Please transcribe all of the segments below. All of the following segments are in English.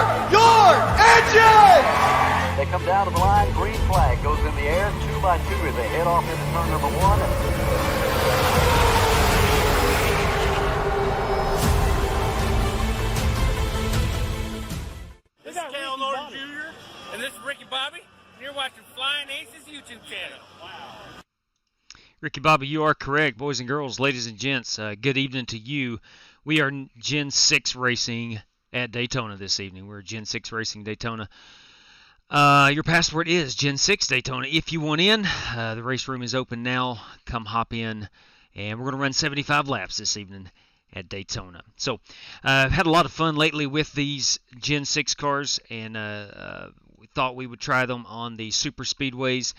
Start your engine! They come down to the line, green flag goes in the air, 2 by 2 as they head off into turn number 1. This is Cal Norton Jr. and this is Ricky Bobby, and you're watching Flying Aces YouTube channel. Wow. Ricky Bobby, you are correct. Boys and girls, ladies and gents, good evening to you. We are Gen 6 Racing at Daytona this evening. We're Gen 6 Racing Daytona. Your password is Gen 6 Daytona. If you want in, the race room is open now. Come hop in, and we're going to run 75 laps this evening at Daytona. So, I've had a lot of fun lately with these Gen 6 cars, and we thought we would try them on the super speedways.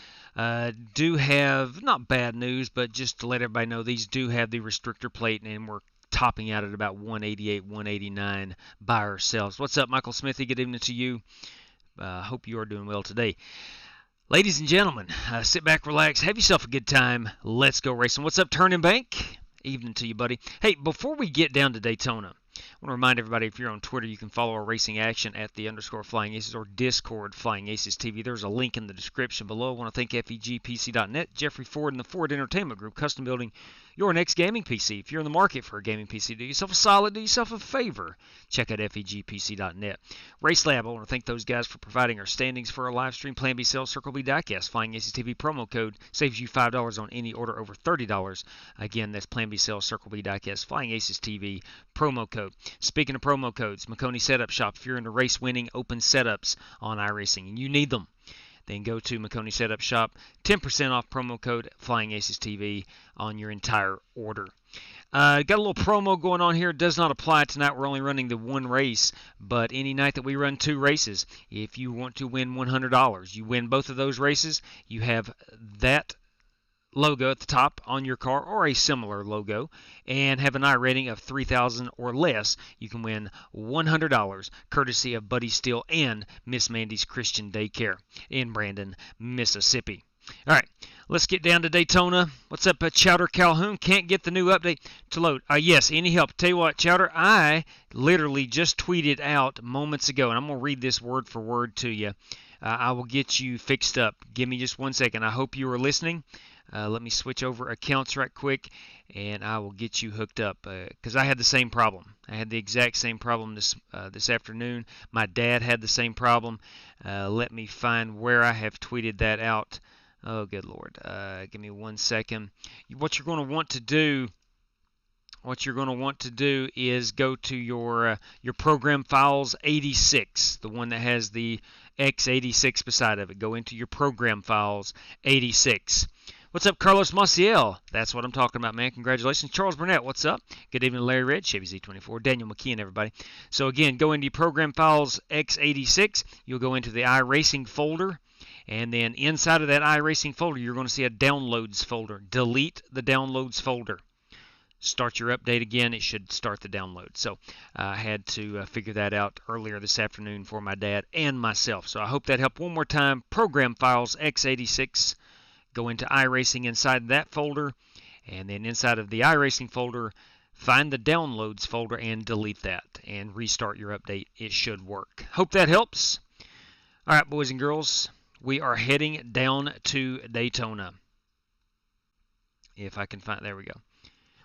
Do have, not bad news, but just to let everybody know, these do have the restrictor plate, and we're topping out at about 188, 189 by ourselves. What's up, Michael Smithy? Good evening to you. Hope you are doing well today. Ladies and gentlemen, sit back, relax, have yourself a good time. Let's go racing. What's up, Turning Bank? Evening to you, buddy. Hey, before we get down to Daytona, I want to remind everybody, if you're on Twitter, you can follow our racing action at the _FlyingAces or Discord FlyingAcesTV. There's a link in the description below. I want to thank FEGPC.net, Jeffrey Ford, and the Ford Entertainment Group, custom building your next gaming PC. If you're in the market for a gaming PC, do yourself a solid, do yourself a favor. Check out FEGPC.net. RaceLab, I want to thank those guys for providing our standings for our live stream. Plan B sales, Circle B diecast. Flying Aces TV promo code saves you $5 on any order over $30. Again, that's Plan B sales, Circle B diecast. Flying Aces TV promo code. Speaking of promo codes, McConey Setup Shop. If you're into race winning open setups on iRacing and you need them, then go to McConey Setup Shop. 10% off promo code Flying Aces TV on your entire order. Got a little promo going on here. It does not apply tonight. We're only running the one race, but any night that we run 2 races, if you want to win $100, you win both of those races, you have that logo at the top on your car or a similar logo and have an iRating of 3,000 or less, you can win $100 courtesy of Buddy Steele and Miss Mandy's Christian Daycare in Brandon, Mississippi. All right, let's get down to Daytona. What's up, Chowder Calhoun? Can't get the new update to load. Yes, any help? Tell you what, Chowder, I literally just tweeted out moments ago, and I'm going to read this word for word to you. I will get you fixed up. Give me just 1 second. I hope you are listening. Let me switch over accounts right quick, and I will get you hooked up because I had the same problem. I had the exact same problem this afternoon. My dad had the same problem. Let me find where I have tweeted that out. Oh, good Lord. Give me 1 second. What you're going to want to do is go to your program files 86, the one that has the x86 beside of it. Go into your program files 86. What's up, Carlos Maciel? That's what I'm talking about, man. Congratulations. Charles Burnett, what's up? Good evening, Larry Red, Chevy Z24, Daniel McKeon, everybody. So, again, go into your program files x86. You'll go into the iRacing folder. And then inside of that iRacing folder, you're going to see a downloads folder. Delete the downloads folder. Start your update again. It should start the download. So I had to figure that out earlier this afternoon for my dad and myself. So I hope that helped. One more time, program files x86. Go into iRacing inside that folder, and then inside of the iRacing folder, find the downloads folder and delete that and restart your update. It should work. Hope that helps. All right, boys and girls, we are heading down to Daytona. If I can find, there we go.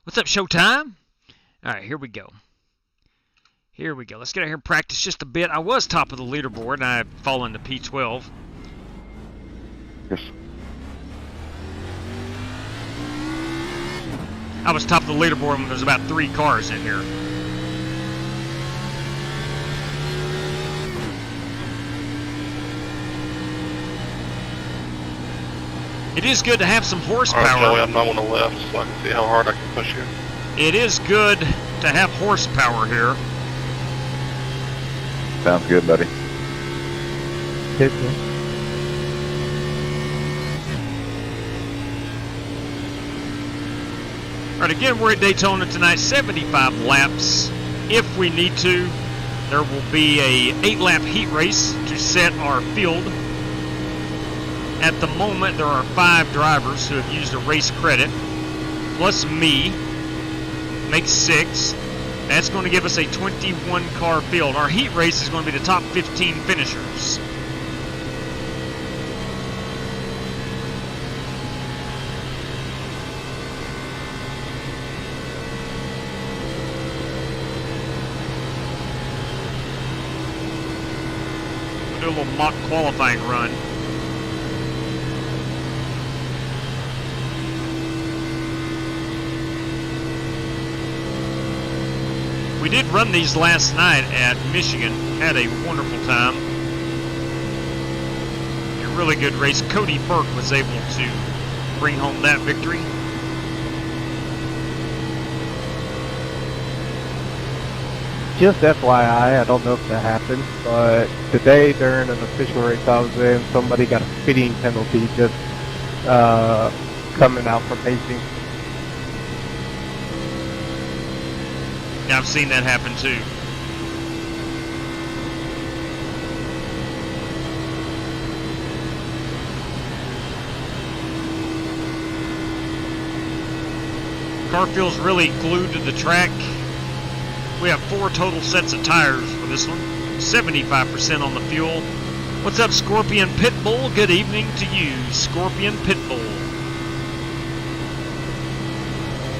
What's up, Showtime? All right, here we go. Here we go. Let's get out here and practice just a bit. I was top of the leaderboard, and I've fallen to P12. Yes. I was top of the leaderboard when there's about 3 cars in here. It is good to have some horsepower. All right, Joey, I'm not on the left, so I can see how hard I can push you. It is good to have horsepower here. Sounds good, buddy. Hit All right, again, we're at Daytona tonight, 75 laps. If we need to, there will be a 8-lap heat race to set our field. At the moment, there are 5 drivers who have used a race credit, plus me, makes 6. That's going to give us a 21 car field. Our heat race is going to be the top 15 finishers. We'll do a little mock qualifying run. We did run these last night at Michigan. Had a wonderful time. A really good race. Cody Burke was able to bring home that victory. Just FYI, I don't know if that happened, but today during an official race I was in, somebody got a speeding penalty just coming out from racing. Yeah, I've seen that happen too. Car feels really glued to the track. We have 4 total sets of tires for this one. 75% on the fuel. What's up, Scorpion Pitbull? Good evening to you, Scorpion Pitbull.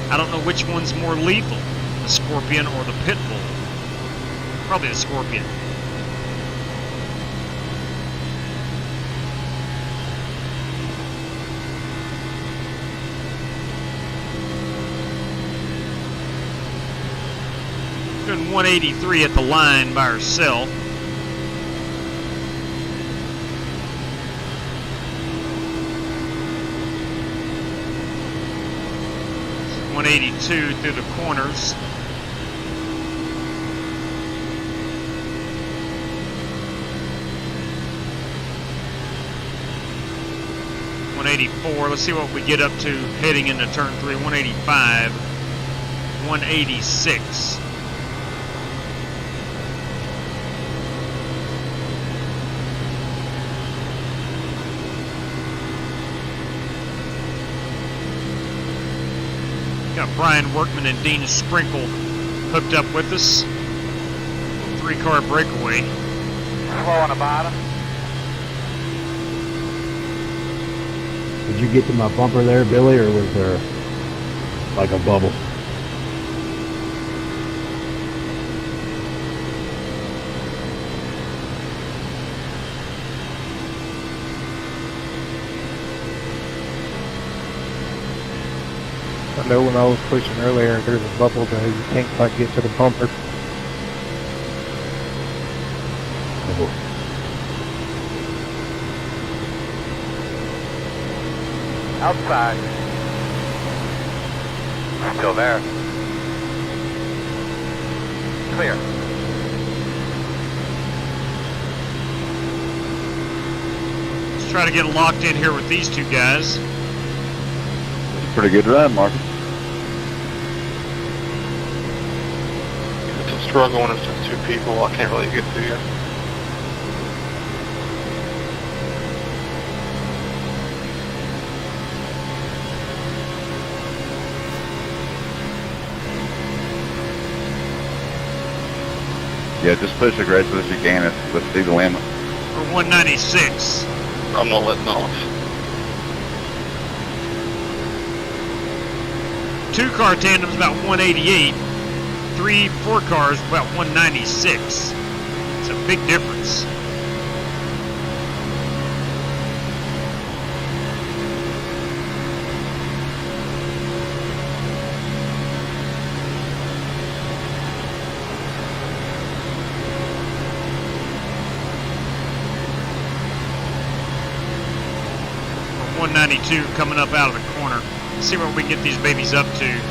I don't know which one's more lethal, the Scorpion or the Pitbull. Probably the Scorpion. Doing 183 at the line by herself. So 182 through the corners. Let's see what we get up to heading into turn 3. 185, 186. Got Brian Workman and Dean Sprinkle hooked up with us. 3-car breakaway. Slow on the bottom. Did you get to my bumper there, Billy, or was there like a bubble? I know when I was pushing earlier, there's a bubble that you can't quite get to the bumper. Outside. Still there. Clear. Let's try to get locked in here with these two guys. Pretty good run, Mark. It's a struggle when it's just 2 people. I can't really get to you. Yeah, just push aggressive as you can. Let's see the limit. For 196. I'm not letting off. 2-car tandem's about 188. 3-4 cars about 196. It's a big difference. For 192 coming up out of the corner. Let's see what we can get these babies up to.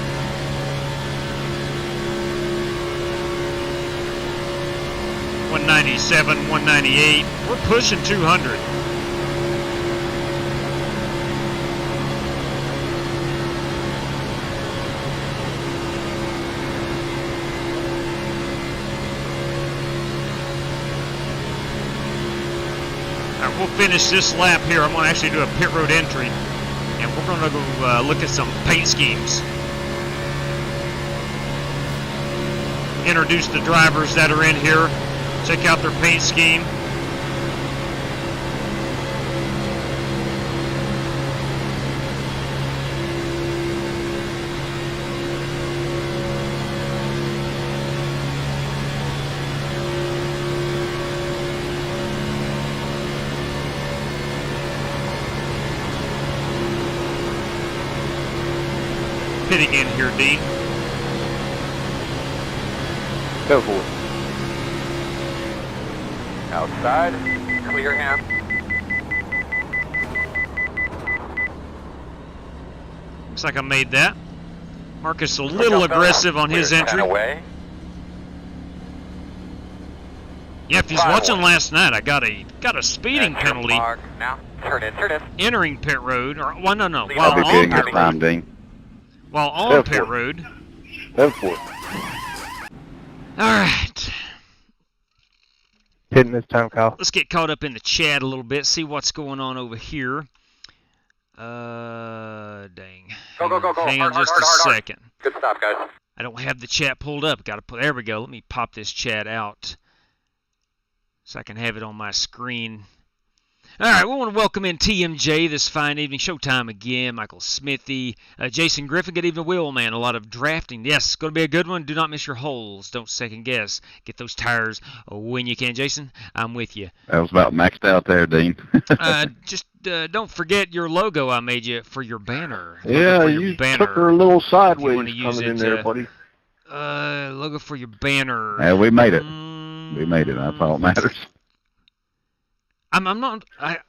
197, 198. We're pushing 200. All right, we'll finish this lap here. I'm going to actually do a pit road entry, and we're going to go look at some paint schemes. introduce the drivers that are in here. Check out their paint scheme. Pitting in here, Dean. Go for it. Outside, clear him. Looks like I made that. Marcus a little aggressive on his entry. Away. Yeah, if he's watching last night, I got a speeding penalty Now, turn in. entering pit road. Or well, no, Leave while I'll be on getting pit this road. time, Dean. While on Go pit for it. road. Go for it. All right. Hitting this time, Kyle. Let's get caught up in the chat a little bit, see what's going on over here. Dang. Go. Hang on Hard, just hard, a hard. second. Good stop, guys. I don't have the chat pulled up. There we go. Let me pop this chat out so I can have it on my screen. All right, we want to welcome in TMJ this fine evening. Showtime again. Michael Smithy, Jason Griffin. Good evening, Will, man. A lot of drafting. Yes, it's going to be a good one. Do not miss your holes. Don't second guess. Get those tires when you can. Jason, I'm with you. That was about maxed out there, Dean. Just don't forget your logo I made you for your banner. Yeah, you took her a little sideways wanna use coming in it, there, buddy. Logo for your banner. Yeah, we made it. We made it. That's all that matters. I'm not.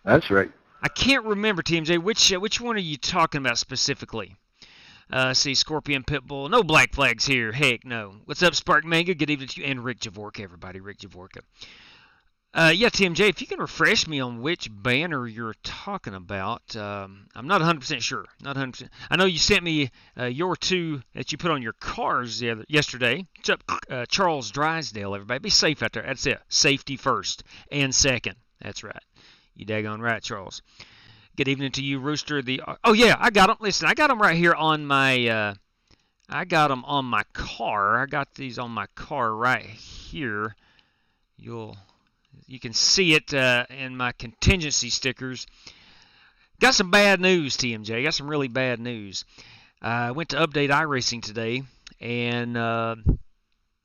That's right. I can't remember, TMJ. Which one are you talking about specifically? See, Scorpion Pitbull. No black flags here. Heck no. What's up, Spark Manga? Good evening to you. And Rick Javorka, everybody. Rick Javorka. Yeah, TMJ, if you can refresh me on which banner you're talking about. I'm not 100% sure. Not 100%. I know you sent me your two that you put on your cars yesterday. What's up, Charles Drysdale, everybody? Be safe out there. That's it. Safety first and second. That's right. You daggone right, Charles. Good evening to you, Rooster. Oh yeah, I got them. Listen, I got them right here on my. I got them on my car. I got these on my car right here. You can see it in my contingency stickers. Got some bad news, TMJ. Got some really bad news. I went to update iRacing today and.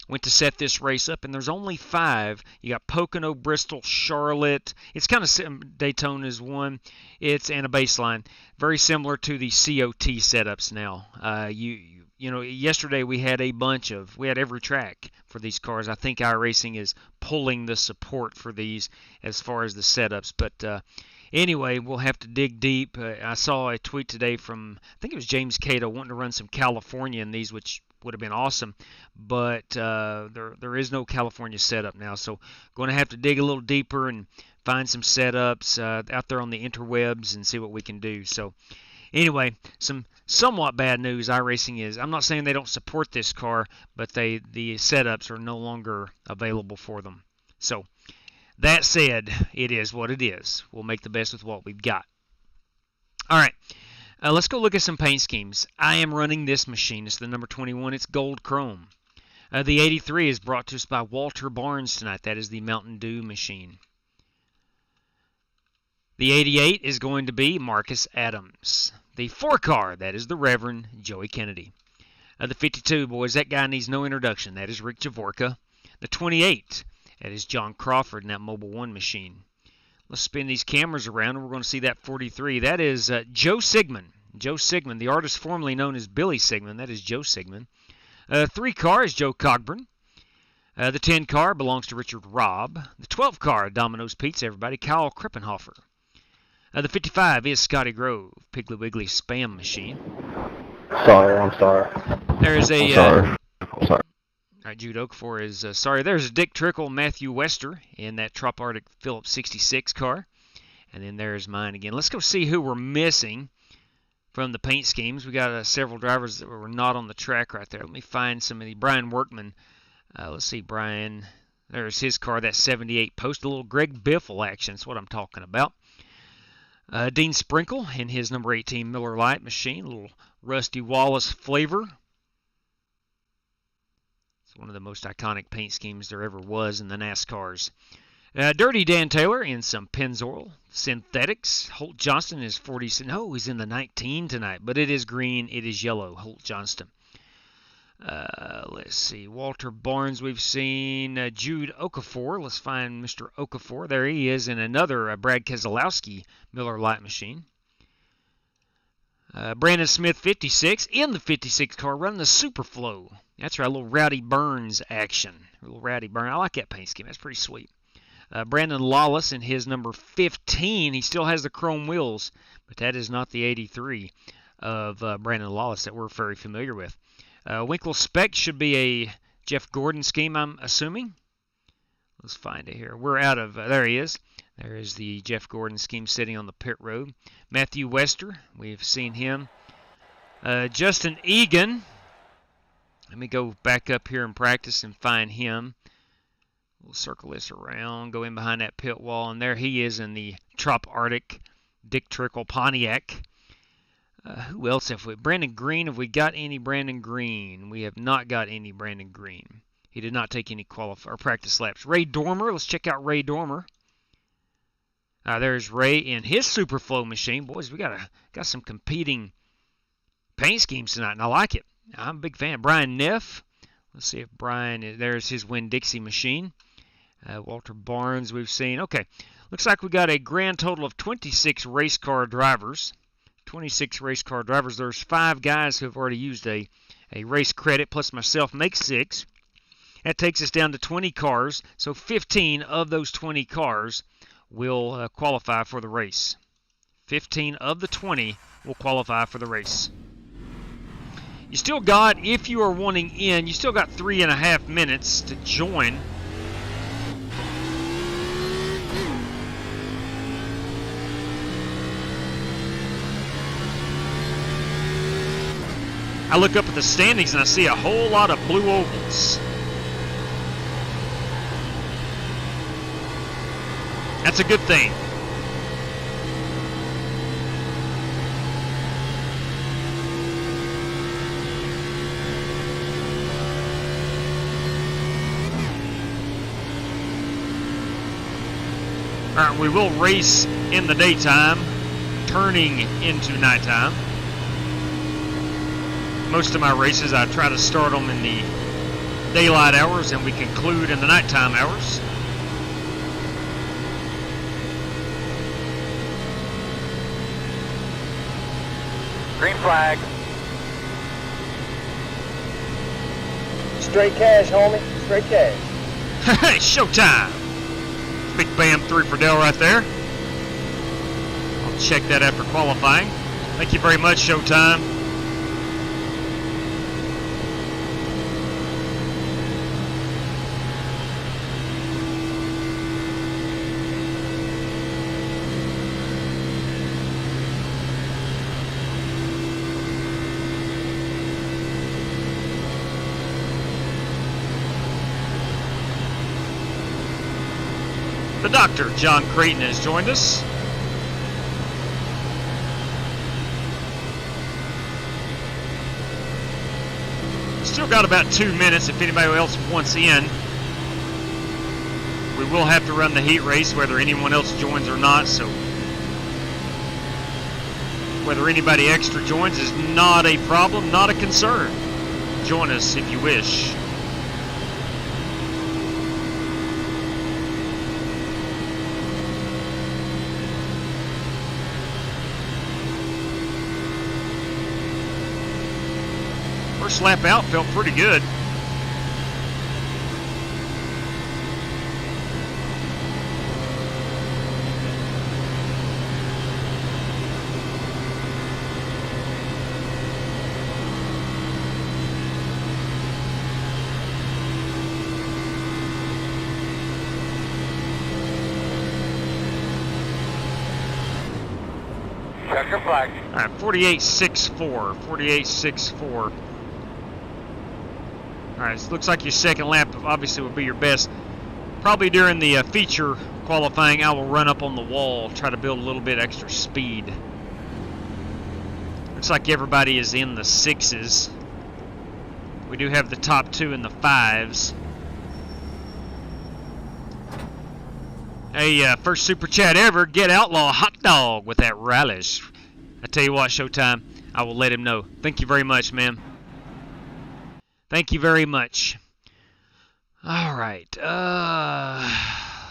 Went to set this race up, and there's only 5. You got Pocono, Bristol, Charlotte. It's kind of Daytona is one. It's and a baseline, very similar to the COT setups now. You know, yesterday we had every track for these cars. I think iRacing is pulling the support for these as far as the setups, but. Anyway, we'll have to dig deep. I saw a tweet today from, I think it was James Cato, wanting to run some California in these, which would have been awesome. But there is no California setup now, so going to have to dig a little deeper and find some setups out there on the interwebs and see what we can do. So anyway, some somewhat bad news. iRacing is, I'm not saying they don't support this car, but the setups are no longer available for them. So that said, it is what it is. We'll make the best with what we've got. All right, let's go look at some paint schemes. I am running this machine. It's the number 21. It's gold chrome. The 83 is brought to us by Walter Barnes tonight. That is the Mountain Dew machine. The 88 is going to be Marcus Adams. The 4 car, that is the Reverend Joey Kennedy. The 52, boys, that guy needs no introduction. That is Rick Javorka. The 28. That is John Crawford in that Mobile 1 machine. Let's spin these cameras around, and we're going to see that 43. That is Joe Sigmund. Joe Sigmund, the artist formerly known as Billy Sigmund. That is Joe Sigmund. 3 car is Joe Cogburn. The 10 car belongs to Richard Robb. The 12 car, Domino's Pizza, everybody, Kyle Krippenhofer. The 55 is Scotty Grove, Piggly Wiggly Spam Machine. Sorry, I'm sorry. There's a... I'm sorry. All right, Jude Okafor is sorry. There's Dick Trickle, Matthew Wester in that Trop Arctic Phillips 66 car. And then there's mine again. Let's go see who we're missing from the paint schemes. We got several drivers that were not on the track right there. Let me find some of the Brian Workman. Let's see, Brian. There's his car, that 78 post. A little Greg Biffle action. That's what I'm talking about. Dean Sprinkle in his number 18 Miller Lite machine. A little Rusty Wallace flavor. It's one of the most iconic paint schemes there ever was in the NASCARs. Dirty Dan Taylor in some Pennzoil synthetics. Holt Johnston is 40. No, he's in the 19 tonight, but it is green. It is yellow. Holt Johnston. Let's see. Walter Barnes we've seen. Jude Okafor. Let's find Mr. Okafor. There he is in another Brad Keselowski Miller Lite machine. Brandon Smith, 56, in the 56 car, running the Superflow. That's right, a little Rowdy Burns action. A little Rowdy Burns. I like that paint scheme. That's pretty sweet. Brandon Lawless in his number 15. He still has the chrome wheels, but that is not the 83 of Brandon Lawless that we're very familiar with. Winkle Spec should be a Jeff Gordon scheme, I'm assuming. Let's find it here. We're out of, there he is. There is the Jeff Gordon scheme sitting on the pit road. Matthew Wester, we've seen him. Justin Egan. Let me go back up here and practice and find him. We'll circle this around, go in behind that pit wall, and there he is in the Trop Arctic Dick Trickle Pontiac. Who else have we? Brandon Green. Have we got any Brandon Green? We have not got any Brandon Green. He did not take any practice laps. Ray Dormer. Let's check out Ray Dormer. There's Ray in his Superflow machine. Boys, we got some competing paint schemes tonight, and I like it. I'm a big fan. Brian Neff. Let's see if Brian, there's his Winn-Dixie machine. Walter Barnes we've seen. Okay, looks like we got a grand total of 26 race car drivers. 26 race car drivers. There's 5 guys who have already used a race credit, plus myself makes 6. That takes us down to 20 cars. So 15 of those 20 cars will qualify for the race. 15 of the 20 will qualify for the race. You still got, if you are wanting in, you still got 3.5 minutes to join. I look up at the standings and I see a whole lot of blue ovals. That's a good thing. All right, we will race in the daytime, turning into nighttime. Most of my races, I try to start them in the daylight hours and we conclude in the nighttime hours. Green flag. Straight cash, homie. Straight cash. Hey, showtime! Big Bam 3 for Dale right there. I'll check that after qualifying. Thank you very much, Showtime. The Dr. John Creighton has joined us. Still got about 2 minutes if anybody else wants in. We will have to run the heat race whether anyone else joins or not, so whether anybody extra joins is not a problem, not a concern. Join us if you wish. First lap out felt pretty good. Checker flag. All right, 48.64. 48.64. All right, so it looks like your second lap obviously will be your best. Probably during the feature qualifying, I will run up on the wall, try to build a little bit extra speed. Looks like everybody is in the 6s. We do have the top 2 in the 5s. Hey, first super chat ever. Get Outlaw hot dog with that relish. I tell you what, Showtime, I will let him know. Thank you very much, man. Thank you very much. All right.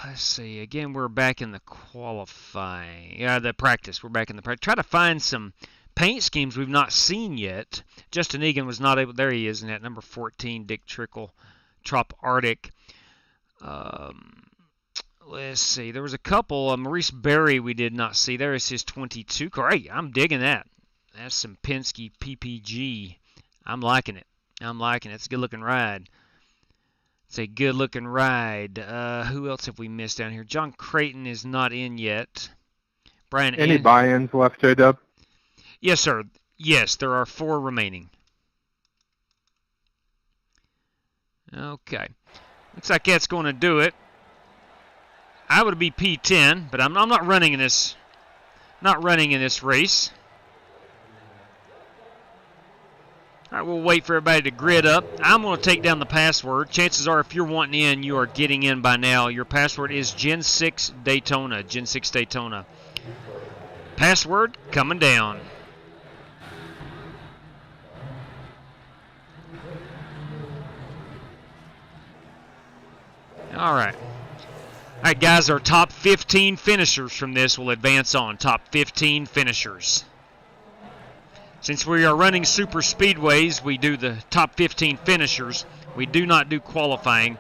Let's see. Again, we're back in the qualifying. Yeah, the practice. We're back in the practice. Try to find some paint schemes we've not seen yet. Justin Egan was not able. There he is in that number 14. Dick Trickle, Trop Arctic. Let's see. There was a couple. Maurice Berry we did not see. There is his 22 car. Hey, I'm digging that. That's some Penske PPG. I'm liking it. I'm liking it. It's a good-looking ride. It's a good-looking ride. Who else have we missed down here? John Creighton is not in yet. Brian. Any buy-ins left, J-Dub? Yes, sir. Yes, there are 4 remaining. Okay. Looks like that's going to do it. I would be P10, but I'm not running in this. Not running in this race. All right, we'll wait for everybody to grid up. I'm going to take down the password. Chances are, if you're wanting in, you are getting in by now. Your password is Gen 6 Daytona. Gen 6 Daytona. Password coming down. All right. All right, guys, our top 15 finishers from this will advance on. Top 15 finishers. Since we are running super speedways, we do the top 15 finishers. We do not do qualifying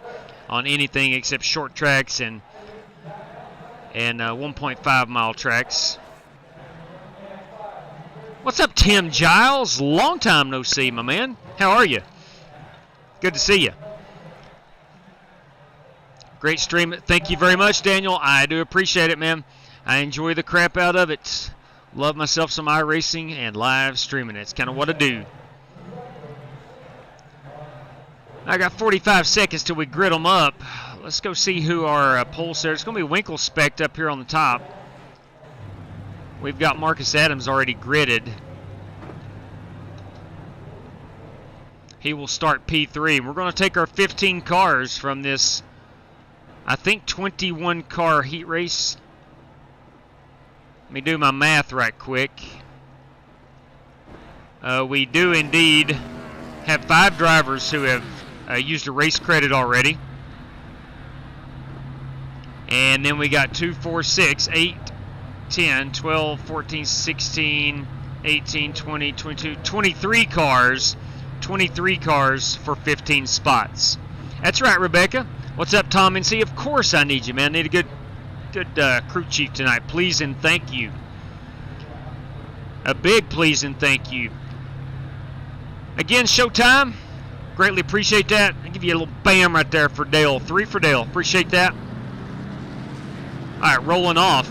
on anything except short tracks and 1.5 mile tracks. What's up, Tim Giles? Long time no see, my man. How are you? Good to see you. Great stream. Thank you very much, Daniel. I do appreciate it, man. I enjoy the crap out of it. Love myself some iRacing and live streaming. It's kind of what I do. I got 45 seconds till we grid them up. Let's go see who our polls there. It's going to be Winkle Specked up here on the top. We've got Marcus Adams already gridded. He will start P3. We're going to take our 15 cars from this, I think, 21 car heat race. Let me do my math right quick. We do indeed have 5 drivers who have used a race credit already. And then we got 2, 4, 6, 8, 10, 12, 14, 16, 18, 20, 22, 23 cars. 23 cars for 15 spots. That's right, Rebecca. What's up, Tom and C? Of course I need you, man. I need a good crew chief tonight. Please and thank you. A big please and thank you. Again, Showtime. Greatly appreciate that. I'll give you a little bam right there for Dale. 3 for Dale. Appreciate that. All right, rolling off.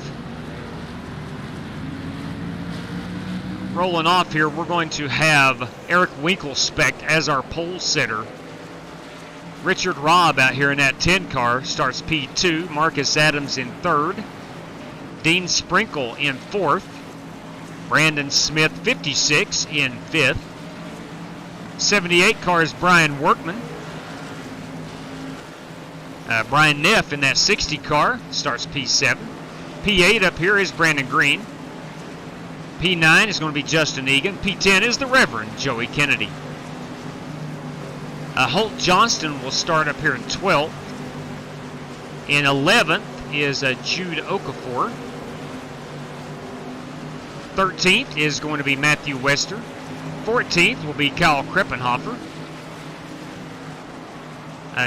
Rolling off here, we're going to have Eric Winkle-Specht as our pole sitter. Richard Robb out here in that 10 car starts P2. Marcus Adams in 3rd. Dean Sprinkle in 4th. Brandon Smith, 56, in 5th. 78 car is Brian Workman. Brian Neff in that 60 car starts P7. P8 up here is Brandon Green. P9 is going to be Justin Egan. P10 is the Reverend Joey Kennedy. Holt Johnston will start up here in 12th. In 11th is Jude Okafor. 13th is going to be Matthew Wester. 14th will be Kyle Kreppenhofer.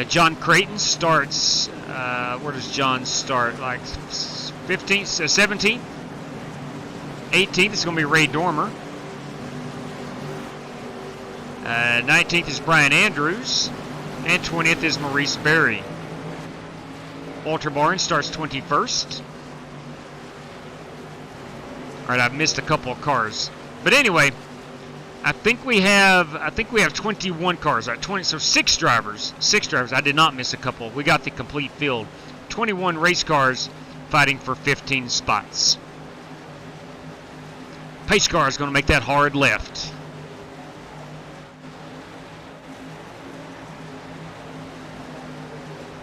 John Creighton starts, where does John start? Like 15th, 17th? 18th is going to be Ray Dormer. 19th is Brian Andrews. And 20th is Maurice Berry. Walter Barnes starts 21st. All right, I've missed a couple of cars. But anyway, I think we have 21 cars. Right, 20. So 6 drivers. 6 drivers. I did not miss a couple. We got the complete field. 21 race cars fighting for 15 spots. Pace car is going to make that hard left.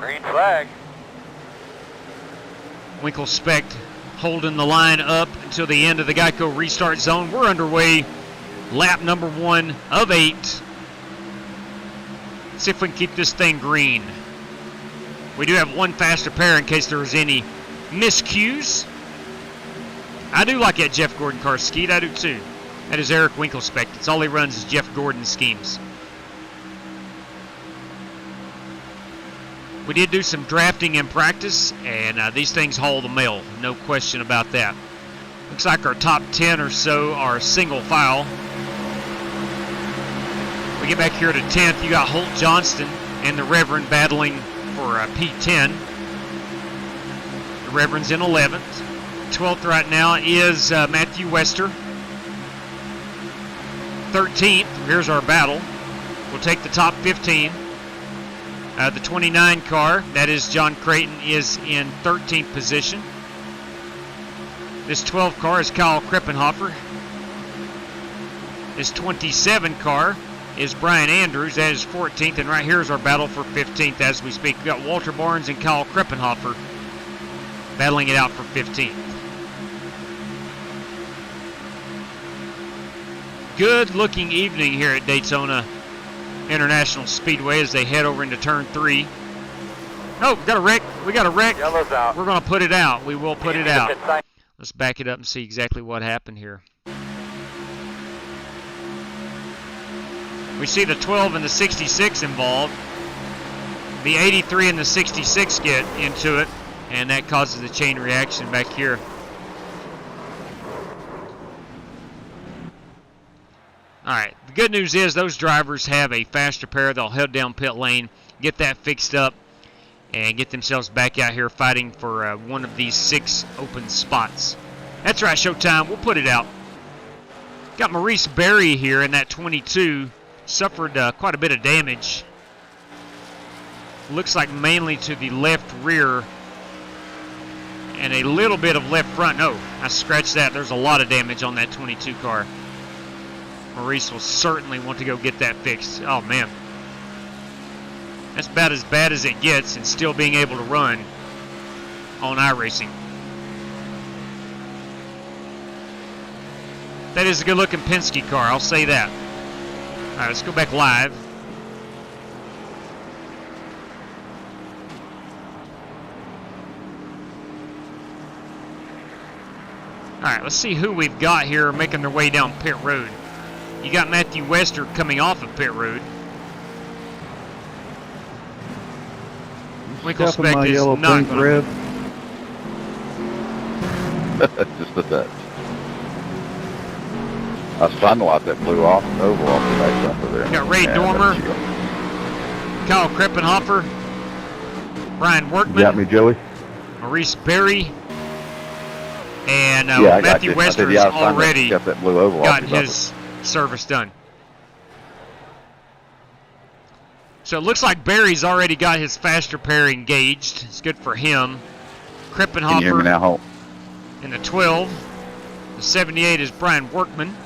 Green flag. Winkle Specht holding the line up until the end of the Geico restart zone. We're underway. Lap number 1 of 8. See if we can keep this thing green. We do have one faster pair in case there was any miscues. I do like that Jeff Gordon car, Skeet. I do too. That is Eric Winkle Specht. It's all he runs is Jeff Gordon schemes. We did do some drafting in practice, and these things haul the mail. No question about that. Looks like our top 10 or so are single file. We get back here to 10th. You got Holt Johnston and the Reverend battling for P10. The Reverend's in 11th. 12th right now is Matthew Wester. 13th, here's our battle. We'll take the top 15. The 29 car, that is John Creighton, is in 13th position. This 12 car is Kyle Krippenhofer. This 27 car is Brian Andrews, that is 14th, and right here is our battle for 15th as we speak. We've got Walter Barnes and Kyle Krippenhofer battling it out for 15th. Good looking evening here at Daytona International Speedway as they head over into turn 3. Oh, we got a wreck. We got a wreck. Yellow's out. We're going to put it out. We will put it out. Let's back it up and see exactly what happened here. We see the 12 and the 66 involved. The 83 and the 66 get into it, and that causes a chain reaction back here. Alright, the good news is those drivers have a faster pair. They'll head down pit lane, get that fixed up, and get themselves back out here fighting for one of these 6 open spots. That's right, Showtime. We'll put it out. Got Maurice Berry here in that 22. Suffered quite a bit of damage. Looks like mainly to the left rear and a little bit of left front. No, I scratched that. There's a lot of damage on that 22 car. Maurice will certainly want to go get that fixed. Oh, man. That's about as bad as it gets and still being able to run on iRacing. That is a good-looking Penske car, I'll say that. All right, let's go back live. All right, let's see who we've got here making their way down pit road. You got Matthew Wester coming off of pit road. Winkle Specht is not going to... Just a touch. I was trying to watch that blue off, oval off the back bumper there. You got Ray Dormer, Kyle Krippenhofer, Brian Workman. You got me, Joey? Maurice Berry. And Matthew Wester has already gotten his service done. So it looks like Berry's already got his faster pair engaged. It's good for him. Krippenhofer. Can you hear me now, Holt? In the 12. The 78 is Brian Workman.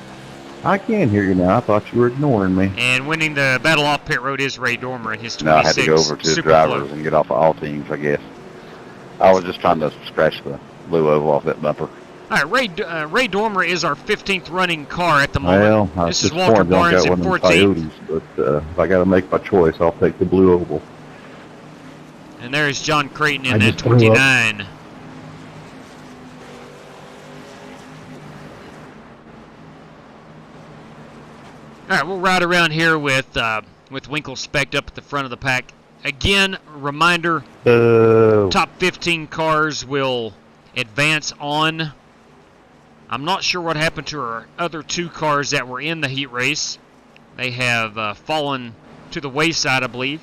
I can hear you now. I thought you were ignoring me. And winning the battle off pit road is Ray Dormer in his 26. No, I had to go over to the drivers and get off of all teams, I guess. I was just trying to scratch the blue oval off that bumper. All right, Ray Dormer is our 15th running car at the moment. Well, this is Walter Barnes in 14th. But if I got to make my choice, I'll take the blue oval. And there is John Creighton in that 29. All right, we'll ride around here with Winkle Specht up at the front of the pack. Again, reminder, top 15 cars will advance on. I'm not sure what happened to our other 2 cars that were in the heat race. They have fallen to the wayside, I believe.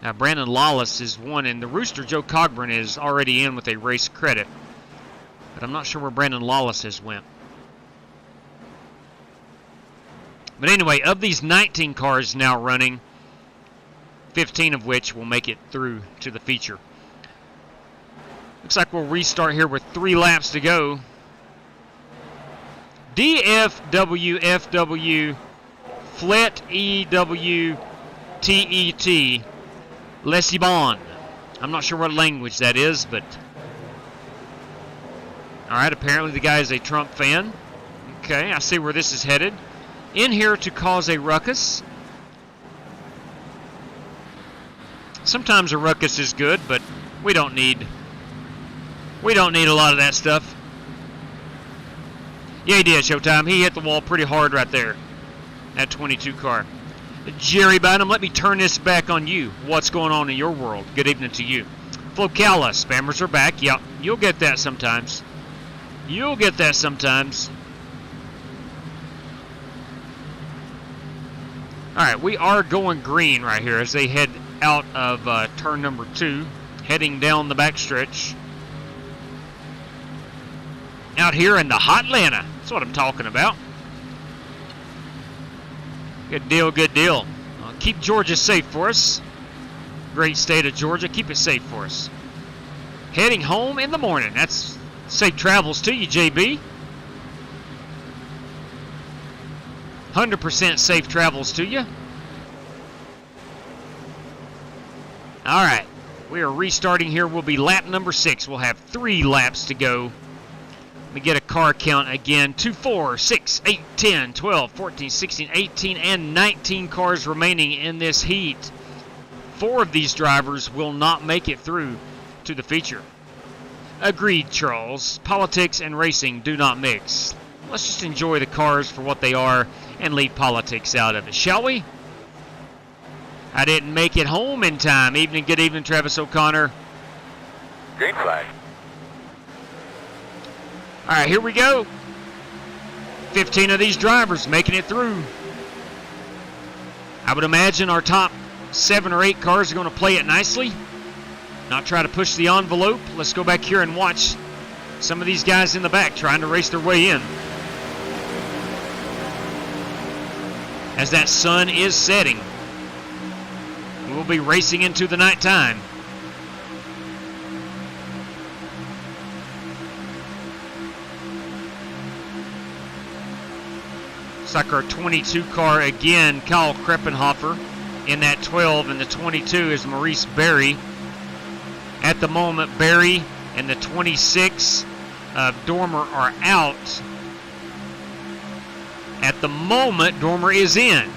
Now, Brandon Lawless is one, and the Rooster, Joe Cogburn, is already in with a race credit. But I'm not sure where Brandon Lawless has went. But anyway, of these 19 cars now running, 15 of which will make it through to the feature. Looks like we'll restart here with 3 laps to go. DFWFW Flet EWTET Les Ibon. I'm not sure what language that is, but... Alright, apparently the guy is a Trump fan. Okay, I see where this is headed. In here to cause a ruckus. Sometimes a ruckus is good, but we don't need a lot of that stuff. Yeah, he did, Showtime. He hit the wall pretty hard right there. That 22 car. Jerry Bynum, let me turn this back on you. What's going on in your world? Good evening to you. Flocala, spammers are back. Yep, you'll get that sometimes. You'll get that sometimes. Alright, we are going green right here as they head out of turn number 2, heading down the backstretch. Out here in the hot Atlanta. That's what I'm talking about. Good deal, good deal. Keep Georgia safe for us. Great state of Georgia. Keep it safe for us. Heading home in the morning. That's safe travels to you, JB. 100% safe travels to you. Alright. We are restarting here. We'll be lap number 6. We'll have 3 laps to go. Let me get a car count again. 2, 4, 6, 8, 10, 12, 14, 16, 18, and 19 cars remaining in this heat. 4 of these drivers will not make it through to the feature. Agreed, Charles. Politics and racing do not mix. Let's just enjoy the cars for what they are and leave politics out of it, shall we? I didn't make it home in time. Evening, good evening, Travis O'Connor. Green flag. Alright, here we go. 15 of these drivers making it through. I would imagine our top 7 or 8 cars are going to play it nicely. Not try to push the envelope. Let's go back here and watch some of these guys in the back trying to race their way in. As that sun is setting, we will be racing into the nighttime. It's like our 22 car again, Kyle Kreppenhofer in that 12, and the 22 is Maurice Berry. At the moment, Berry and the 26 of Dormer are out. At the moment, Dormer is in.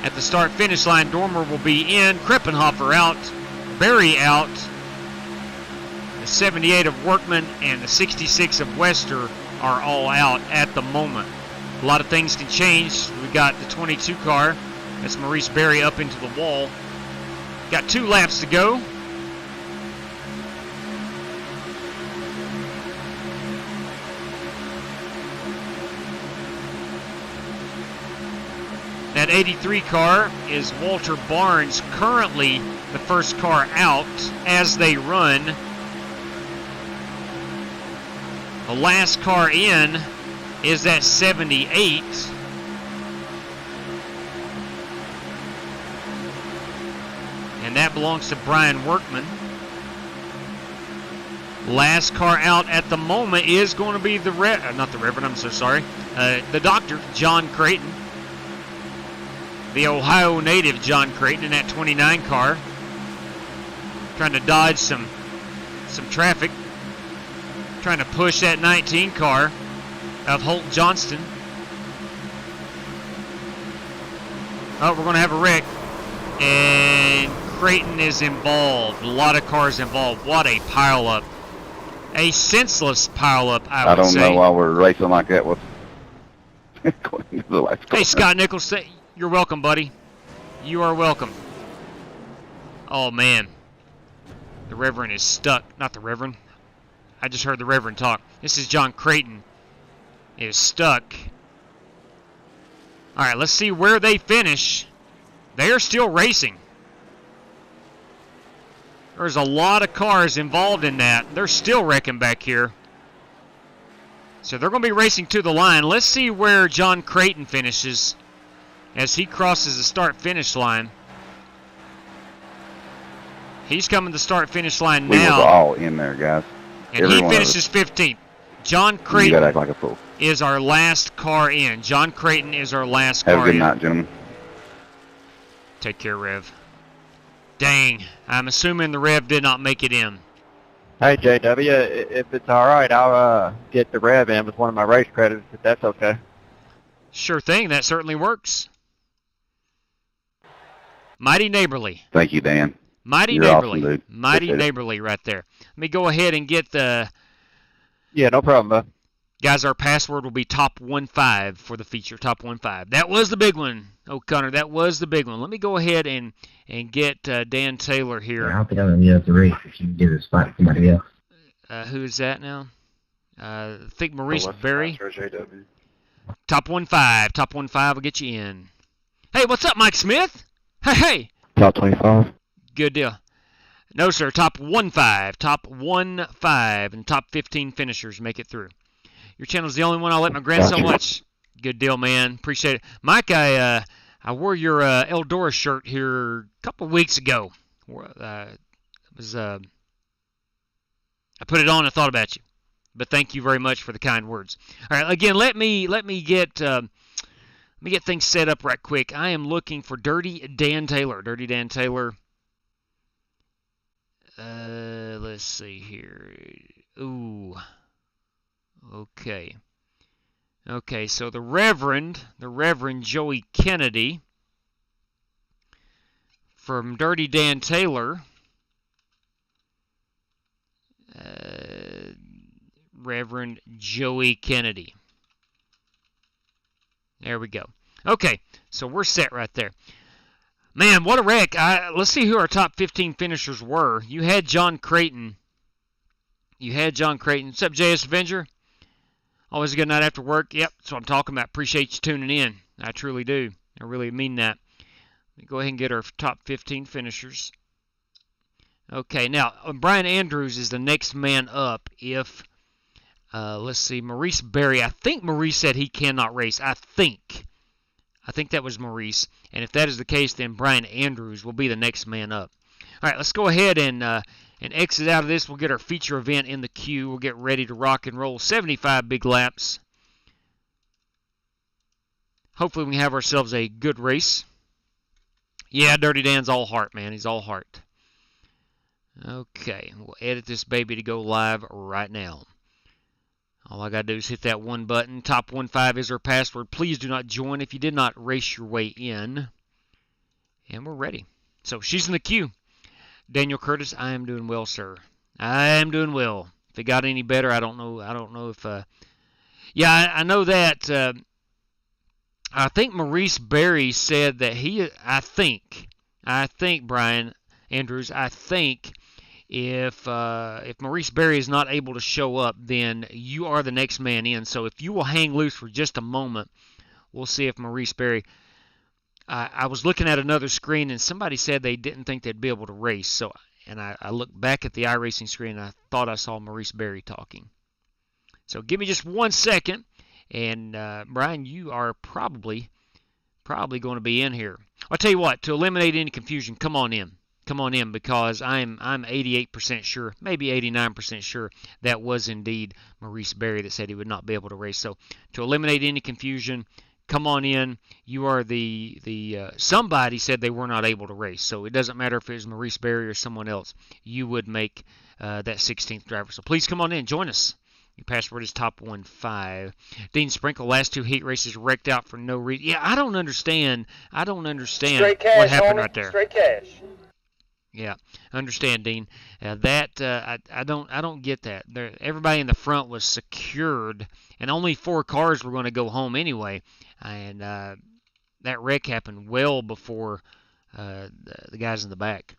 At the start-finish line, Dormer will be in. Kreppenhofer out. Berry out. The 78 of Workman and the 66 of Wester are all out at the moment. A lot of things can change. We got the 22 car. That's Maurice Berry up into the wall. Got 2 laps to go. That 83 car is Walter Barnes, currently the first car out as they run. The last car in is that 78. And that belongs to Brian Workman. Last car out at the moment is going to be the doctor, John Creighton. The Ohio native John Creighton in that 29 car. Trying to dodge some traffic. Trying to push that 19 car of Holt Johnston. Oh, we're going to have a wreck. And Creighton is involved. A lot of cars involved. What a pileup. A senseless pileup, I would say. I don't know why we're racing like that with Hey, Scott Nichols, you're welcome, buddy. You are welcome. Oh, man. The Reverend is stuck. Not the Reverend. I just heard the Reverend talk. This is John Creighton. Is stuck. All right, let's see where they finish. They are still racing. There's a lot of cars involved in that. They're still wrecking back here. So they're going to be racing to the line. Let's see where John Creighton finishes as he crosses the start-finish line. He's coming to the start-finish line now. We was all in there, guys. And he finishes 15th. John Creighton you gotta act like a fool. Is our last car in. John Creighton is our last car in. Have a good night, gentlemen. Take care, Rev. Dang, I'm assuming the Rev did not make it in. Hey, JW, if it's all right, I'll get the rev in with one of my race credits, if that's okay. Sure thing, that certainly works. Mighty neighborly. Thank you, Dan. Mighty You're neighborly. awesome, dude. Mighty Appreciate it. neighborly right there. Let me go ahead and get the... Yeah, no problem, bud. Guys, our password will be top 15 for the feature, top 15. That was the big one, O'Connor. That was the big one. Let me go ahead and get Dan Taylor here. I don't think I'm going to be able to race if you can give a spot to somebody else. Who is that now? I think Maurice Unless Berry. it's Master JW. Top 15. Top 15 will get you in. Hey, what's up, Mike Smith? Hey. Top 25. Good deal. No, sir. Top 15. Top 15 and top 15 finishers make it through. Your channel's the only one I'll let my grandson watch. Good deal, man. Appreciate it. Mike, I wore your Eldora shirt here a couple of weeks ago. I put it on and thought about you. But thank you very much for the kind words. All right, again, let me get things set up right quick. I am looking for Dirty Dan Taylor. Dirty Dan Taylor. Let's see here. Ooh. Okay. Okay, so the Reverend Joey Kennedy from Dirty Dan Taylor. Reverend Joey Kennedy. There we go. Okay, so we're set right there. Man, what a wreck. Let's see who our top 15 finishers were. You had John Creighton. What's up, JS Avenger? Always a good night after work. Yep, that's what I'm talking about. Appreciate you tuning in. I truly do. I really mean that. Let me go ahead and get our top 15 finishers. Okay, now, Brian Andrews is the next man up if, let's see, Maurice Berry. I think Maurice said he cannot race. I think that was Maurice. And if that is the case, then Brian Andrews will be the next man up. All right, let's go ahead and exit out of this. We'll get our feature event in the queue. We'll get ready to rock and roll. 75 big laps. Hopefully we can have ourselves a good race. Yeah, Dirty Dan's all heart, man. He's all heart. Okay, we'll edit this baby to go live right now. All I got to do is hit that one button. Top 15 is our password. Please do not join if you did not race your way in. And we're ready. So she's in the queue. Daniel Curtis, I am doing well, sir. I am doing well. If it got any better, I don't know. I don't know if... Yeah, I know that... I think Maurice Berry said that he... I think, Brian Andrews, I think... If Maurice Berry is not able to show up, then you are the next man in. So if you will hang loose for just a moment, we'll see if Maurice Berry... I was looking at another screen, and somebody said they didn't think they'd be able to race. So, and I looked back at the iRacing screen, and I thought I saw Maurice Berry talking. So give me just 1 second, and Brian, you are probably going to be in here. I'll tell you what, to eliminate any confusion, come on in. Come on in, because I'm 88% sure, maybe 89% sure that was indeed Maurice Berry that said he would not be able to race. So to eliminate any confusion, come on in. You are somebody said they were not able to race. So it doesn't matter if it was Maurice Berry or someone else. You would make that 16th driver. So please come on in. Join us. Your password is top 15. Dean Sprinkle, last 2 heat races wrecked out for no reason. Yeah, I don't understand. Straight cash, what happened homie. right there. Straight cash. Yeah, understand, Dean. I don't get that. Everybody in the front was secured, and only 4 cars were going to go home anyway. And that wreck happened well before the guys in the back.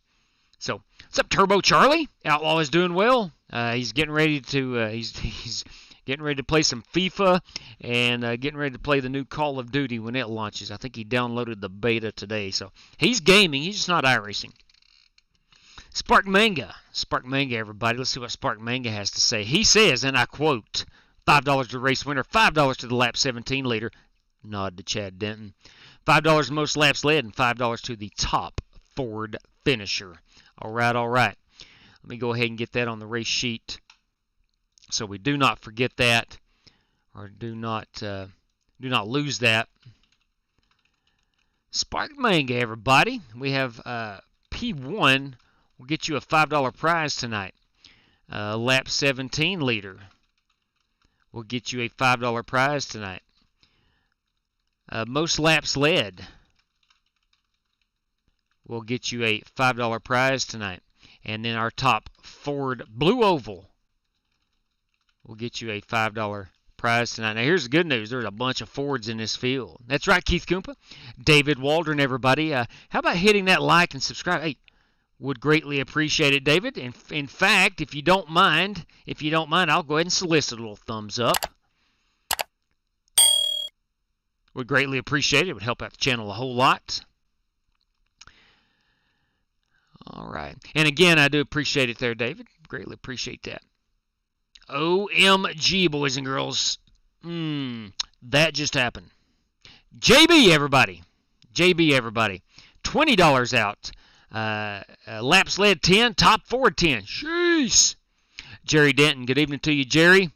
So, what's up, Turbo Charlie? Outlaw is doing well. He's getting ready to he's getting ready to play some FIFA and getting ready to play the new Call of Duty when it launches. I think he downloaded the beta today, so he's gaming. He's just not iRacing. Spark Manga, everybody. Let's see what Spark Manga has to say. He says, and I quote, $5 to the race winner, $5 to the lap 17 leader. Nod to Chad Denton. $5 the most laps led, and $5 to the top Ford finisher. All right. Let me go ahead and get that on the race sheet, so we do not forget that, or do not lose that. Spark Manga, everybody. We have P1 will get you a $5 prize tonight. Lap 17 leader will get you a $5 prize tonight. Most laps led will get you a $5 prize tonight. And then our top Ford Blue Oval will get you a $5 prize tonight. Now, here's the good news. There's a bunch of Fords in this field. That's right, Keith Kumpa. David Waldron, everybody. How about hitting that like and subscribe? Hey, would greatly appreciate it, David. In fact, if you don't mind, I'll go ahead and solicit a little thumbs up. Would greatly appreciate it. It would help out the channel a whole lot. All right. And again, I do appreciate it there, David. Greatly appreciate that. OMG, boys and girls. That just happened. JB, everybody. $20 out. Laps led 10, top Ford 10. Sheesh. Jerry Denton, good evening to you, Jerry.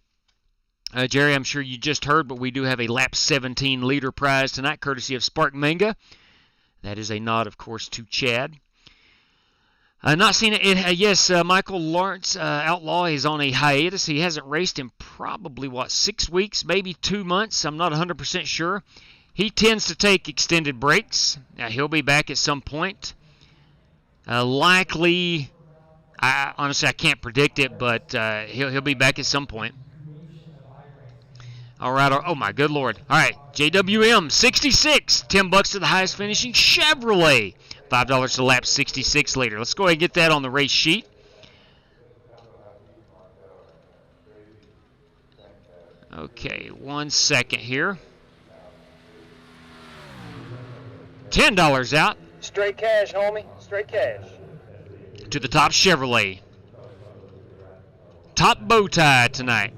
Jerry, I'm sure you just heard, but we do have a lap 17 leader prize tonight, courtesy of Spark Manga. That is a nod, of course, to Chad. Not seen it. Yes, Michael Lawrence Outlaw is on a hiatus. He hasn't raced in probably, 6 weeks, maybe 2 months. I'm not 100% sure. He tends to take extended breaks. He'll be back at some point. Likely, honestly, I can't predict it, but he'll be back at some point. All right. Oh, my good Lord. All right. JWM 66, $10 to the highest finishing Chevrolet. $5 to lap 66 later. Let's go ahead and get that on the race sheet. Okay, 1 second here. $10 out. Straight cash, homie. Straight cash. To the top Chevrolet. Top bow tie tonight.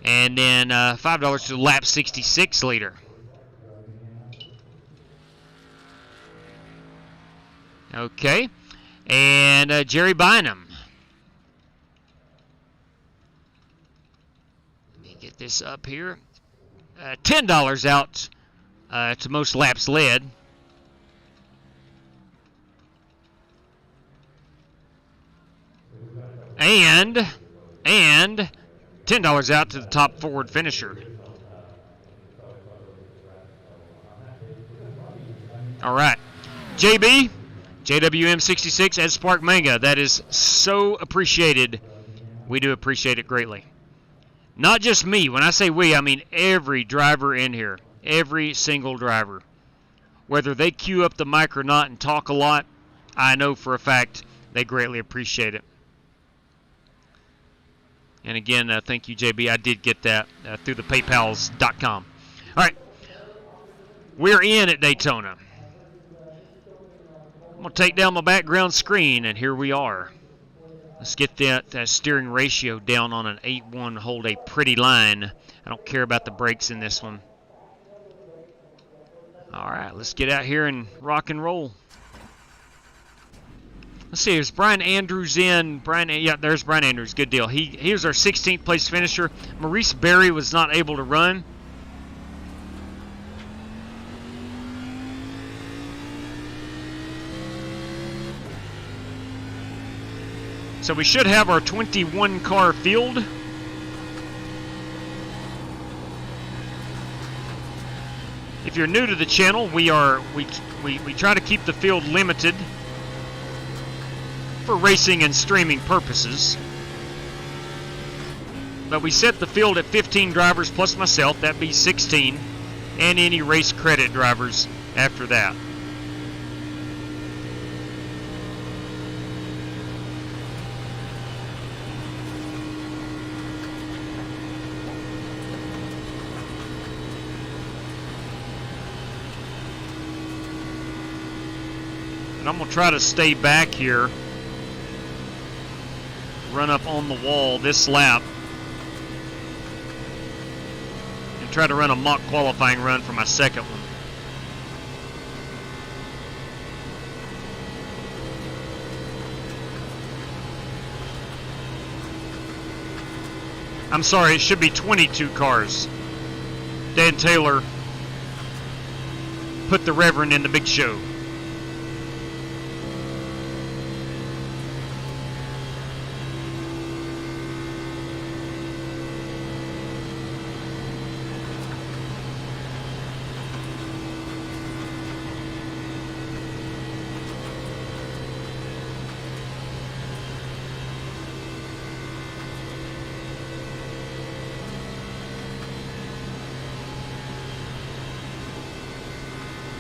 And then $5 to the lap 66 leader. Okay. And Jerry Bynum. Let me get this up here. $10 out to most laps led. And $10 out to the top Ford finisher. All right. JWM66 at Spark Manga. That is so appreciated. We do appreciate it greatly. Not just me. When I say we, I mean every driver in here. Every single driver. Whether they cue up the mic or not and talk a lot, I know for a fact they greatly appreciate it. And again, thank you, JB. I did get that through the paypals.com. All right. We're in at Daytona. I'm going to take down my background screen, and here we are. Let's get that steering ratio down on an 8-1, hold a pretty line. I don't care about the brakes in this one. All right, let's get out here and rock and roll. Let's see, is Brian Andrews in? Yeah, there's Brian Andrews. Good deal. He was our 16th place finisher. Maurice Berry was not able to run. So we should have our 21 car field. If you're new to the channel, we try to keep the field limited for racing and streaming purposes. But we set the field at 15 drivers plus myself, that'd be 16, and any race credit drivers after that. And I'm going to try to stay back here, run up on the wall this lap, and try to run a mock qualifying run for my second one. I'm sorry, it should be 22 cars. Dan Taylor put the Reverend in the big show.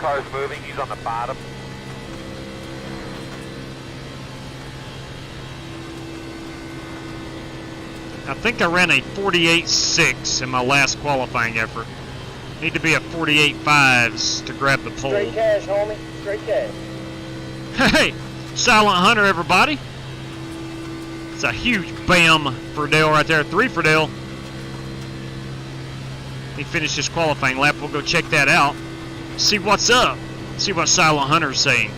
car's moving. He's on the bottom. I think I ran a 48.6 in my last qualifying effort. Need to be a 48.5s to grab the pole. Straight cash, homie. Straight cash. Hey, Silent Hunter, everybody. It's a huge bam for Dale right there. 3 for Dale. He finished his qualifying lap. We'll go check that out. See what's up. See what Silent Hunter's saying.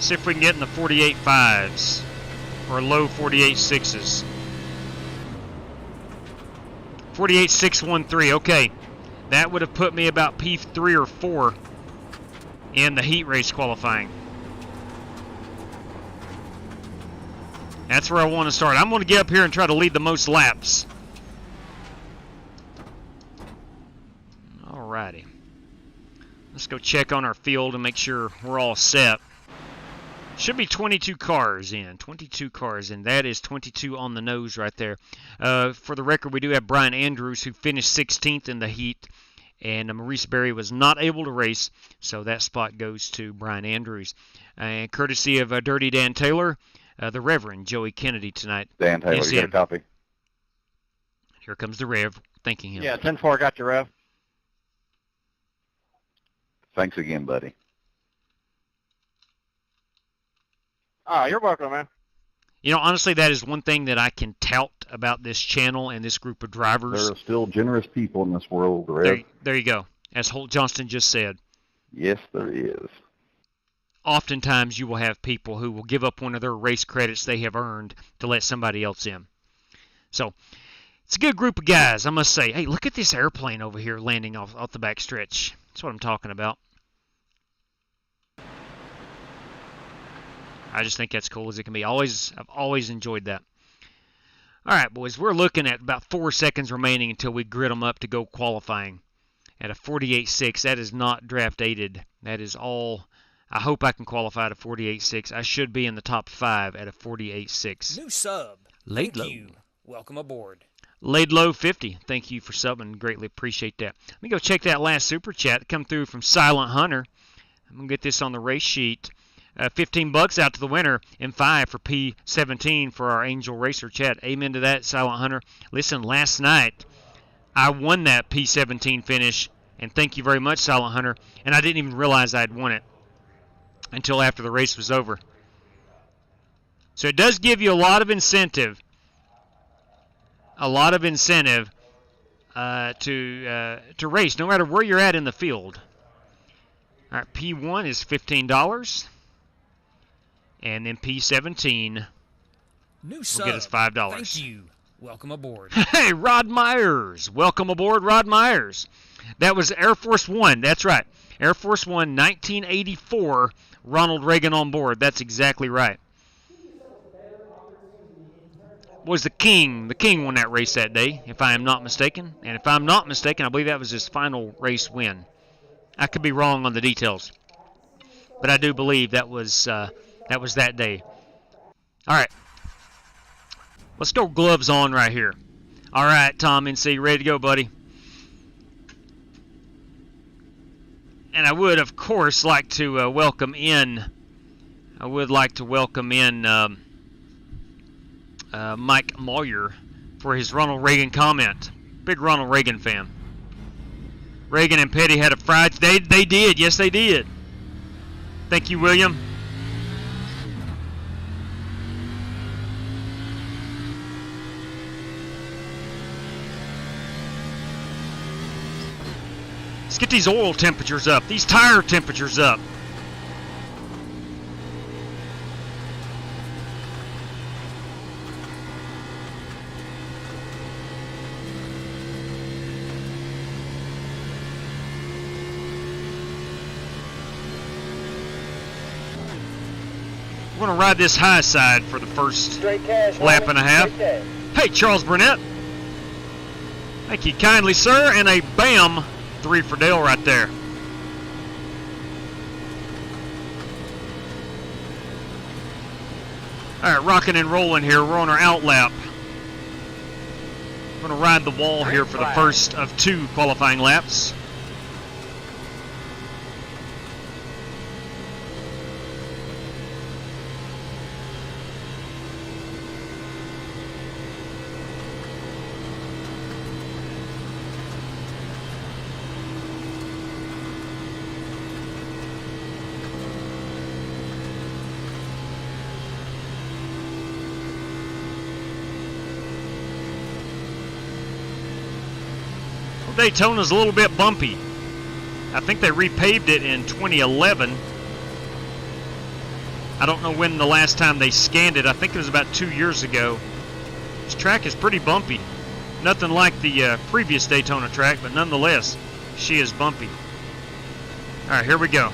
See if we can get in the 48.5s or low 48.6s. 48.613. Okay, that would have put me about P3 or 4 in the heat race qualifying. That's where I want to start. I'm going to get up here and try to lead the most laps. Alrighty. Let's go check on our field and make sure we're all set. Should be 22 cars in. 22 cars in. That is 22 on the nose right there. For the record, we do have Brian Andrews, who finished 16th in the heat. And Maurice Berry was not able to race, so that spot goes to Brian Andrews. And courtesy of Dirty Dan Taylor, the Reverend Joey Kennedy tonight. Dan Taylor, you got a copy? Here comes the Rev, thanking him. Yeah, 10-4, got your Rev. Thanks again, buddy. Oh, you're welcome, man. You know, honestly, that is one thing that I can tout about this channel and this group of drivers. There are still generous people in this world, Rev. There you go. As Holt Johnston just said. Yes, there is. Oftentimes, you will have people who will give up one of their race credits they have earned to let somebody else in. So, it's a good group of guys, I must say. Hey, look at this airplane over here landing off the back stretch. That's what I'm talking about. I just think that's cool as it can be. I've always enjoyed that. All right, boys, we're looking at about 4 seconds remaining until we grid them up to go qualifying. At a 48.6, that is not draft aided. That is all. I hope I can qualify at a 48.6. I should be in the top 5 at a 48.6. New sub. Laid low. Thank you. Welcome aboard. Laid low 50. Thank you for subbing. Greatly appreciate that. Let me go check that last super chat that come through from Silent Hunter. I'm going to get this on the race sheet. $15 out to the winner and 5 for P17 for our Angel Racer chat. Amen to that, Silent Hunter. Listen, last night I won that P17 finish, and thank you very much, Silent Hunter. And I didn't even realize I'd won it until after the race was over. So it does give you a lot of incentive. To race, no matter where you're at in the field. All right, P1 is $15. And then P17 New will get us $5. Thank you. Welcome aboard. Hey, Rod Myers. Welcome aboard, Rod Myers. That was Air Force One. That's right. Air Force One, 1984. Ronald Reagan on board. That's exactly right. Was the King. The King won that race that day, if I am not mistaken. And if I'm not mistaken, I believe that was his final race win. I could be wrong on the details. But I do believe that was that day. All right. Let's go gloves on right here. All right, Tom NC, ready to go, buddy. And I would, of course, like to welcome in. I would like to welcome in Mike Moyer for his Ronald Reagan comment. Big Ronald Reagan fan. Reagan and Petty had a Friday. They did. Yes, they did. Thank you, William. Let's get these oil temperatures up, these tire temperatures up. We're going to ride this high side for the first lap and a half. Hey, Charles Burnett. Thank you kindly, sir. And a bam, 3 for Dale right there. Alright, rocking and rolling here. We're on our out lap. We're going to ride the wall here for the first of 2 qualifying laps. Daytona's a little bit bumpy. I think they repaved it in 2011. I don't know when the last time they scanned it. I think it was about 2 years ago. This track is pretty bumpy. Nothing like the previous Daytona track, but nonetheless, she is bumpy. Alright, here we go.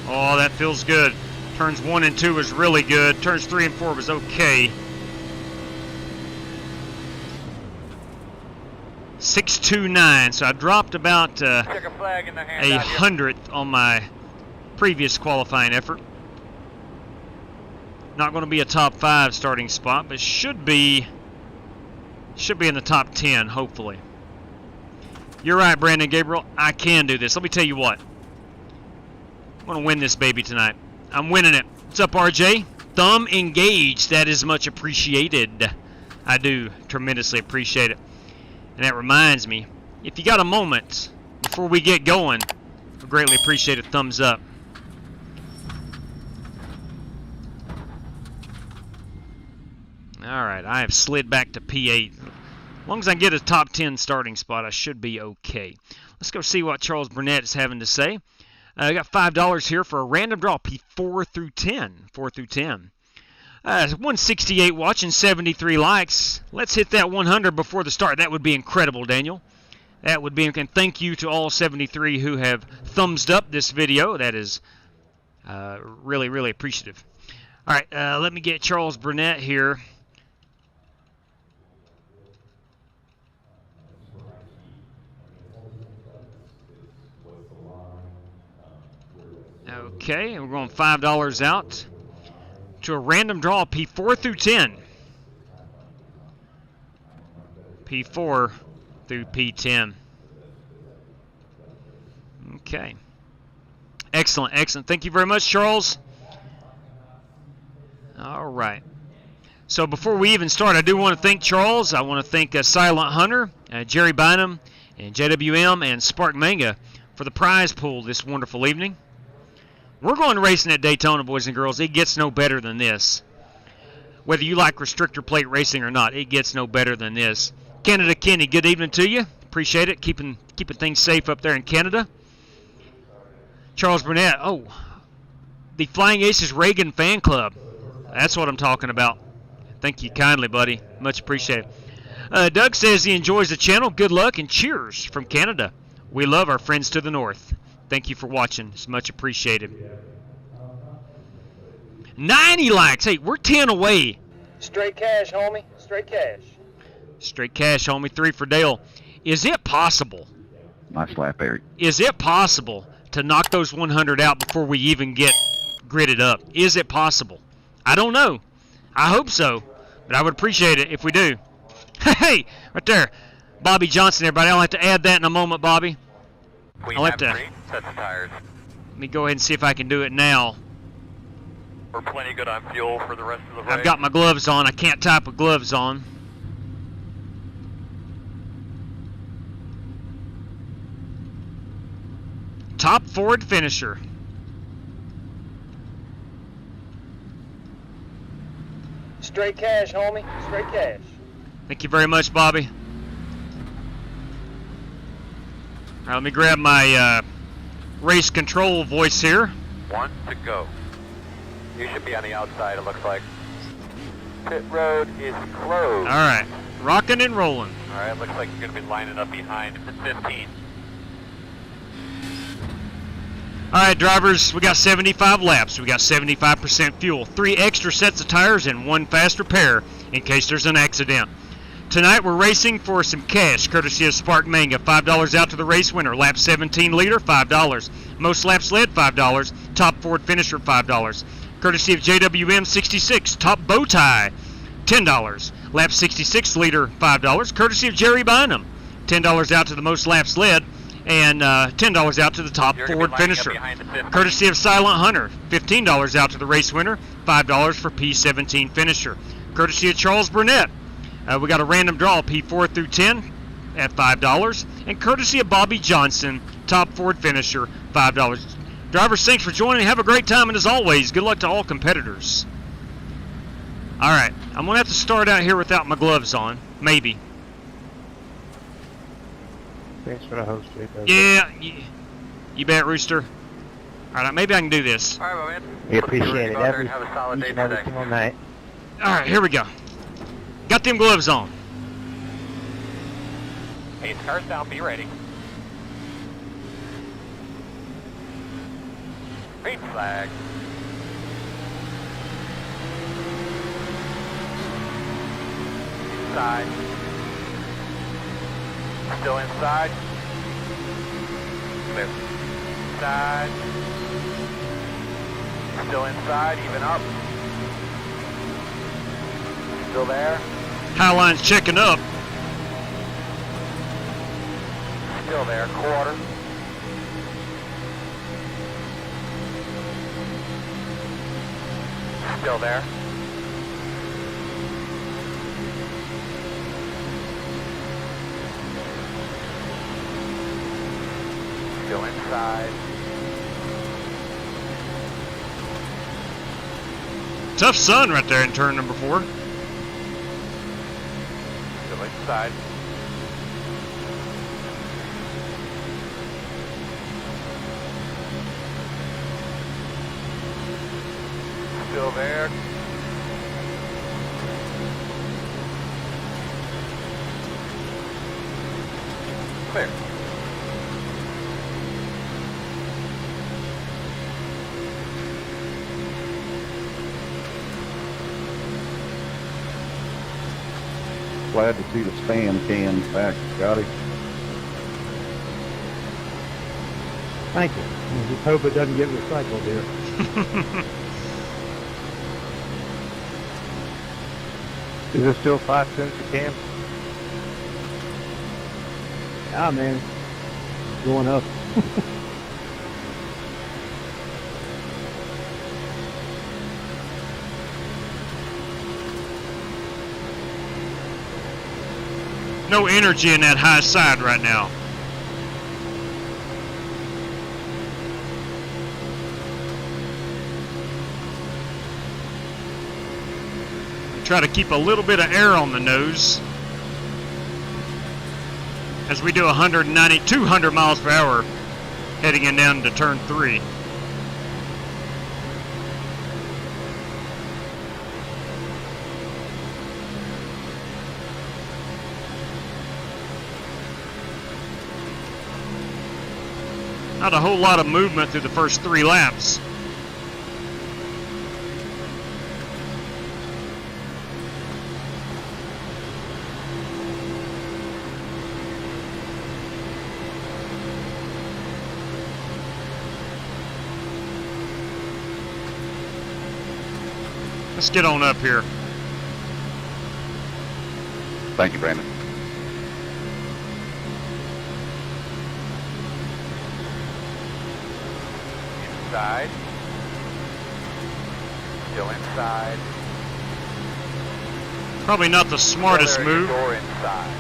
Oh, that feels good. Turns 1 and 2 was really good. Turns 3 and 4 was okay. 629. So I dropped about a hundredth on my previous qualifying effort. Not going to be a top 5 starting spot, but should be in the top 10, hopefully. You're right, Brandon Gabriel. I can do this. Let me tell you what. I'm going to win this baby tonight. I'm winning it. What's up, RJ? Thumb engaged. That is much appreciated. I do tremendously appreciate it. And that reminds me, if you got a moment before we get going, I greatly appreciate a thumbs up. Alright, I have slid back to P8. As long as I can get a top 10 starting spot, I should be okay. Let's go see what Charles Burnett is having to say. I got $5 here for a random draw, P4 through 10. 4 through 10. 168 watching, 73 likes. Let's hit that 100 before the start. That would be incredible, Daniel. That would be, and thank you to all 73 who have thumbs up this video. That is really, really appreciative. All right, let me get Charles Burnett here. Okay, and we're going $5 out to a random draw, P4 through 10. P4 through P10. Okay. Excellent, excellent. Thank you very much, Charles. All right. So before we even start, I do want to thank Charles. I want to thank Silent Hunter, Jerry Bynum, and JWM, and Spark Manga for the prize pool this wonderful evening. We're going racing at Daytona, boys and girls. It gets no better than this. Whether you like restrictor plate racing or not, it gets no better than this. Canada Kenny, good evening to you. Appreciate it. Keeping things safe up there in Canada. Charles Burnett, oh, the Flying Aces Reagan fan club. That's what I'm talking about. Thank you kindly, buddy. Much appreciated. Doug says he enjoys the channel. Good luck and cheers from Canada. We love our friends to the north. Thank you for watching. It's much appreciated. 90 likes. Hey, we're 10 away. Straight cash, homie. Straight cash. Straight cash, homie. 3 for Dale. Is it possible? Nice lap, Eric. Is it possible to knock those 100 out before we even get gridded up? Is it possible? I don't know. I hope so, but I would appreciate it if we do. Hey, right there. Bobby Johnson, everybody. I'll have to add that in a moment, Bobby. I'll have to. Set the tires. Let me go ahead and see if I can do it now. We're plenty good on fuel for the rest of the race. I've got my gloves on. I can't type with gloves on. Top Ford finisher. Straight cash, homie. Straight cash. Thank you very much, Bobby. All right, let me grab my race control voice here. 1 to go. You should be on the outside, it looks like. Pit road is closed. All right, rocking and rolling. All right, looks like you're going to be lining up behind the 15. All right, drivers, we got 75 laps. We got 75% fuel, 3 extra sets of tires, and 1 fast repair in case there's an accident. Tonight we're racing for some cash, courtesy of Spark Manga. $5 out to the race winner. Lap 17 leader, $5. Most laps led, $5. Top Ford finisher, $5. Courtesy of JWM 66, top bow tie, $10. Lap 66 leader, $5. Courtesy of Jerry Bynum, $10 out to the most laps led, and $10 out to the top Ford finisher. Courtesy of Silent Hunter, $15 out to the race winner, $5 for P17 finisher. Courtesy of Charles Burnett, we got a random draw, P4 through 10 at $5. And courtesy of Bobby Johnson, top Ford finisher, $5. Drivers, thanks for joining. Have a great time, and as always, good luck to all competitors. All right, I'm going to have to start out here without my gloves on, maybe. Thanks for the host, Jake. Yeah, you bet, Rooster. All right, maybe I can do this. All right, my man. We appreciate it Have a solid day today. single night. All right, here we go. Got them gloves on. Hey, car's down, be ready. Green flag. Inside. Still inside. Clear. Inside. Still inside, even up. Still there. Highline's checking up. Still there, quarter. Still there. Still inside. Tough sun right there in turn number 4. Still inside. Still there. Clear. Glad to see the spam can back, Scotty. Thank you. I just hope it doesn't get recycled here. Is it still 5 cents a can? Ah, man. Going up. No energy in that high side right now. Try to keep a little bit of air on the nose as we do 190, 200 miles per hour heading in down to turn 3. Not a whole lot of movement through the first 3 laps. Let's get on up here. Thank you, Brandon. Inside. Still inside. Probably not the smartest Still there, move. Door inside.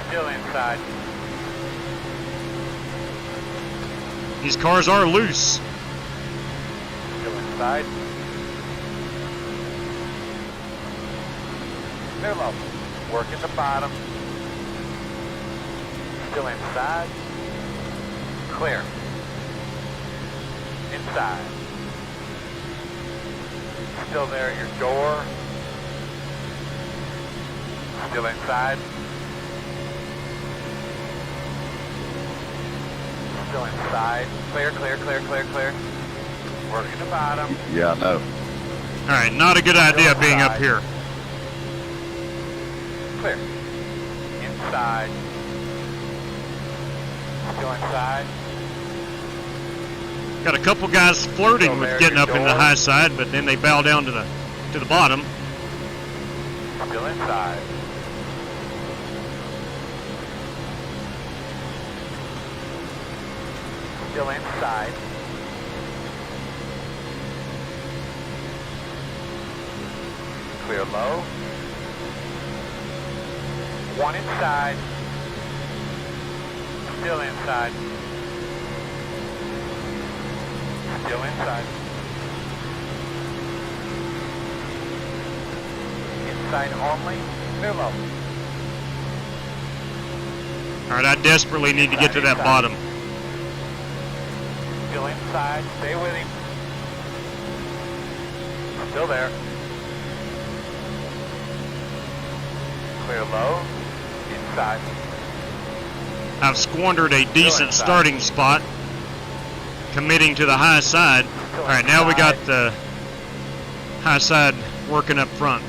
Still inside. These cars are loose. Still inside. Clear low. Working the bottom. Still inside. Clear. Inside. Still there at your door. Still inside. Still inside. Clear, clear, clear, clear, clear. Working the bottom. Yeah, I know. Alright, not a good idea being up here. Clear. Inside. Still inside. Got a couple guys flirting with getting up in the high side, but then they bow down to the bottom. Still inside. Still inside. Clear low. One inside. Still inside. Still inside. Inside only. Clear low. Alright, I desperately need to get to that bottom. Still inside. Stay with him. Still there. Clear low. Inside. I've squandered a decent starting spot, committing to the high side. Alright, now we got the high side working up front.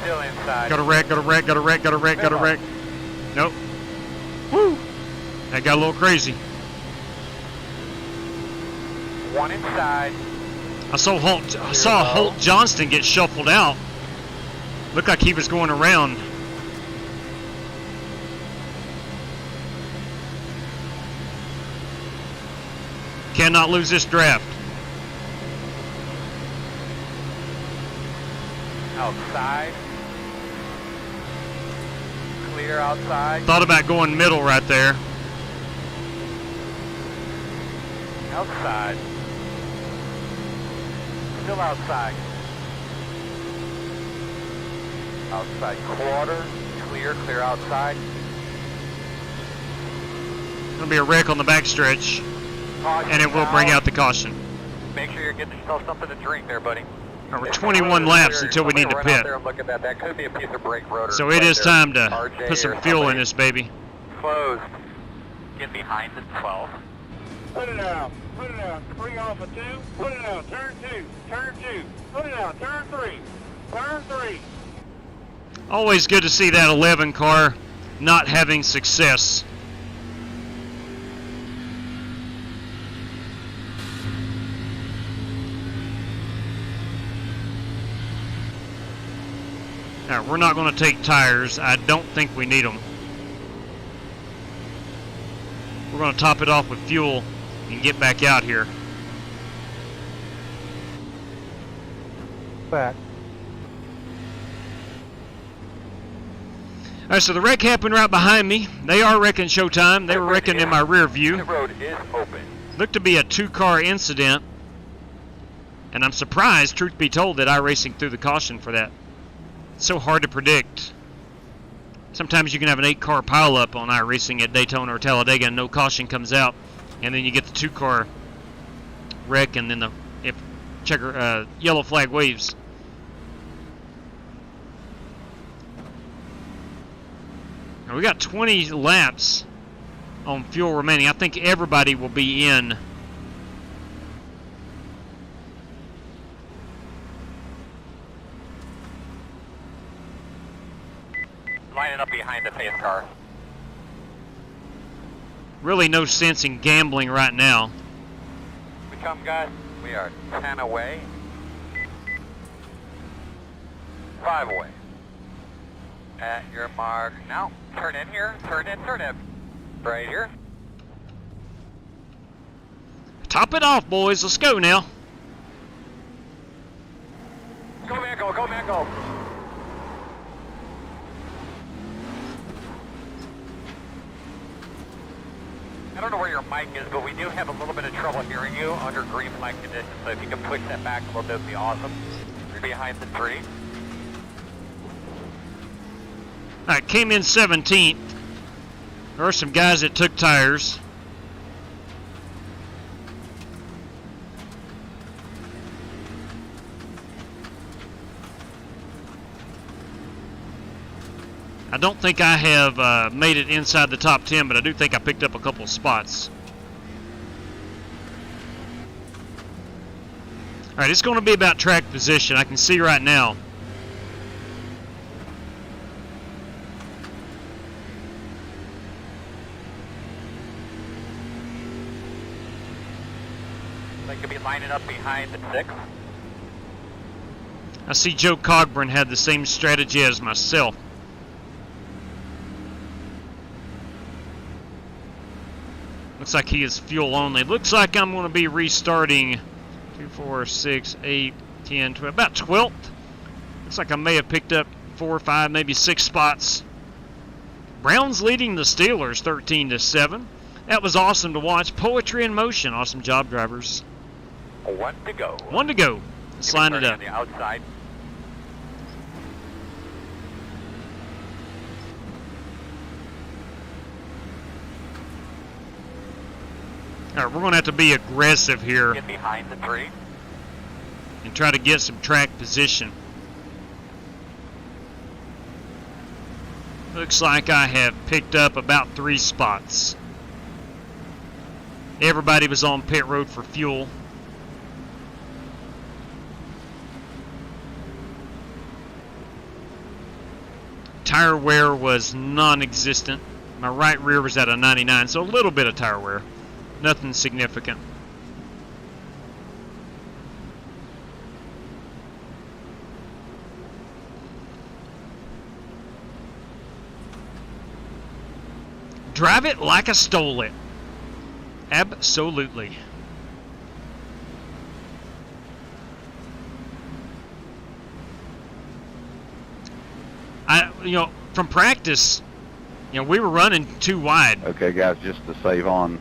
Still inside. Got a wreck, got a wreck, got a wreck, got a wreck, got a wreck. Nope. Woo! That got a little crazy. One inside. I saw Holt Johnston get shuffled out. Looked like he was going around. Cannot lose this draft. Outside. Clear outside. Thought about going middle right there. Outside. Still outside. Outside quarter. Clear, clear outside. Gonna be a wreck on the backstretch, and it will bring out the caution. Make sure you're getting yourself something to drink there, buddy. Right, we're 21 laps until we need to pit. Look at that. That could be a piece of brake rotor. So it is time to put some fuel in this baby. Closed. Get behind the 12. Put it out. Put it out. Bring off a 2. Put it out. Turn 2. Turn 2. Put it out. Turn 3. Turn 3. Always good to see that 11 car not having success. Now, we're not going to take tires. I don't think we need them. We're going to top it off with fuel and get back out here. Back. All right, so the wreck happened right behind me. They are wrecking Showtime. They were wrecking in my rear view. The road is open. Looked to be a 2-car incident. And I'm surprised, truth be told, that iRacing threw the caution for that. It's so hard to predict. Sometimes you can have an 8-car pileup on iRacing at Daytona or Talladega and no caution comes out. And then you get the 2-car wreck and then the yellow flag waves. Now we got 20 laps on fuel remaining. I think everybody will be in. Lining up behind the pace car. Really no sense in gambling right now. We come, guys. We are 10 away. 5 away. At your mark. Now, turn in here. Turn in, turn in. Right here. Top it off, boys. Let's go now. Go, man, go, man, go. I don't know where your mic is, but we do have a little bit of trouble hearing you under green flag conditions, so if you can push that back a little bit, it'd be awesome. You're behind the tree. Alright, came in 17th. There are some guys that took tires. I don't think I have made it inside the top 10, but I do think I picked up a couple of spots. Alright, it's going to be about track position. I can see right now. They could be lining up behind the 6. I see Joe Cogburn had the same strategy as myself. Looks like he is fuel only. Looks like I'm going to be restarting 2, 4, 6, 8, 10, 12, about 12th. Looks like I may have picked up 4, 5, maybe 6 spots. Browns leading the Steelers 13-7. That was awesome to watch. Poetry in motion. Awesome job, drivers. 1 to go. 1 to go. Let's line it up. On the outside. All right, we're going to have to be aggressive here Get behind the 3. and try to get some track position. Looks like I have picked up about 3 spots. Everybody was on pit road for fuel. Tire wear was non-existent. My right rear was at a 99, so a little bit of tire wear. Nothing significant. Drive it like I stole it. Absolutely. From practice, we were running too wide. Okay, guys, just to save on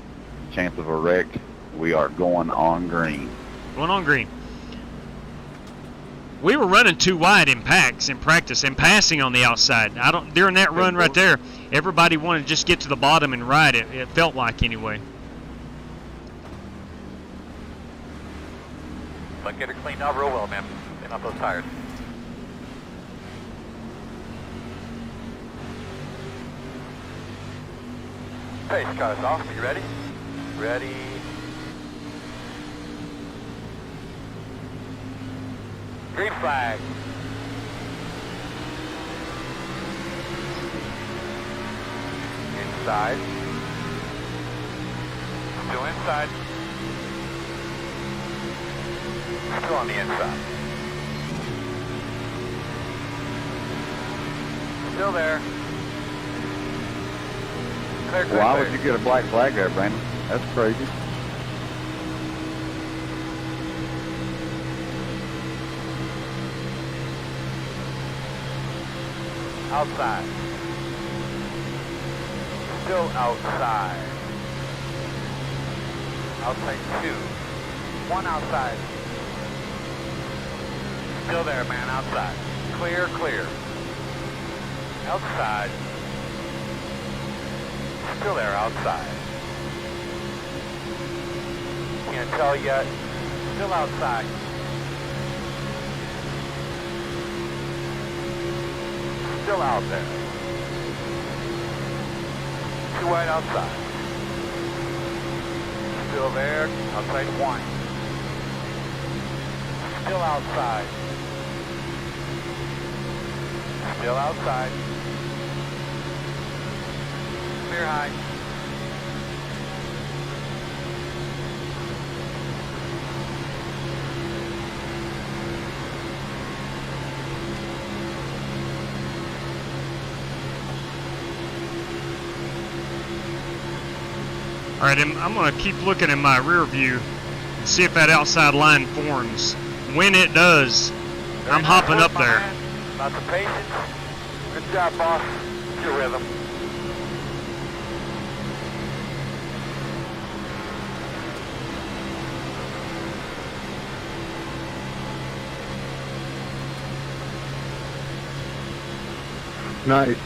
chance of a wreck, we are going on green. Going on green. We were running too wide in packs in practice and passing on the outside. During that run right there, everybody wanted to just get to the bottom and ride it. It felt like anyway. But get her cleaned out real well, man. Clean up those tires. Pace car is off. Are you ready? Ready. Green flag. Inside. Still inside. Still on the inside. Still there. Clear, clear, Why clear. would you get a black flag there, Brandon? That's crazy. Outside. Still outside. Outside 2. 1 outside. Still there, man, outside. Clear, clear. Outside. Still there, outside. Can't tell yet. Still outside. Still out there. 2 wide outside. Still there, outside 1. Still outside. Still outside. Clear high. All right, I'm going to keep looking in my rear view and see if that outside line forms. When it does, I'm hopping up there. Lots of patience. Good job, boss. It's your rhythm. Nice.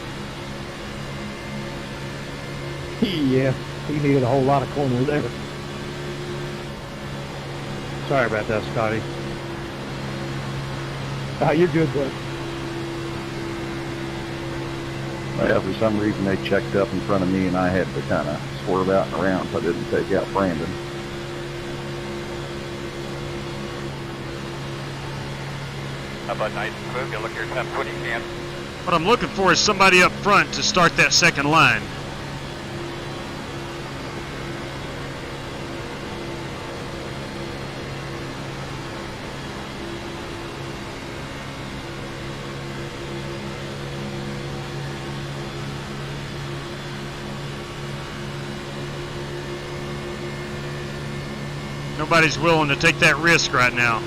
Yeah, he needed a whole lot of corner there. Sorry about that, Scotty. You're good, bud. Yeah, for some reason they checked up in front of me and I had to kind of swerve out and around so I didn't take out Brandon. How about nice and smooth? You look your 10 foot, you can. What I'm looking for is somebody up front to start that second line. Nobody's willing to take that risk right now.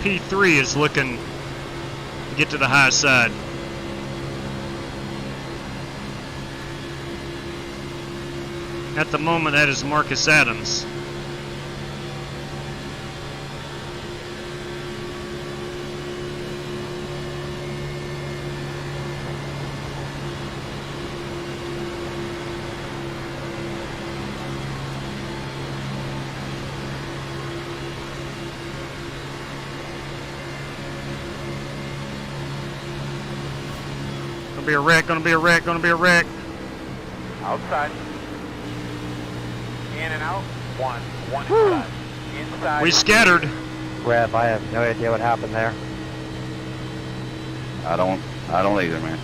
P3 is looking to get to the high side. At the moment, that is Marcus Adams. Gonna be a wreck, gonna be a wreck, gonna be a wreck. Outside. In and out. One inside. Inside. We scattered. Rev, I have no idea what happened there. I don't either, man.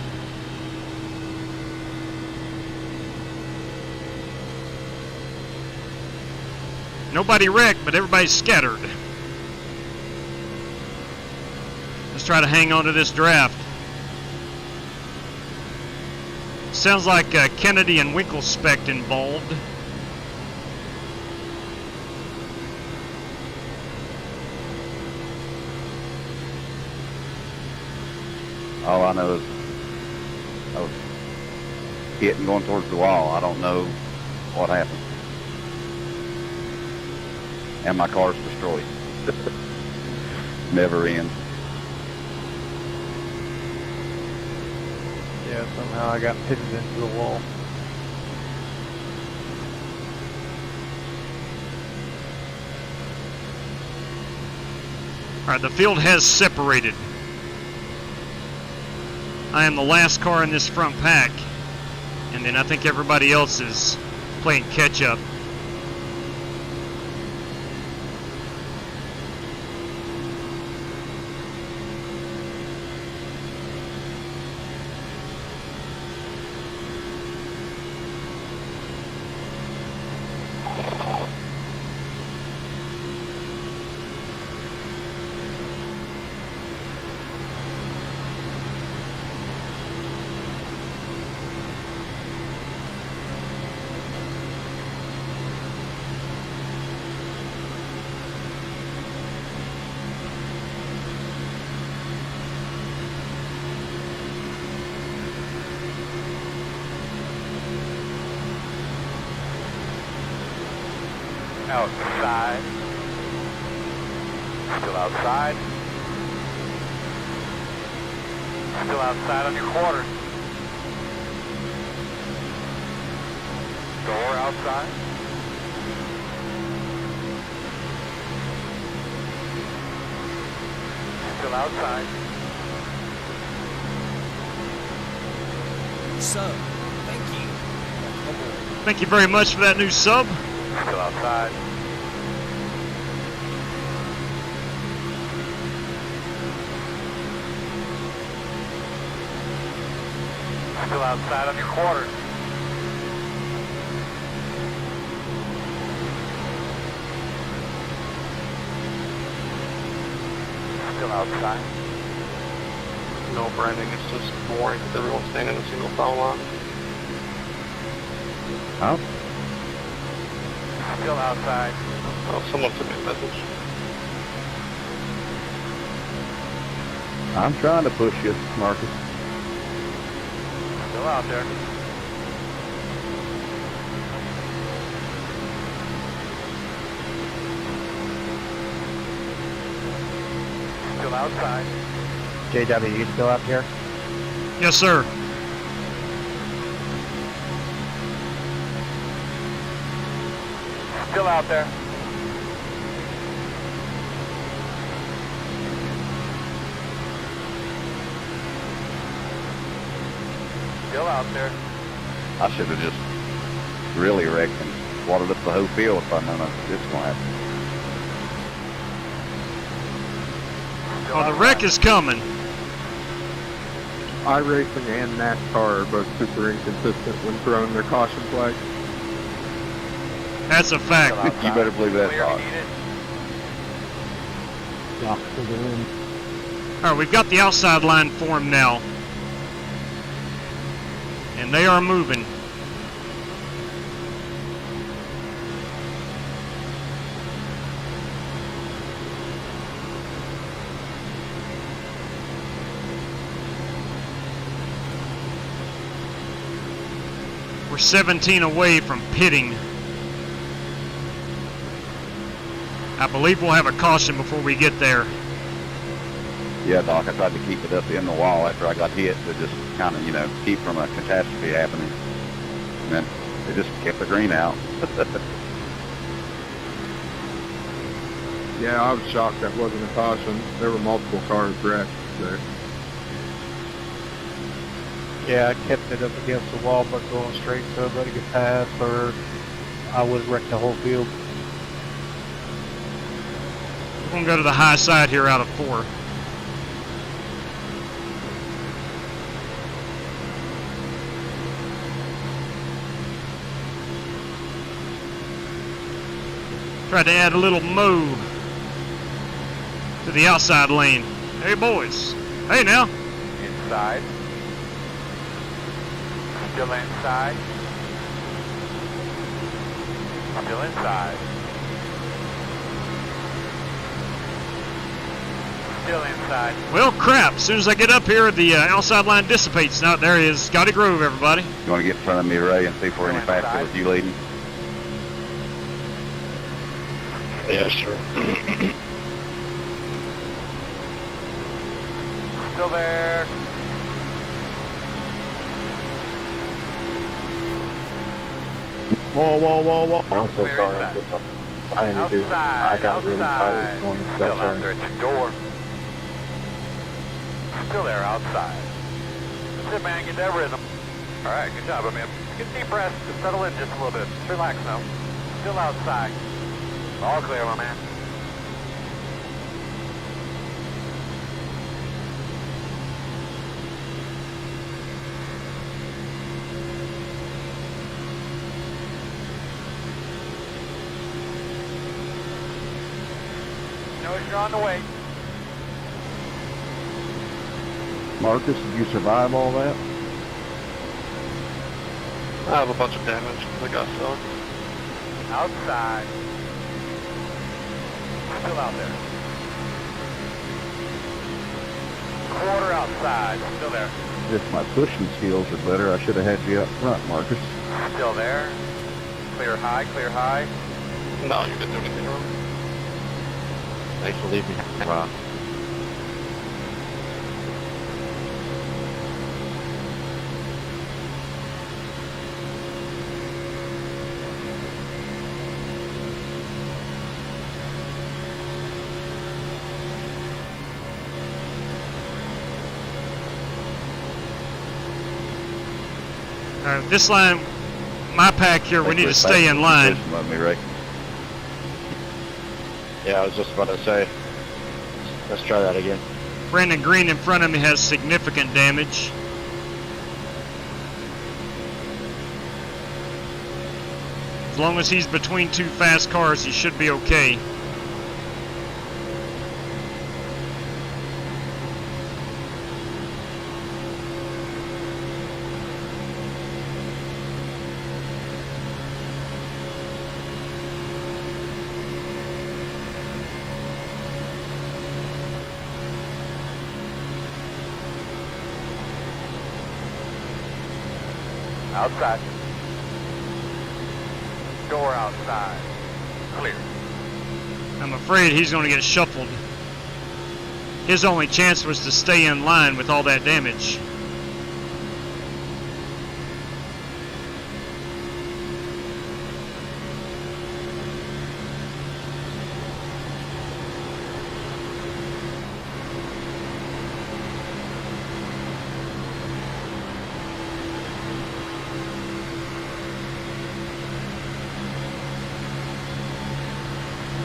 Nobody wrecked, but everybody's scattered. Let's try to hang on to this draft. Sounds like Kennedy and Winklespect involved. All I know is I was hitting going towards the wall. I don't know what happened. And my car's destroyed. Never ends. Yeah, somehow I got pitted into the wall. Alright, the field has separated. I am the last car in this front pack, and then I think everybody else is playing catch up. Outside. Still outside. Still outside on your quarter. Door outside. Still outside. Sub, thank you. Welcome aboard. Thank you very much for that new sub. Still outside. Still outside on your quarter. Still outside. No, Brandon, it's just boring with everyone standing in a single foul line. Huh? Still outside. Oh, someone sent me a message. I'm trying to push you, Marcus. Still out there. Still outside. JW, you still out here? Yes, sir. Still out there. Still out there. I should have just really wrecked and watered up the whole field if I'd known this was going to happen. Still Oh, the outside. wreck is coming. iRacing and NASCAR are both super inconsistent when throwing their caution flag. That's a Still fact. outside. You better believe that, Clear, Doc. you need it. Doc to the wind. All right, we've got the outside line formed now. And they are moving. We're 17 away from pitting. I believe we'll have a caution before we get there. Yeah, Doc, I tried to keep it up in the wall after I got hit to just kind of, you know, keep from a catastrophe happening. And then they just kept the green out. Yeah, I was shocked that wasn't a caution. There were multiple cars wrecked there. Yeah, I kept it up against the wall, but going straight so nobody could pass, or I would have wrecked the whole field. We're going to go to the high side here out of 4. Tried to add a little mo to the outside lane. Hey, boys. Hey, now. Inside. Still inside. Still inside. Still inside. Well, crap. As soon as I get up here, the outside line dissipates. Now, there he is. Scotty Grove, everybody. You want to get in front of me, Ray, and see if we're any faster with you leading? Yeah, sure. Still there. Whoa, whoa, whoa, whoa. I'm so Where sorry. is I'm that? just trying to do. I got really tired going to Still that out turn. there at your door. Still there outside. That's it, man. Get that rhythm. All right, good job. I mean, get deep breaths and settle in just a little bit. Just relax now. Still outside. All clear, my man. You're on the way. Marcus, did you survive all that? I have a bunch of damage. I got stuck. Outside. Still out there. Quarter outside. Still there. If my pushing skills are better, I should have had you up front, Marcus. Still there. Clear high, clear high. No, you didn't do anything wrong. Thanks for leaving. Wow. All right, this line, my pack here, we need to stay in line. Love me, Ray. Yeah, I was just about to say, let's try that again. Brandon Green in front of me has significant damage. As long as he's between 2 fast cars, he should be okay. Outside. Door outside. Clear. I'm afraid he's going to get shuffled. His only chance was to stay in line with all that damage.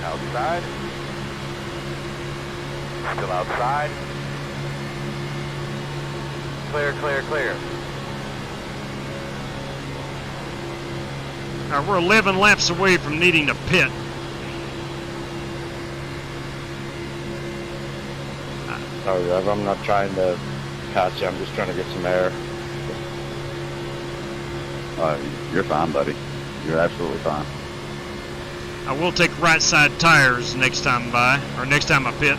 Outside. Still outside. Clear, clear, clear. All right, we're 11 laps away from needing to pit. Sorry, Rev, I'm not trying to pass you. I'm just trying to get some air. You're fine, buddy. You're absolutely fine. I will take right side tires next time by, or next time I pit.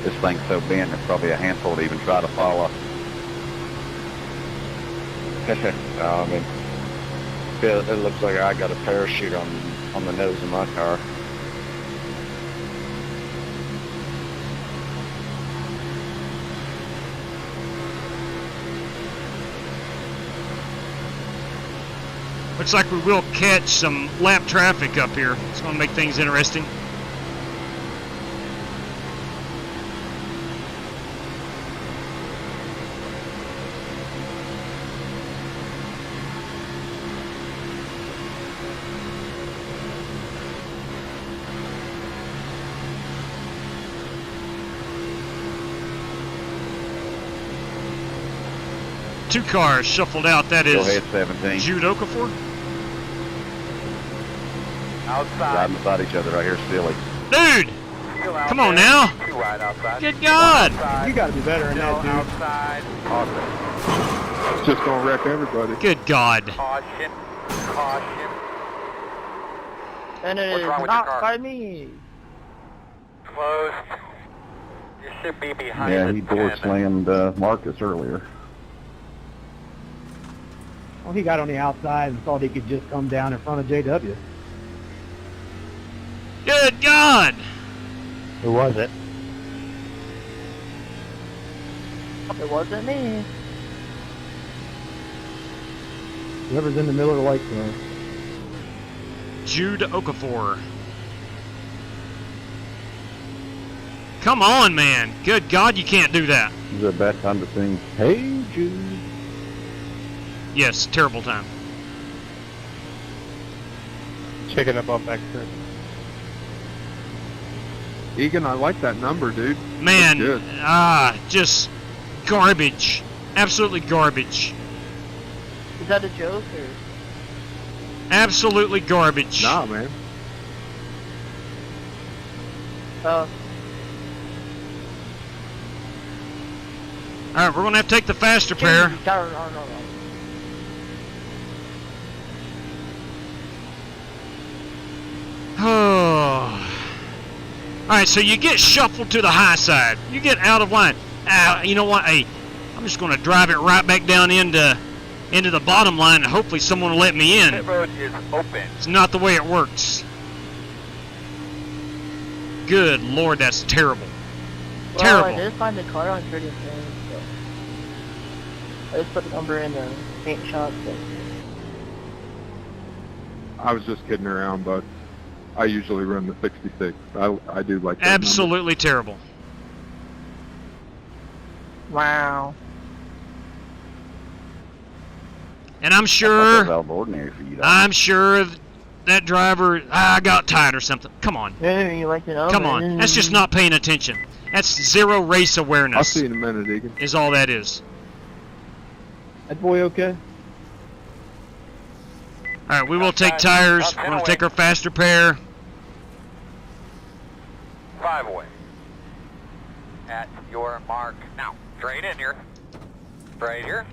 This thing's so bent, there's probably a handful to even try to follow. No, I mean, it looks like I got a parachute on the nose of my car. Looks like we will catch some lap traffic up here. It's going to make things interesting. Two cars shuffled out. That Go is ahead, 17. Jude Okafor. Outside. Riding beside each other right here, silly. Dude! Still out Come on there. now. Two right outside. Good God! Outside. You gotta be better than Still that, dude. outside. Awesome. It's just gonna wreck everybody. Good God. Caution. Caution. And it What's is wrong with your not car? by me. Closed. You should be behind Yeah, the he door 10. slammed Marcus earlier. Well, he got on the outside and thought he could just come down in front of JW. Good God! Who was it? It wasn't me. Whoever's in the Miller Lite zone. Jude Okafor. Come on, man. Good God, you can't do that. Is it a bad time to sing, "Hey Jude"? Yes, terrible time. Checking up on back there. Egan, I like that number, dude. Man, That's good. just garbage. Absolutely garbage. Is that a joke or? Absolutely garbage. Nah, man. Alright, we're going to have to take the faster pair. Oh. Alright, so you get shuffled to the high side. You get out of line. You know what? Hey, I'm just going to drive it right back down into the bottom line and hopefully someone will let me in. Pit road is open. It's not the way it works. Good Lord, that's terrible. Well, Terrible. I did find the car on pretty soon, so I just put the number in the paint shop. So. I was just kidding around, but I usually run the 66. I do like that Absolutely terrible. Wow. And I'm That sure, was out of ordinary for you. though. I'm sure that driver, got tired or something. Come on. Yeah, you like the number. Come on. That's just not paying attention. That's zero race I'll awareness see you in a minute, Egan. is all that is. That boy okay? Alright, we will take tires. We're going to take our faster pair. 5 away. at your mark. Now, straight in here. Right here.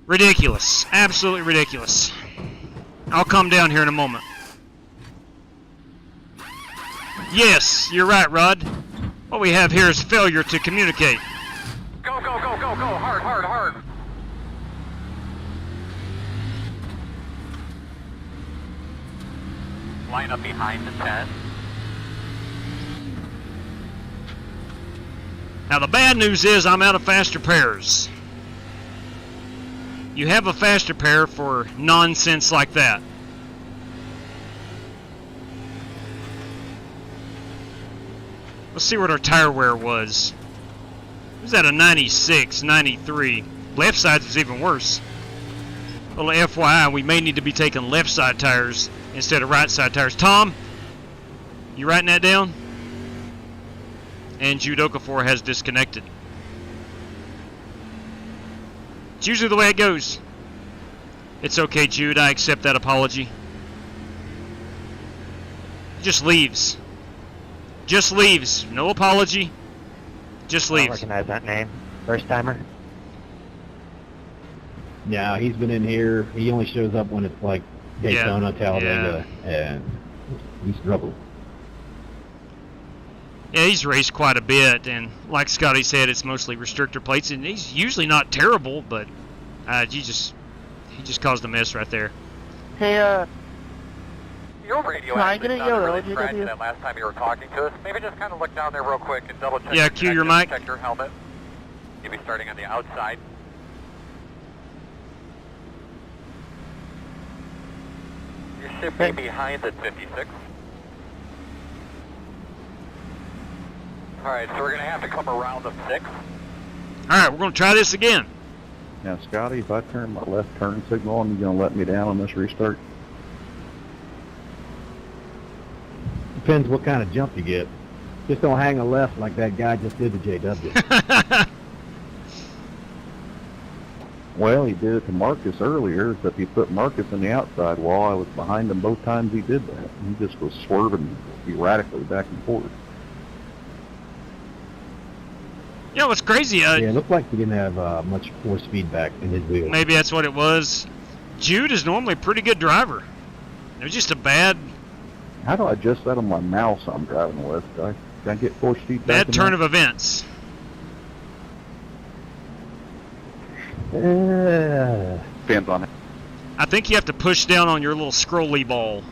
Ridiculous. Absolutely ridiculous. I'll come down here in a moment. Yes, you're right, Rod. What we have here is failure to communicate. Go, go, go, go, go. Hard, hard, hard. Line up behind the 10. Now the bad news is I'm out of faster pairs. You have a faster pair for nonsense like that. Let's see what our tire wear was. It was at a 96, 93. Left side was even worse. A little FYI, we may need to be taking left side tires instead of right side tires. Tom, you writing that down? And Jude Okafor has disconnected. It's usually the way it goes. It's okay, Jude. I accept that apology. Just leaves. Just leaves. No apology. Just leaves. I don't recognize that name. First timer? Yeah, he's been in here. He only shows up when it's like Daytona, Talladega, and he's trouble. Yeah, he's raced quite a bit, and like Scotty said, it's mostly restrictor plates, and he's usually not terrible, but he just caused a mess right there. Hey, Your radio can I actually get a sounded yellow, really scratchy that last time you were talking to us. Maybe just kind of look down there real quick and double check. Yeah, cue your mic. Check your helmet. You'll be starting on the outside. You should be behind the 56. Alright, so we're going to have to come around the 6. Alright, we're going to try this again. Now, Scotty, if I turn my left turn signal on, you going to let me down on this restart? Depends what kind of jump you get. Just don't hang a left like that guy just did to JW. Well, he did it to Marcus earlier, except he put Marcus in the outside wall. I was behind him both times he did that. He just was swerving erratically back and forth. You know what's crazy? Yeah, it looked like he didn't have much force feedback in his wheels. Maybe that's what it was. Jude is normally a pretty good driver. It was just a bad... How do I adjust that on my mouse I'm driving with? Can I get force feedback? Bad turn of events. Depends on it. I think you have to push down on your little scrolly ball.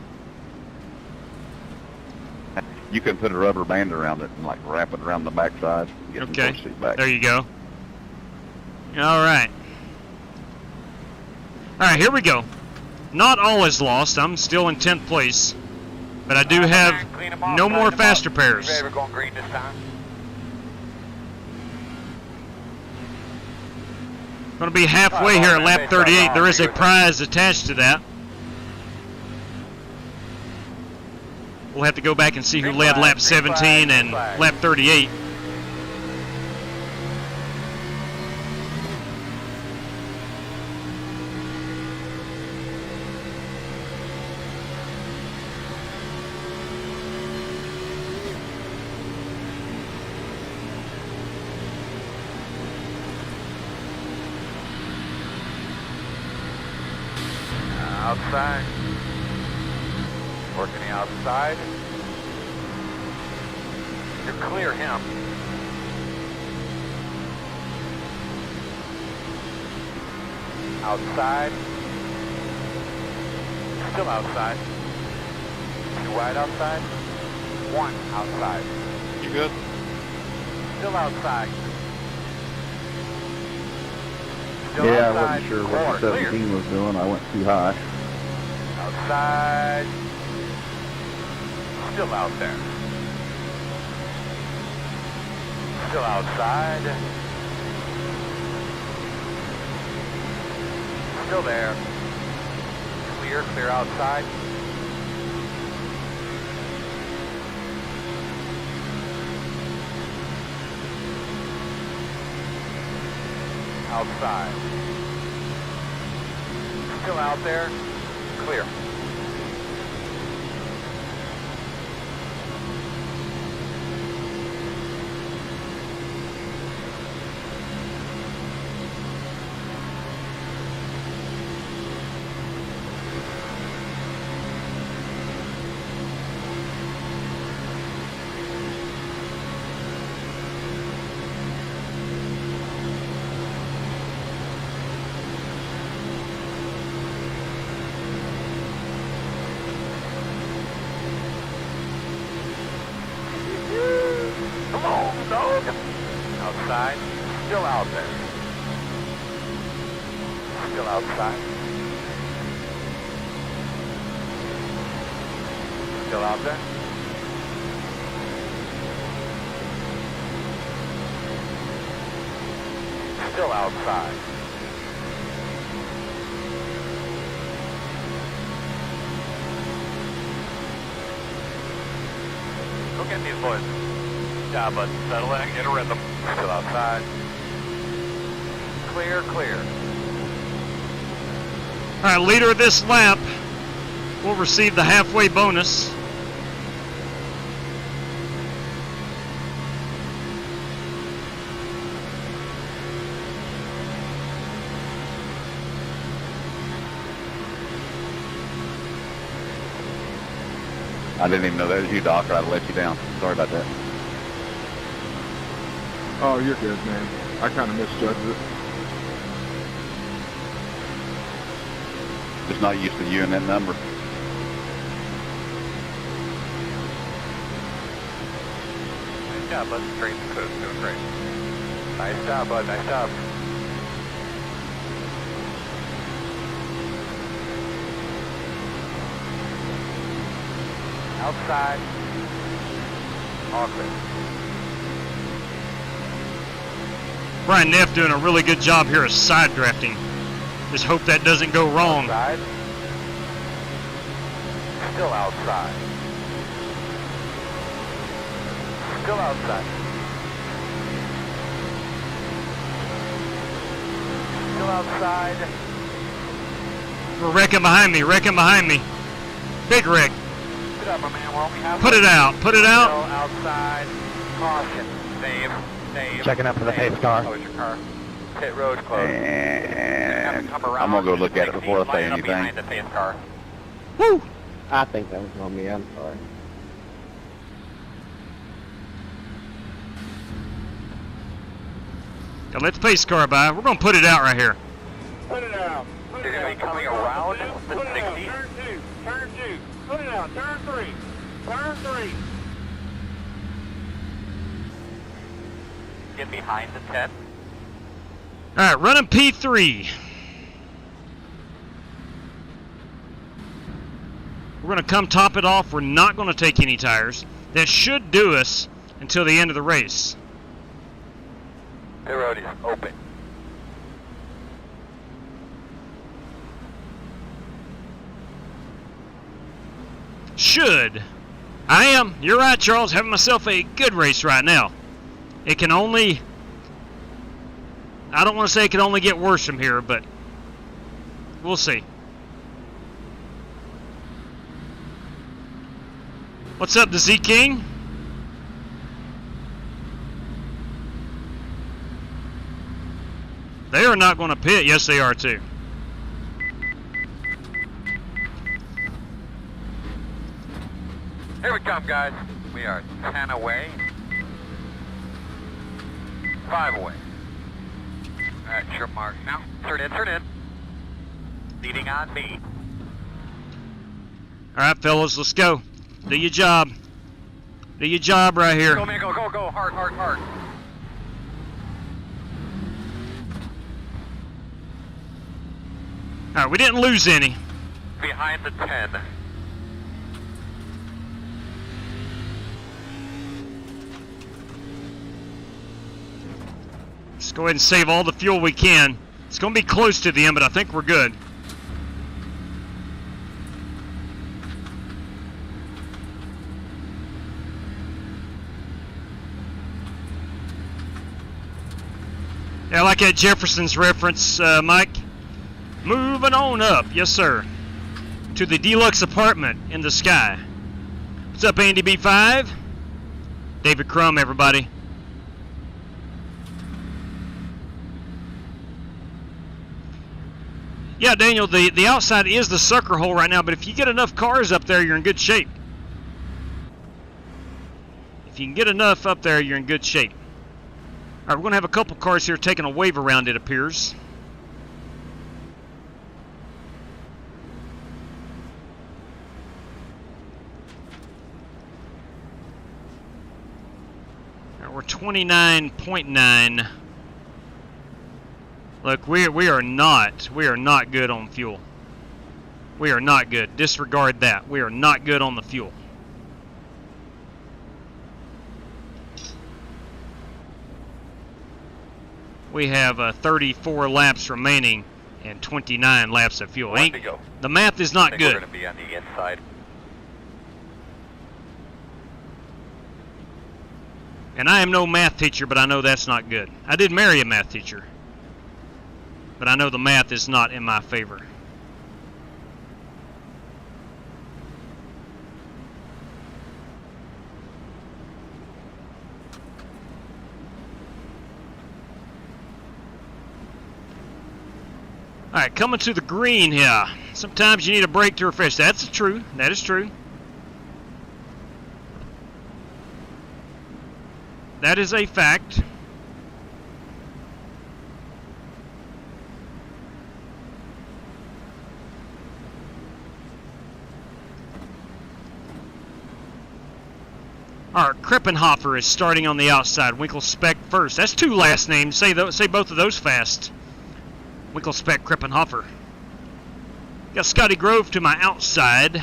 You can put a rubber band around it and like wrap it around the backside. Get some force feedback. There you go. All right. All right, here we go. Not all is lost. I'm still in 10th place, but I do have no more faster pairs. We're going green this time. Going to be halfway here at lap 38. There is a prize attached to that. We'll have to go back and see who led lap 17 and lap 38. Outside. Working the outside. You clear him. Outside. Still outside. 2 wide outside. 1 outside. You good? Still outside. Still Yeah, outside. I wasn't sure what the 17 was doing. I went too high. Outside. Still out there. Still outside. Still there. Clear, clear outside. Outside. Still out there. Clear. clear. Still outside. Still out there. Still outside. Go get these boys. Yeah, but settle in, get a rhythm. Still outside. Clear, clear. All right, leader of this lap will receive the halfway bonus. I didn't even know that was you, Doc, or I'd let you down. Sorry about that. Oh, you're good, man. I kind of misjudged it. Just not used to you and that number. Nice job, bud. Straight and close. Doing great. Nice job, bud. Nice job. Outside. All clear. Brian Neff doing a really good job here of side drafting. Just hope that doesn't go wrong. Outside. Still outside. Still outside. Still outside. We're wrecking behind me, wrecking behind me. Big wreck. Get up, my man. We're only halfway. Put it out, put it out. Still outside. Caution. Save. Save. Checking up for the pace car. Close your car. Pit road closed. And I'm going to go look at it before I say anything. Behind the pace car. Woo! I think that was on me. I'm sorry. Now let the pace car by. We're going to put it out right here. Put it out. Put You're it going to be out. coming around the Put it out. 60. Turn two. Turn two. Put it out. Turn three. Turn three. Get behind the 10. All right, running P3. We're going to come top it off. We're not going to take any tires. That should do us until the end of the race. Pit road is open. Should. I am. You're right, Charles. Having myself a good race right now. It can only... I don't want to say it can only get worse from here, but we'll see. What's up, the Z King? They are not going to pit. Yes, they are too. Here we come, guys. We are 10 away. 5 away. Alright, your mark now. Turn in, turn in. Leading on me. Alright, fellas, let's go. Do your job. Do your job right here. Go, man, go, go, go. Hard, hard, hard. Alright, we didn't lose any. Behind the 10. Let's go ahead and save all the fuel we can. It's going to be close to the end, but I think we're good. Yeah, I like that Jefferson's reference, Mike. Moving on up, yes sir, to the deluxe apartment in the sky. What's up, Andy B5? David Crum, everybody. Yeah, Daniel, the outside is the sucker hole right now, but if you get enough cars up there, you're in good shape. If you can get enough up there, you're in good shape. All right, we're going to have a couple cars here taking a wave around, it appears. All right, we're 29.9. Look, we are not good on fuel. We are not good. Disregard that. We are not good on the fuel. We have 34 laps remaining and 29 laps of fuel. The math is not good. We're going to be on the inside. And I am no math teacher, but I know that's not good. I did marry a math teacher, but I know the math is not in my favor. Alright, coming to the green here. Sometimes you need a break to refresh. That's true. That is true. That is a fact. Alright, Krippenhofer is starting on the outside. Winkelspec first. That's two last names. Say both of those fast. Winkelspec, Krippenhofer. Got Scotty Grove to my outside.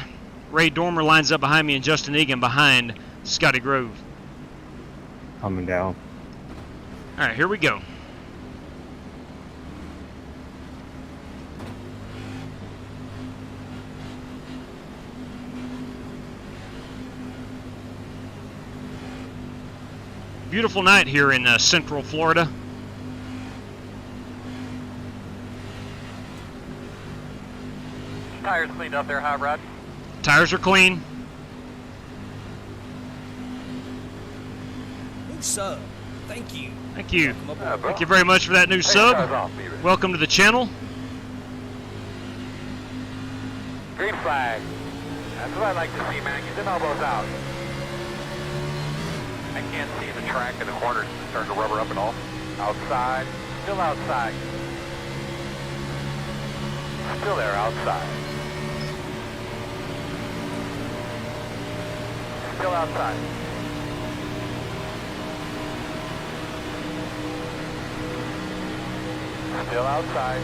Ray Dormer lines up behind me and Justin Egan behind Scotty Grove. Coming down. Alright, here we go. Beautiful night here in Central Florida. Tires cleaned up there, Hot Rod? Tires are clean. New sub. Thank you. Thank you. Yeah, Thank you very much for that new sub. Welcome to the channel. Green flag. That's what I like to see, man. Get them elbows out. I can't see the track in the corners starting to rubber up at all. Outside. Still outside. Still there, outside. Still outside. Still outside.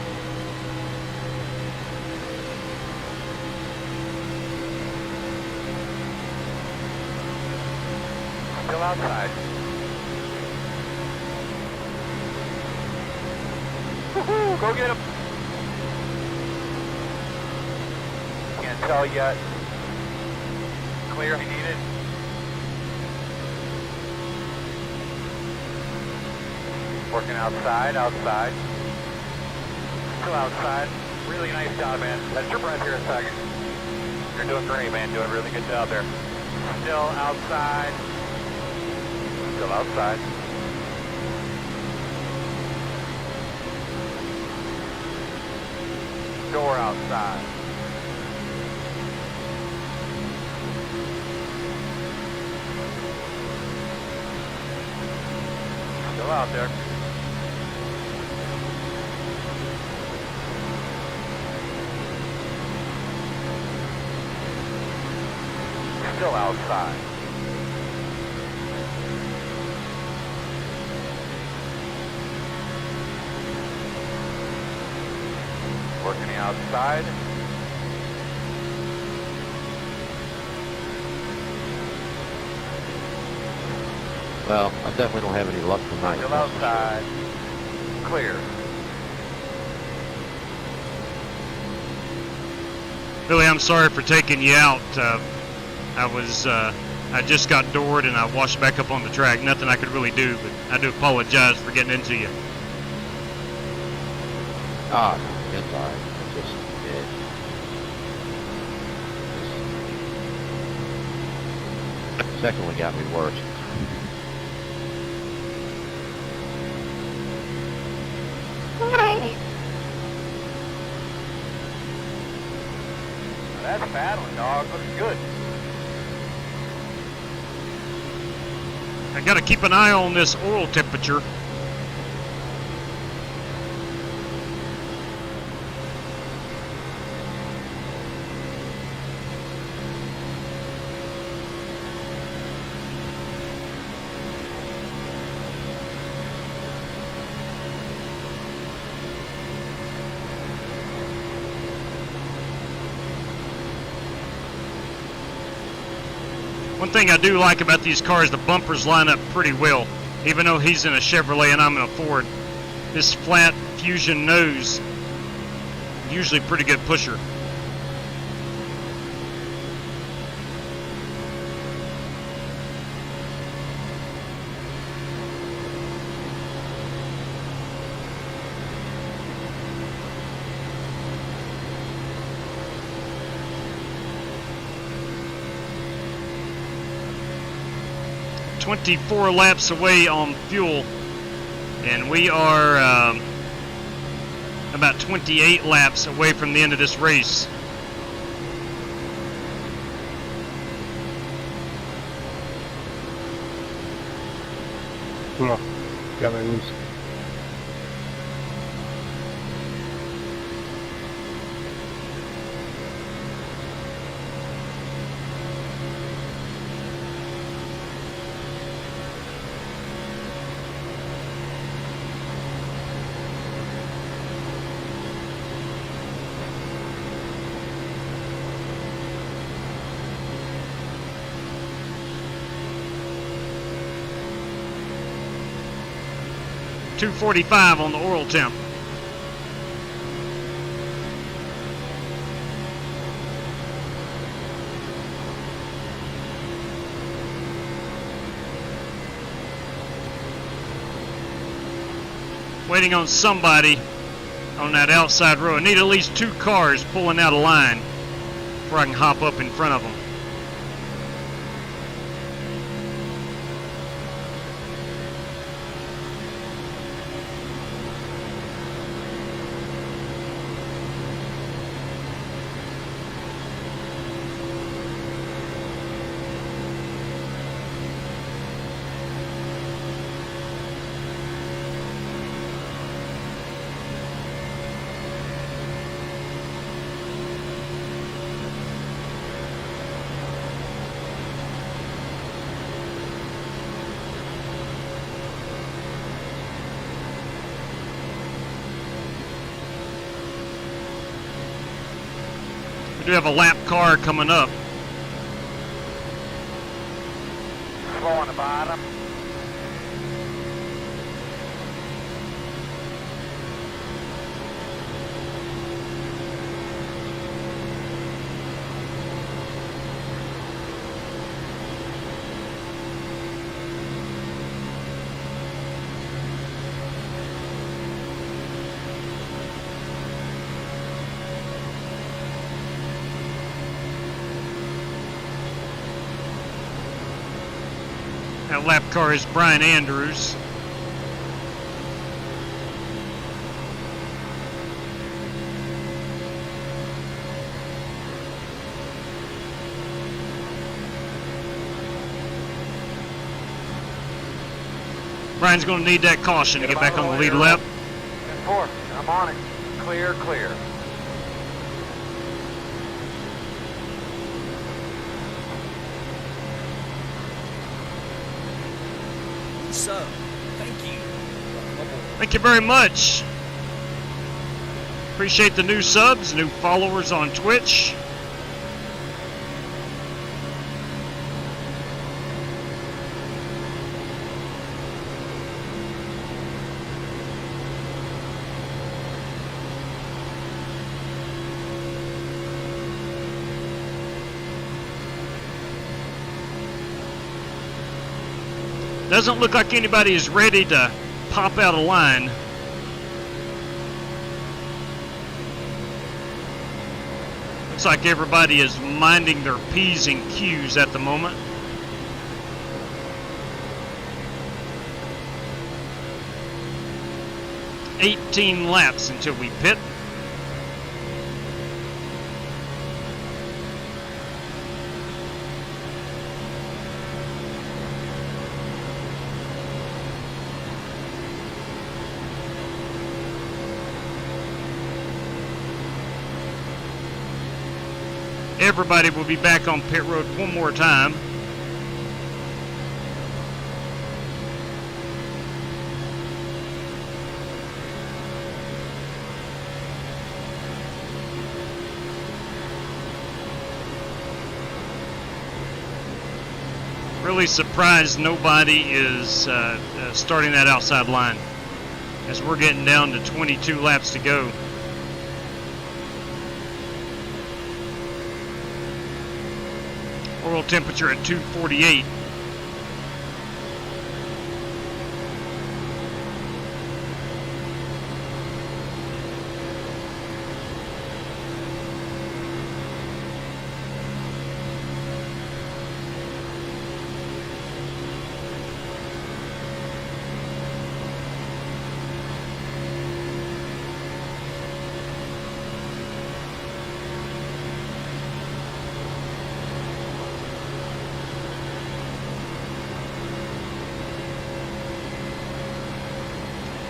Still outside. Woohoo! Go get him! Can't tell yet. Clear if you need it. Working outside, outside. Still outside. Really nice job, man. Catch your breath here a second. You're doing great, man. Doing a really good job there. Still outside. Still outside. Door outside. Still out there. Still outside. Working the outside. Well, I definitely don't have any luck tonight. Still outside. Clear. Billy, I'm sorry for taking you out. I just got doored and I washed back up on the track. Nothing I could really do, but I do apologize for getting into you. Ah, it's all right. The second one got me worse. That's battling, dog. Looking good. I gotta keep an eye on this oil temperature. One thing I do like about these cars, the bumpers line up pretty well. Even though he's in a Chevrolet and I'm in a Ford, this flat Fusion nose, usually pretty good pusher. "24 laps away on fuel, and we are about 28 laps away from the end of this race." Come on, Cummings. .245 on the oil temp. Waiting on somebody on that outside row. I need at least 2 cars pulling out of line before I can hop up in front of them. We do have a lap car coming up. Slow on the bottom. That lap car is Brian Andrews. Brian's going to need that caution to get back on the lead lap. 4, I'm on it. Clear, clear. So, thank you. Thank you very much. Appreciate the new subs, new followers on Twitch. Doesn't look like anybody is ready to pop out of line. Looks like everybody is minding their P's and Q's at the moment. "18 laps until we pit. Everybody will be back on pit road one more time. Really surprised nobody is starting that outside line, as we're getting down to 22 laps to go. Oil temperature at 248.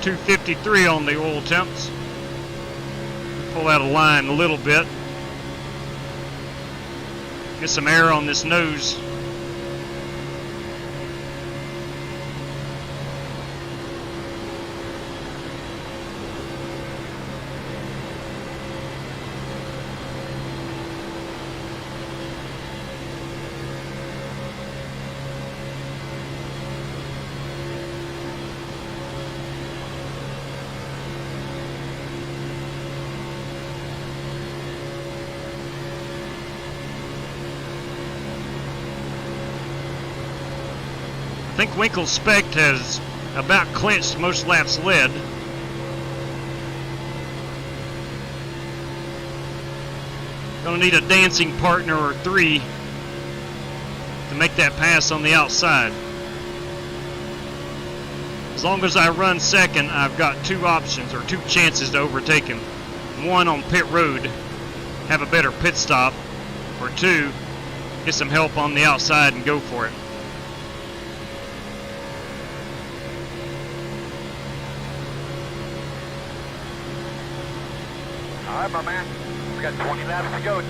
.253 on the oil temps. Pull out a line a little bit. Get some air on this nose. I think Winkle's spec has about clinched most laps led. Gonna need a dancing partner or three to make that pass on the outside. As long as I run second, I've got two options or two chances to overtake him. One, on pit road, have a better pit stop, or two, get some help on the outside and go for it. All right, my man. We got 20 laps to go.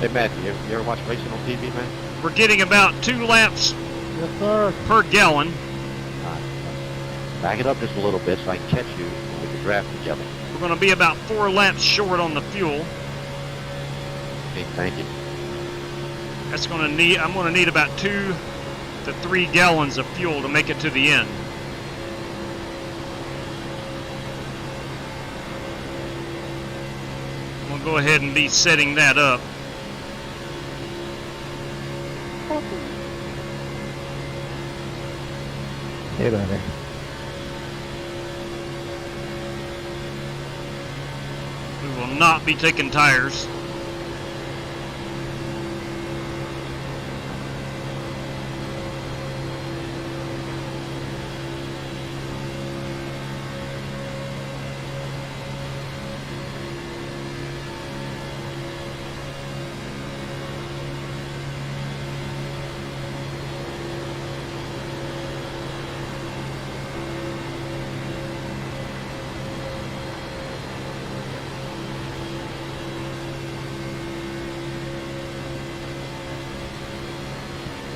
Hey, Matthew, you ever watch racing on TV, man? We're getting about 2 laps per gallon. Back it up just a little bit so I can catch you and we can draft together. We're going to be about 4 laps short on the fuel. Okay, thank you. That's going to need. I'm going to need about 2 to 3 gallons of fuel to make it to the end. We'll go ahead and be setting that up. Hey, buddy. We will not be taking tires.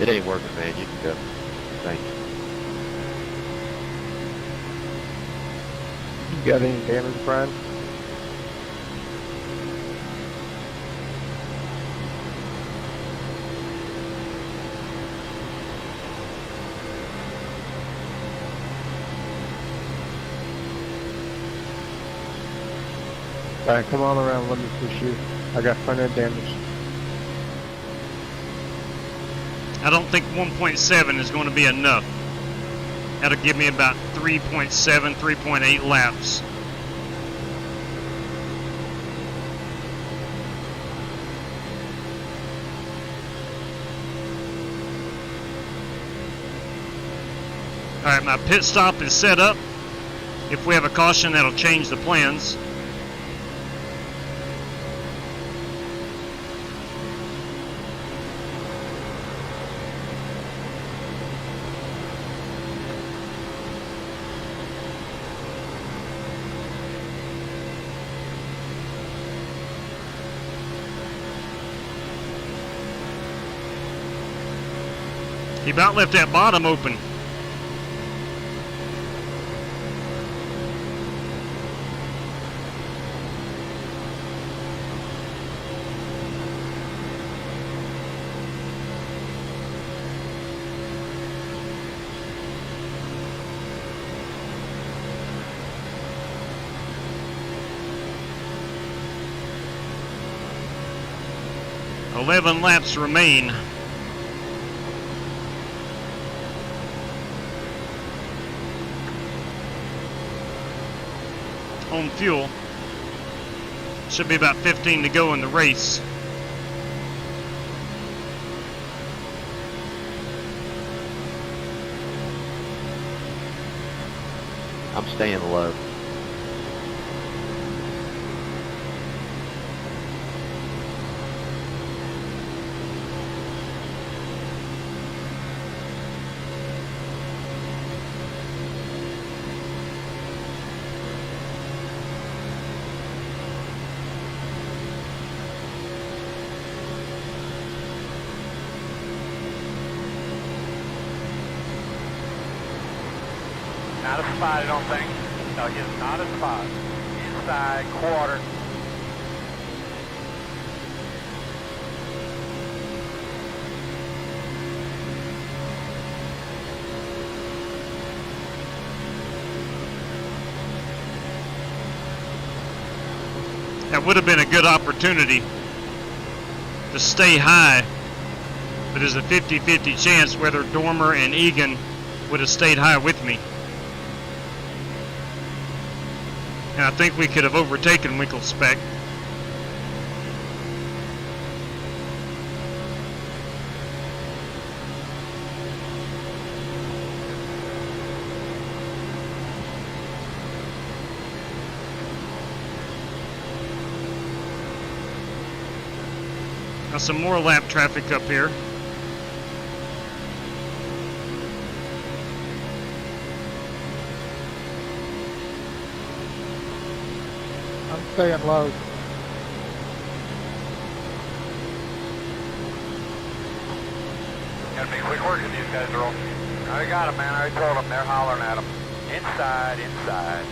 It ain't working, man. You can go. Thank you. You got any damage, Brian? Alright, come on around, let me push you. I got front end damage. I don't think 1.7 is going to be enough. That'll give me about 3.7, 3.8 laps. Alright, my pit stop is set up. If we have a caution, that'll change the plans. He about left that bottom open. 11 laps remain. On fuel. Should be about 15 to go in the race. I'm staying low. Not a spot, I don't think. No, he's not a spot. Inside quarter. That would have been a good opportunity to stay high, but there's a 50-50 chance whether Dormer and Egan would have stayed high with me. And I think we could have overtaken Winklespec. Now some more lap traffic up here. I'm staying low. Gotta make quick work of these guys are all. I already got them, man. I already told them. They're hollering at them. Inside, inside.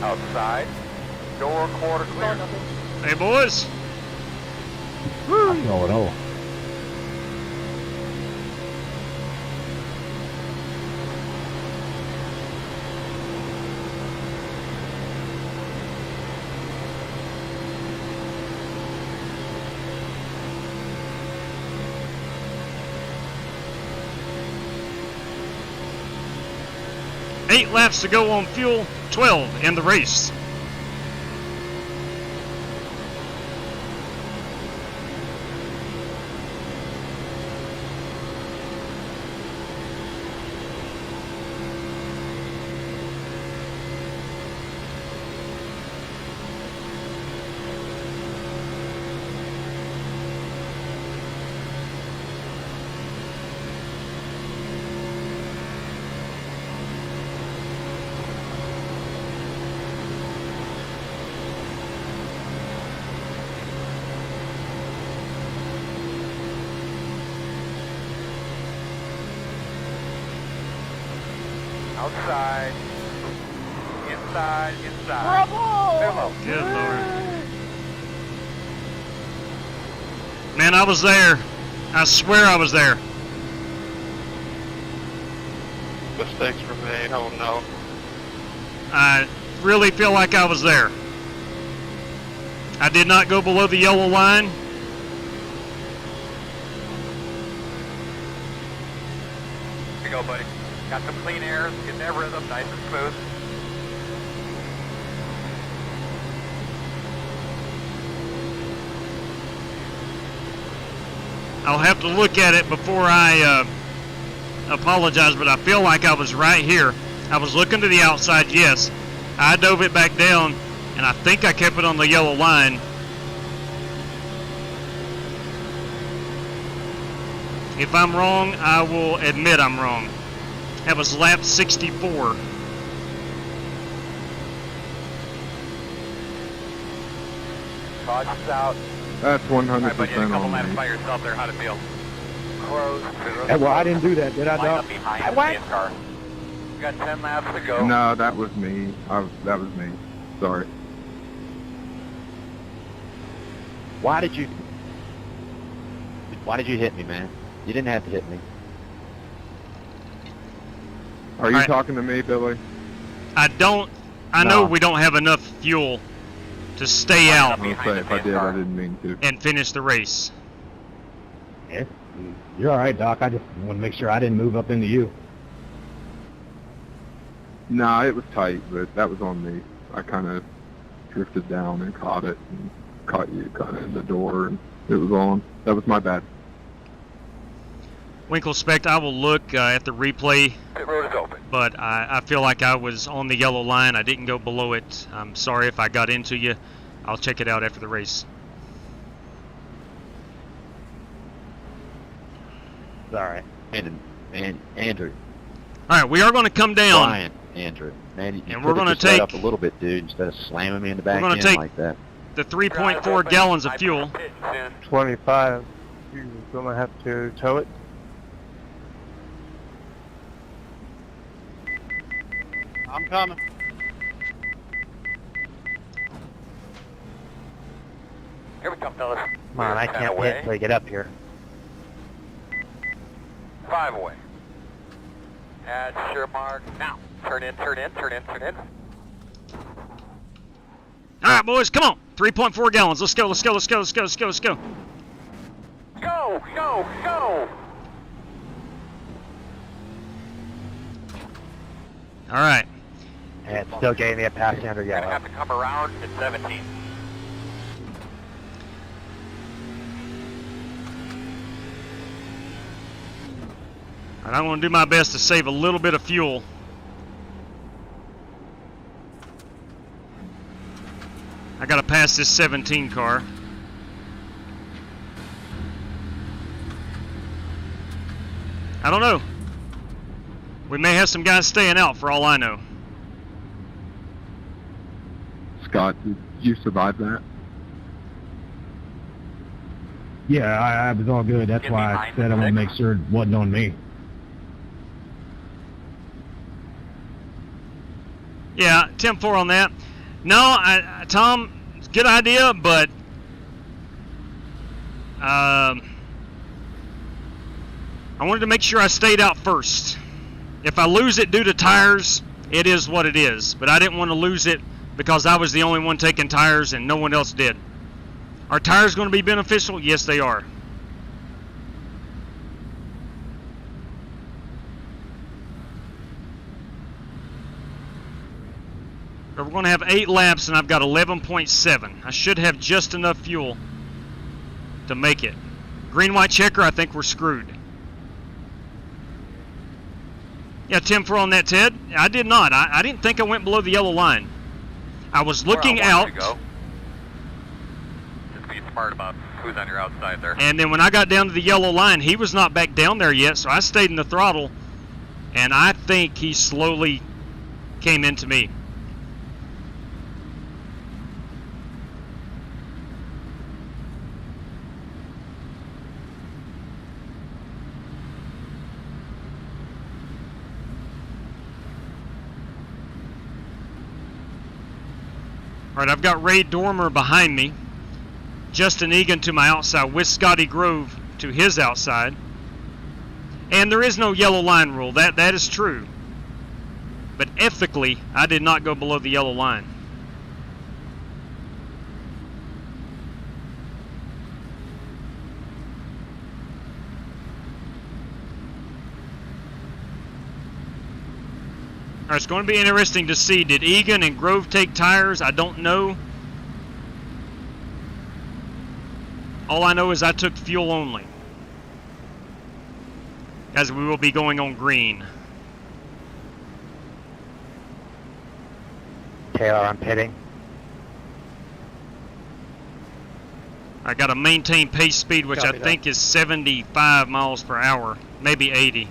Outside. Door quarter clear. Hey, boys. I'm going over. Eight laps to go on fuel, 12 in the race. Outside. Inside, inside. Bravo! Good Lord. Man, I was there. I swear I was there. Mistakes were made. Oh no. I really feel like I was there. I did not go below the yellow line. Here you go, buddy. Got some clean air, getting that rhythm nice and smooth. I'll have to look at it before I apologize, but I feel like I was right here. I was looking to the outside, yes. I dove it back down, and I think I kept it on the yellow line. If I'm wrong, I will admit I'm wrong. That was lap 64. Caution's out. That's 100% Alright, but you had a couple on laps me. by yourself there. How'd it feel? Close. Hey, well, I didn't do that, did I, Line Doc? up behind the NASCAR. You got 10 laps to go. No, that was me. That was me. Sorry. Why did you hit me, man? You didn't have to hit me. Are you Alright. talking to me, Billy? I know No. we don't have enough fuel to stay out I'm gonna say if I did, I didn't mean to. and finish the race. Yeah. You're all right, Doc. I just want to make sure I didn't move up into you. Nah, it was tight, but that was on me. I kind of drifted down and caught it, and caught you kind of in the door, and it was on. That was my bad. Winkle Spect, I will look at the replay, Pit road is open. but I feel like I was on the yellow line. I didn't go below it. I'm sorry if I got into you. I'll check it out after the race. It's all right. And Andrew. All right, we are going to come down. Brian, Andrew. Man, you And we're going gonna to take- up a little bit, dude, instead of slamming me in the back gonna end take- like that. The 3.4 gallons of fuel. 25. You're gonna have to tow it. I'm coming. Here we come, fellas. Come on, I can't hit until you get up here. 5 away. Add sure mark. Now. Turn in, turn in, turn in, turn in. All right, boys, come on. 3.4 gallons. Let's go, let's go, let's go, let's go, let's go, let's go. Go, go, go! All right. And it still gave me a passing under You're gonna yellow. have to come around at 17. And I'm going to do my best to save a little bit of fuel. I got to pass this 17 car. I don't know. We may have some guys staying out for all I know. Scott, did you survive that? Yeah, I was all good. That's why I said I want to make sure it wasn't on me. Yeah, 10-4 on that. No, Tom, good idea, but I wanted to make sure I stayed out first. If I lose it due to tires, it is what it is. But I didn't want to lose it because I was the only one taking tires and no one else did. Are tires going to be beneficial? Yes, they are. But we're going to have 8 laps and I've got 11.7. I should have just enough fuel to make it. Green, white, checker, I think we're screwed. Yeah, 10-4 on that, Ted. I did not. I didn't think I went below the yellow line. I was looking out. Just be smart about who's on your outside there. And then when I got down to the yellow line, he was not back down there yet, so I stayed in the throttle. And I think he slowly came into me. All right, I've got Ray Dormer behind me, Justin Egan to my outside, with Scotty Grove to his outside. And there is no yellow line rule. That is true. But ethically, I did not go below the yellow line. All right, it's going to be interesting to see. Did Egan and Grove take tires? I don't know. All I know is I took fuel only, as we will be going on green. Taylor, I'm pitting. I got to maintain pace speed, which I think is 75 miles per hour, maybe 80.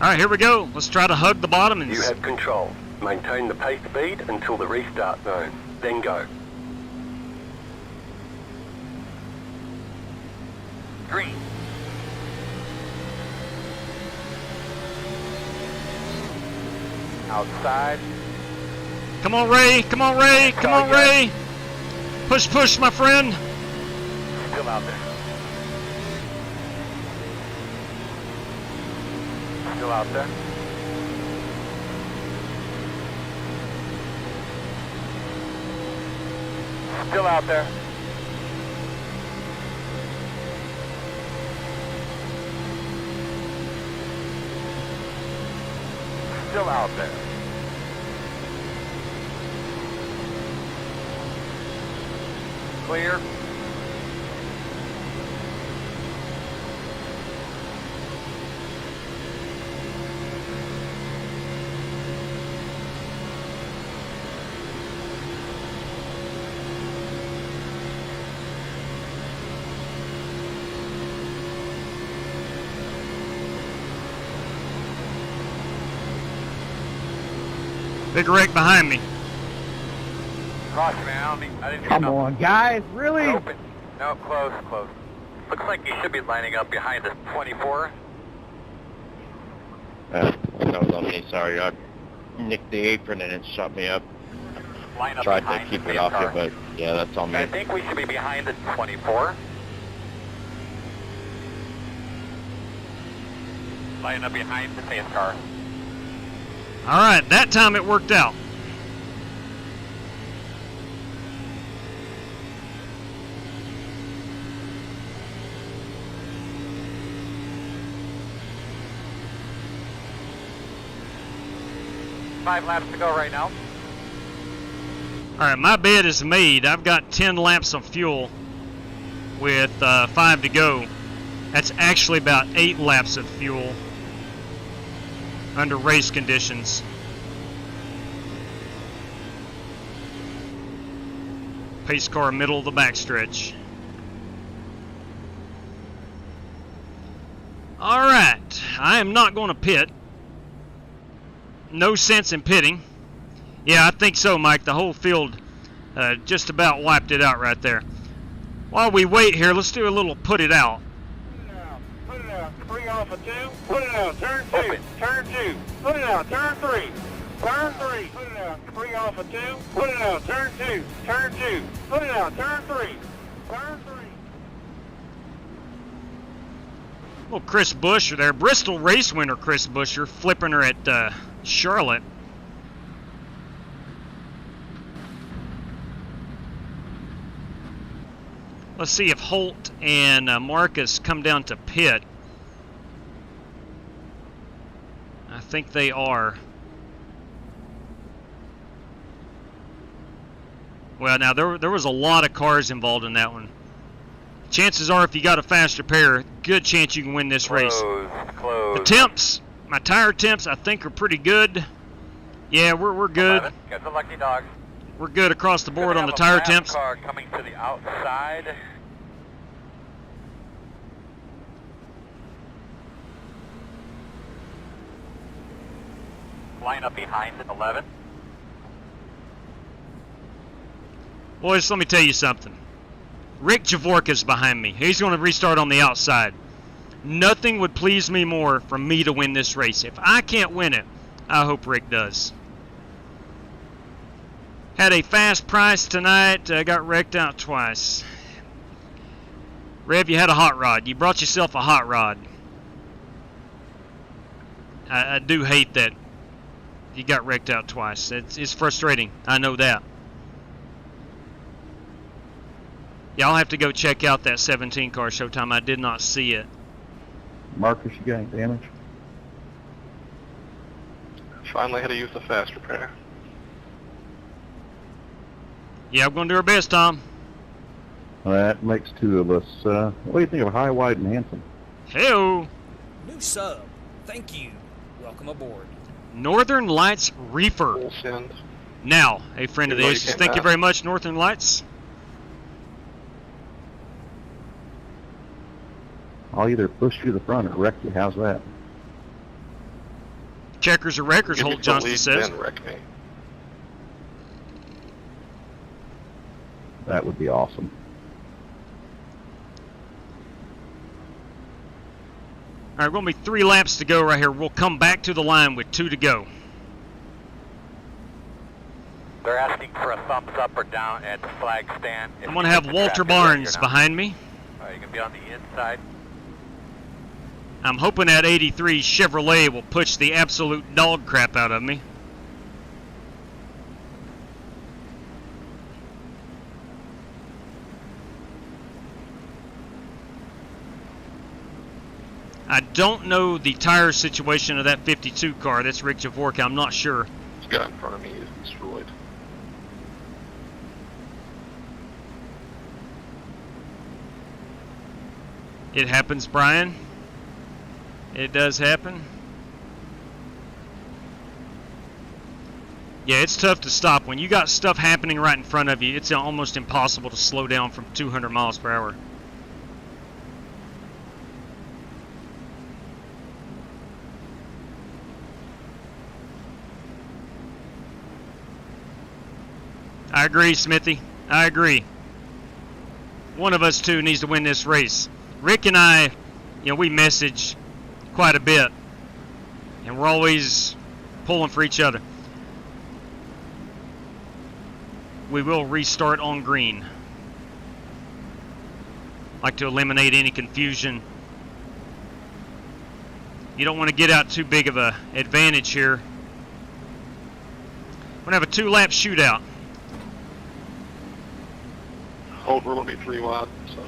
All right, here we go. Let's try to hug the bottom. And You have control. Maintain the pace speed until the restart zone. Then go. Green. Outside. Come on, Ray. Come on, Ray. Come on, Ray. Push, push, my friend. Still out there. Still out there. Still out there. Still out there. Clear. Big wreck behind me. Caution, man. I didn't Come on, guys, really? Open. No, close, close. Looks like you should be lining up behind this 24. That was on me, sorry. I nicked the apron and it shut me up. Line up Tried to behind keep the it off car. you, but yeah, that's on me. I think we should be behind the 24. Line up behind the safe car. All right, that time it worked out. Five laps to go right now. All right, my bed is made. I've got 10 laps of fuel with 5 to go. That's actually about 8 laps of fuel under race conditions. Pace car middle of the backstretch. All right, I am not going to pit. No sense in pitting. Yeah, I think so, Mike. The whole field just about wiped it out right there. While we wait here, let's do a little put it out. Put it out. 3 off of 2. Put it out. Turn 2. Turn 2. Put it out. Turn 3. Turn 3. Put it out. 3 off of 2. Put it out. Turn 2. Turn 2. Put it out. Turn 3. Turn 3. Well, Chris Buescher there. Bristol race winner Chris Buescher flipping her at Charlotte. Let's see if Holt and Marcus come down to pit. I think they are. Well, now there was a lot of cars involved in that one. Chances are, if you got a faster pair, good chance you can win this race. Close. The temps, my tire temps, I think are pretty good. Yeah, we're good. 11. Got the lucky dog. We're good across the board Gonna on the have tire a temps. car coming to the outside. Line up behind 11. Boys, let me tell you something. Rick Javorka's behind me. He's going to restart on the outside. Nothing would please me more for me to win this race. If I can't win it, I hope Rick does. Had a fast price tonight. Got wrecked out twice. Rev, you had a hot rod. You brought yourself a hot rod. I do hate that you got wrecked out twice. It's frustrating. I know that. Yeah, I'll have to go check out that 17 car Showtime. I did not see it. Marcus, you got any damage? Finally had to use the faster pair. Yeah, I'm going to do our best, Tom. Well, that makes 2 of us. What do you think of High, Wide, and Handsome? Hey-o. New sub. Thank you. Welcome aboard. Northern Lights Reefer. Now, a friend of the Aces. Thank you very much, Northern Lights. I'll either push you to the front or wreck you. How's that? Checkers or wreckers, Holt Johnston says. That would be awesome. All right, we're going to be 3 laps to go right here. We'll come back to the line with 2 to go. They're asking for a thumbs up or down at the flag stand. I'm going to have Walter Barnes behind me. You can be on the inside. I'm hoping that 83 Chevrolet will push the absolute dog crap out of me. I don't know the tire situation of that 52 car. That's Rick Javorka. I'm not sure. This guy in front of me is destroyed. It happens, Brian. It does happen. Yeah, it's tough to stop. When you got stuff happening right in front of you, it's almost impossible to slow down from 200 miles per hour. I agree, Smithy. I agree. One of us two needs to win this race. Rick and I, we message quite a bit, and we're always pulling for each other. We will restart on green. Like to eliminate any confusion. You don't want to get out too big of a advantage here. We're going to have a 2-lap shootout. Hold, we're going to be 3 wide, so.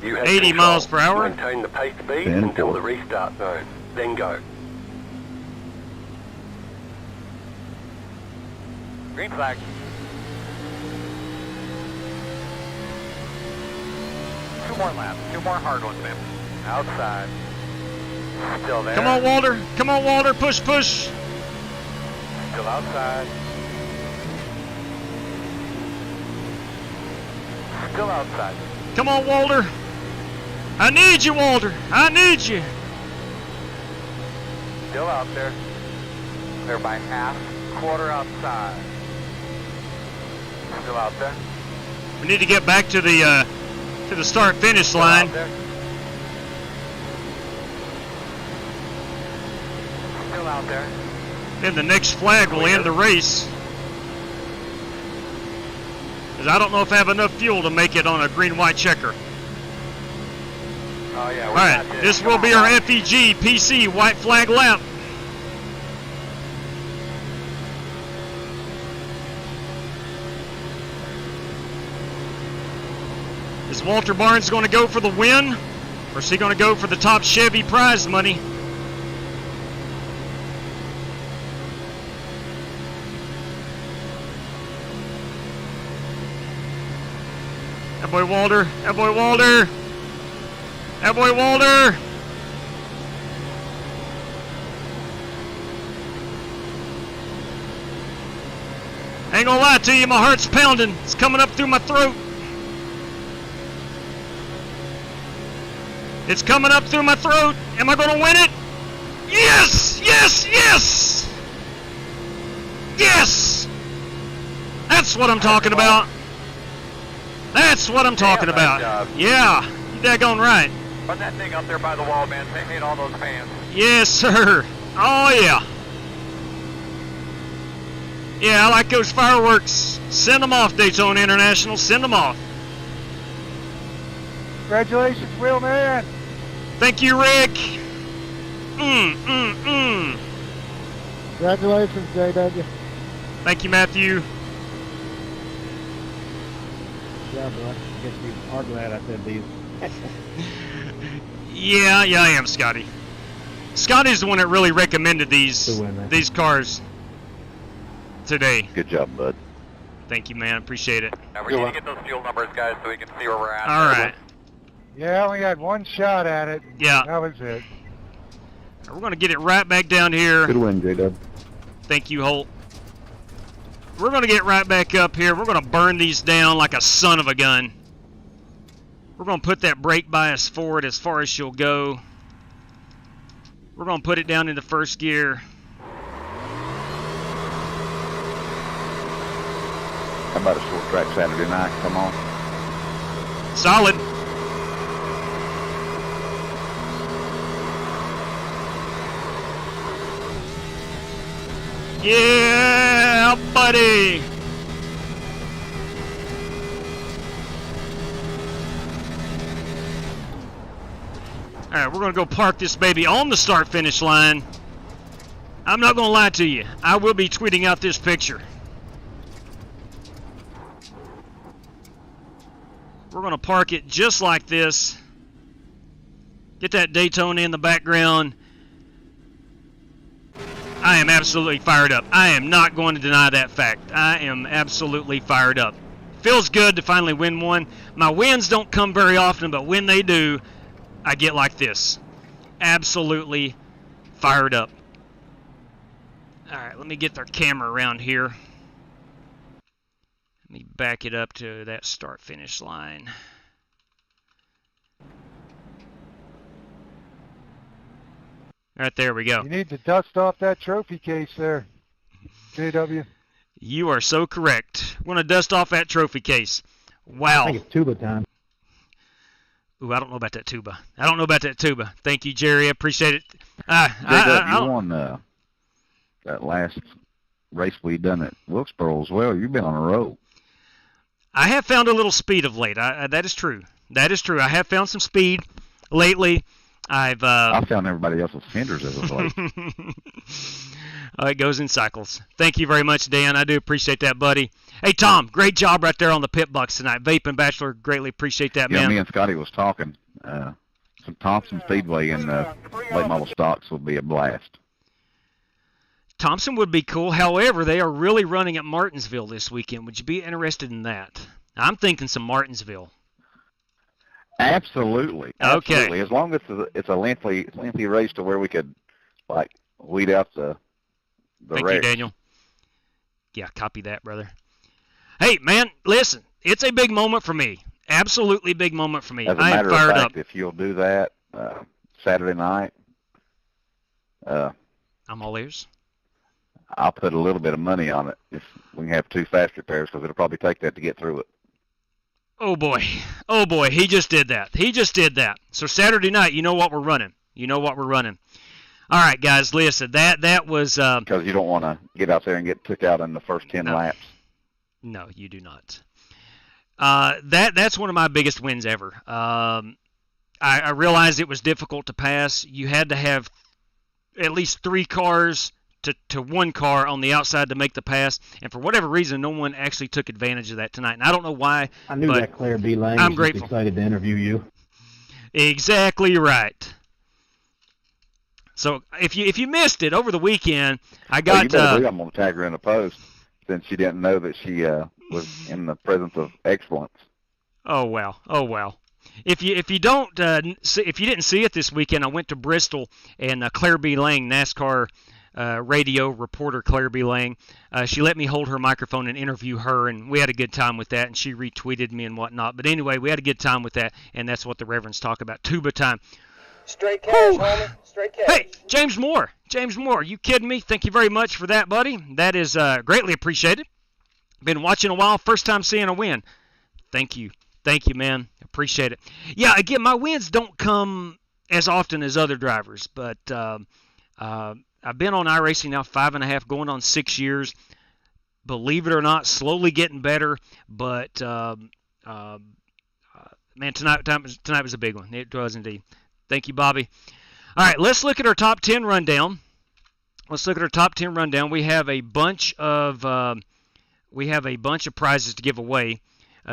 You have 80 control. miles per hour. Maintain the pace speed until the restart zone. Then go. Green flag. Two more laps. 2 more hard ones, man. Outside. Still there. Come on, Walter. Come on, Walter. Push, push. Still outside. Still outside. Come on, Walter. I need you, Walter. I need you. Still out there. They're by half. Quarter outside. Still out there. We need to get back to the start-finish Still line. out there. Still out there. Then the next flag will end the race. Because I don't know if I have enough fuel to make it on a green-white checker. Oh yeah. All right, this will be our FEG PC white flag lap. Is Walter Barnes going to go for the win? Or is he going to go for the top Chevy prize money? That boy Walter. That boy Walter. That boy Walter. I ain't gonna lie to you, my heart's pounding. It's coming up through my throat. It's coming up through my throat. Am I gonna win it? Yes! Yes! Yes! Yes! That's what I'm talking about. That's what I'm talking about. Yeah, you daggone right. Run that thing up there by the wall, man. They hate all those fans. Yes, sir. Oh, yeah. Yeah, I like those fireworks. Send them off, Daytona International. Send them off. Congratulations, Will Man. Thank you, Rick. Congratulations, JW. Thank you, Matthew. Yeah, boy. I guess you are glad I said these. Yeah, I am, Scotty. Scotty's the one that really recommended these cars today. Good job, bud. Thank you, man. Appreciate it. Now we need to get those fuel numbers, guys, so we can see where we're at. All right. Yeah, I only had one shot at it. Yeah. That was it. We're going to get it right back down here. Good win, J-Dub. Thank you, Holt. We're going to get right back up here. We're going to burn these down like a son of a gun. We're going to put that brake bias forward as far as she'll go. We're going to put it down into first gear. How about a short track Saturday night? Come on. Solid. Yeah, buddy. Alright, we're going to go park this baby on the start-finish line. I'm not going to lie to you. I will be tweeting out this picture. We're going to park it just like this. Get that Daytona in the background. I am absolutely fired up. I am not going to deny that fact. I am absolutely fired up. Feels good to finally win one. My wins don't come very often, but when they do, I get like this. Absolutely fired up. Alright, let me get their camera around here. Let me back it up to that start-finish line. Right there we go. You need to dust off that trophy case there, JW. You are so correct. We're going to dust off that trophy case. Wow. I think it's tuba time. Ooh, I don't know about that tuba. I don't know about that tuba. Thank you, Jerry. I appreciate it. You won that last race we done at Wilkesboro as well. You've been on a roll. I have found a little speed of late. That is true. That is true. I have found some speed lately. I found everybody else's fenders as of late. It goes in cycles. Thank you very much, Dan. I do appreciate that, buddy. Hey, Tom, great job right there on the pit box tonight. Vape and Bachelor, greatly appreciate that, man. Yeah, me and Scotty was talking. Some Thompson Speedway and late model stocks would be a blast. Thompson would be cool. However, they are really running at Martinsville this weekend. Would you be interested in that? I'm thinking some Martinsville. Absolutely. Okay. Absolutely. As long as it's a lengthy race to where we could weed out the Thank wrecks. you, Daniel. Yeah, copy that, brother. Hey, man, listen. It's a big moment for me. Absolutely big moment for me. As a I am matter fired of up. fact, if you'll do that Saturday night, I'm all ears. I'll put a little bit of money on it if we can have 2 fast repairs, because it'll probably take that to get through it. Oh boy, he just did that. So Saturday night, you know what we're running. All right, guys, listen, that was... Because you don't want to get out there and get took out in the first 10 laps. No, you do not. That's one of my biggest wins ever. I realized it was difficult to pass. You had to have at least 3 cars to 1 car on the outside to make the pass, and for whatever reason, no one actually took advantage of that tonight. And I don't know why. I knew that Claire B. Lang I'm was grateful. excited to interview you. Exactly right. So if you missed it over the weekend, I got. You better believe I'm gonna tag her in the post since she didn't know that she was in the presence of excellence. Oh wow. If you didn't see it this weekend, I went to Bristol, and Claire B. Lang, NASCAR radio reporter Claire B. Lang, she let me hold her microphone and interview her, and we had a good time with that, and she retweeted me and whatnot. But anyway, we had a good time with that, and that's what the Reverends talk about. Tuba time. Straight cash, homie. Straight cash. Hey, James Moore. Are you kidding me? Thank you very much for that, buddy. That is greatly appreciated. Been watching a while. First time seeing a win. Thank you, man. Appreciate it. Yeah, again, my wins don't come as often as other drivers, but I've been on iRacing now 5.5, going on 6 years. Believe it or not, slowly getting better. But man, tonight was a big one. It was indeed. Thank you, Bobby. All right, let's look at our top 10 rundown. We have a bunch of prizes to give away.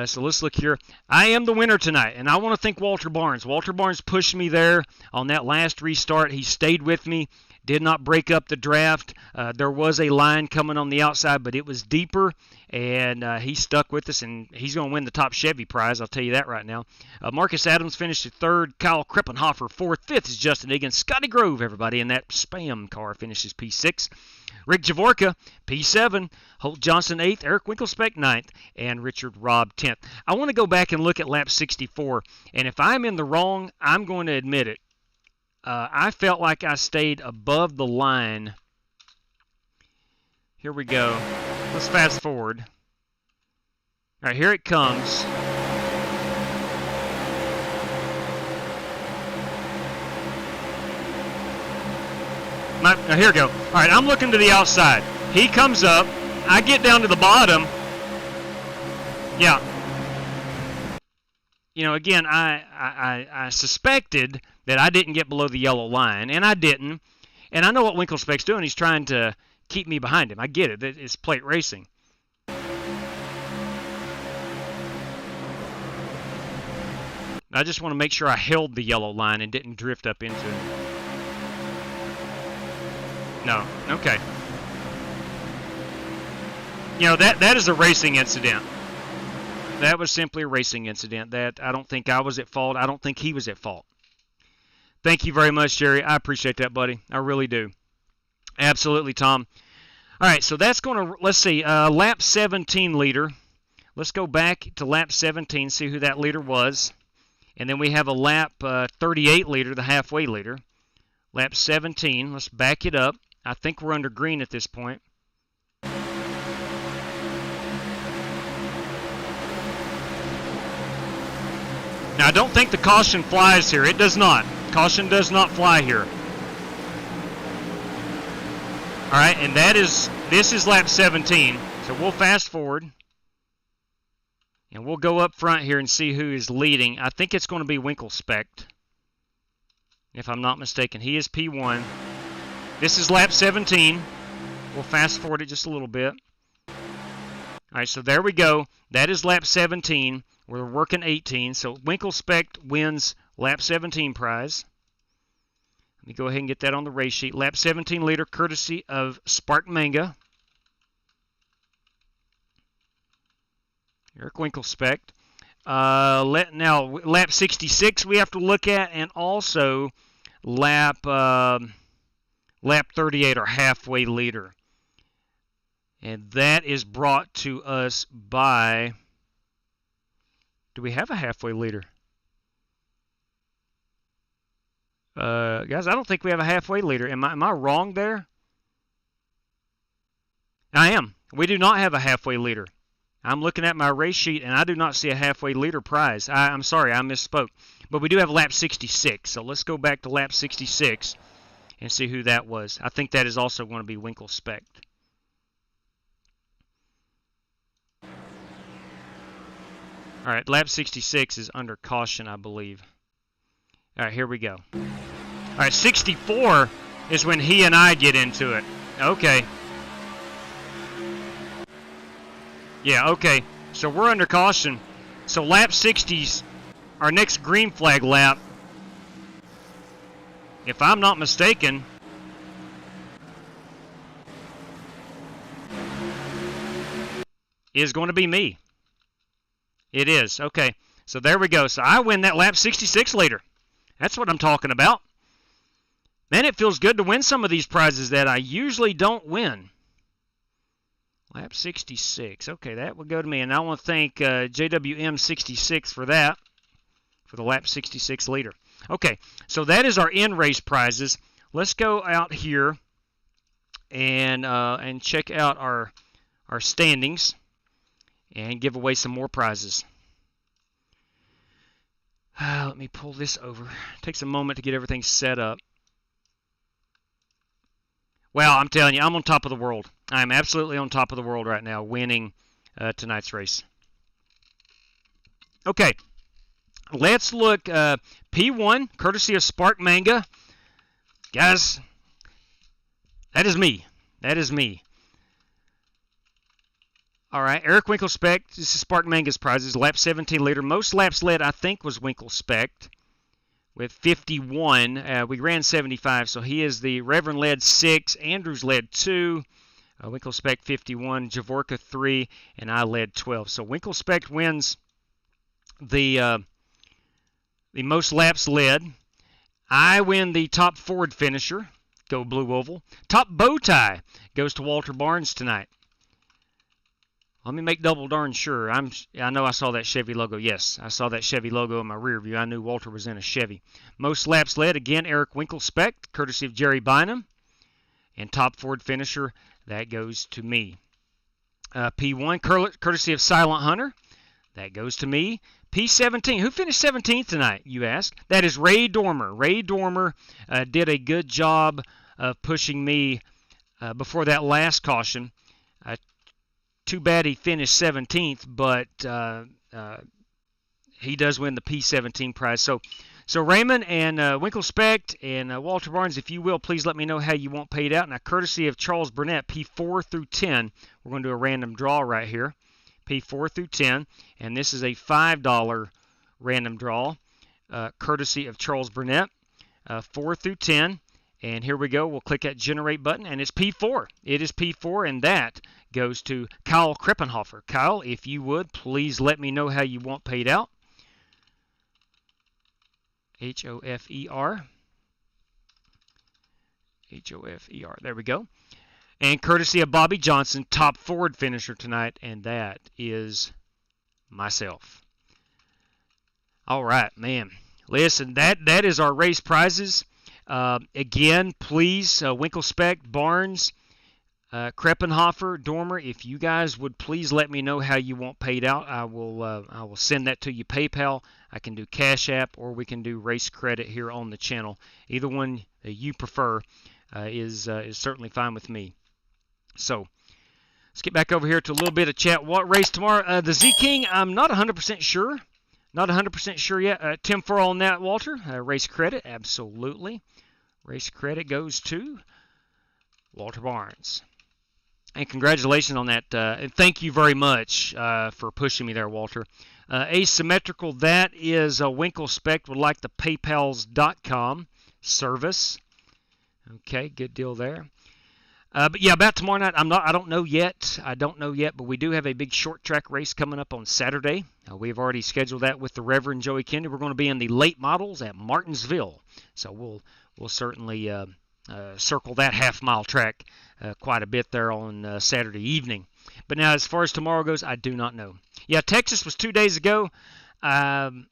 So let's look here. I am the winner tonight, and I want to thank Walter Barnes. Walter Barnes pushed me there on that last restart. He stayed with me, did not break up the draft. There was a line coming on the outside, but it was deeper, and he stuck with us, and he's going to win the top Chevy prize. I'll tell you that right now. Marcus Adams finished at 3rd. Kyle Krippenhofer 4th. 5th is Justin Egan. Scotty Grove, everybody, in that spam car finishes P6. Rick Javorka, P7, Holt Johnson 8th, Eric Winkelspec 9th, and Richard Robb 10th. I want to go back and look at lap 64, and if I'm in the wrong, I'm going to admit it. I felt like I stayed above the line. Here we go. Let's fast forward. All right, here it comes. Here we go. All right, I'm looking to the outside. He comes up. I get down to the bottom. Yeah. You know, again, I suspected that I didn't get below the yellow line, and I didn't. And I know what WinkleSpec's doing. He's trying to keep me behind him. I get it. It's plate racing. I just want to make sure I held the yellow line and didn't drift up into it. No. Okay. You know, that is a racing incident. That was simply a racing incident. That I don't think I was at fault. I don't think he was at fault. Thank you very much, Jerry. I appreciate that, buddy. I really do. Absolutely, Tom. All right, so that's going to, let's see, lap 17 leader. Let's go back to lap 17, see who that leader was. And then we have a lap 38 leader, the halfway leader. Lap 17, let's back it up. I think we're under green at this point. Now, I don't think the caution flies here. It does not. Caution does not fly here. All right, and this is lap 17. So we'll fast forward. And we'll go up front here and see who is leading. I think it's going to be WinkleSpec, if I'm not mistaken. He is P1. This is lap 17. We'll fast forward it just a little bit. All right, so there we go. That is lap 17. We're working 18. So WinkleSpec wins lap 17 prize. Let me go ahead and get that on the race sheet. Lap 17 leader, courtesy of Spark Manga. Eric WinkleSpec. Now, lap 66 we have to look at, and also lap 38, our halfway leader. And that is brought to us by... Do we have a halfway leader? Guys, I don't think we have a halfway leader. Am I wrong there? I am. We do not have a halfway leader. I'm looking at my race sheet, and I do not see a halfway leader prize. I'm sorry, I misspoke. But we do have lap 66, so let's go back to lap 66 and see who that was. I think that is also going to be WinkleSpec. All right, lap 66 is under caution, I believe. All right, here we go. All right, 64 is when he and I get into it. Okay. Yeah, okay. So we're under caution. So lap 60's our next green flag lap. If I'm not mistaken, is going to be me. It is. Okay. So there we go. So I win that lap 66 leader. That's what I'm talking about. Man, it feels good to win some of these prizes that I usually don't win. Lap 66. Okay, that will go to me. And I want to thank JWM66 for that, for the lap 66 leader. Okay, so that is our in-race prizes. Let's go out here and check out our standings and give away some more prizes. Let me pull this over. It takes a moment to get everything set up. Well, I'm telling you, I'm on top of the world. I'm absolutely on top of the world right now, winning tonight's race. Okay, let's look. P1, courtesy of Spark Manga. Guys, that is me. That is me. All right, Eric WinkleSpec. This is Spark Manga's prizes. Lap 17 leader. Most laps led, I think, was WinkleSpec with 51. We ran 75, so he is the Reverend led 6, Andrews led 2, WinkleSpec 51, Javorka 3, and I led 12. So WinkleSpec wins the most laps led. I win the top forward finisher. Go Blue Oval. Top bow tie goes to Walter Barnes tonight. Let me make double darn sure. I know I saw that Chevy logo. Yes, I saw that Chevy logo in my rear view. I knew Walter was in a Chevy. Most laps led, again, Eric WinkleSpec, courtesy of Jerry Bynum. And top forward finisher, that goes to me. P1, courtesy of Silent Hunter, that goes to me. P17, who finished 17th tonight, you ask? That is Ray Dormer. Ray Dormer did a good job of pushing me before that last caution. Too bad he finished 17th, but he does win the P17 prize. So So Raymond and Winklespect and Walter Barnes, if you will, please let me know how you want paid out. Now, courtesy of Charles Burnett, P4 through 10, we're going to do a random draw right here. P4 through 10, and this is a $5 random draw, courtesy of Charles Burnett, 4 through 10. And here we go. We'll click that generate button, and it's P4. It is P4, and that goes to Kyle Krippenhofer. Kyle, if you would, please let me know how you want paid out. H-O-F-E-R. H-O-F-E-R. There we go. And courtesy of Bobby Johnson, top Ford finisher tonight, and that is myself. All right, man. Listen, that is our race prizes. Again, please, Winklespect, Barnes, Kreppenhofer, Dormer, if you guys would please let me know how you want paid out, I will send that to you PayPal. I can do Cash App, or we can do race credit here on the channel. Either one you prefer is certainly fine with me. So let's get back over here to a little bit of chat. What race tomorrow? The Z King, I'm not 100% sure. Not 100% sure yet. Tim Furl on that, Walter. Race credit, absolutely. Race credit goes to Walter Barnes. And congratulations on that. And thank you very much for pushing me there, Walter. Asymmetrical, that is Winklespect would like the paypals.com service. Okay, good deal there. But yeah, about tomorrow night, I don't know yet. But we do have a big short track race coming up on Saturday. We've already scheduled that with the Reverend Joey Kennedy. We're going to be in the late models at Martinsville. So we'll certainly circle that half-mile track quite a bit there on Saturday evening. But now, as far as tomorrow goes, I do not know. Yeah, Texas was 2 days ago. Would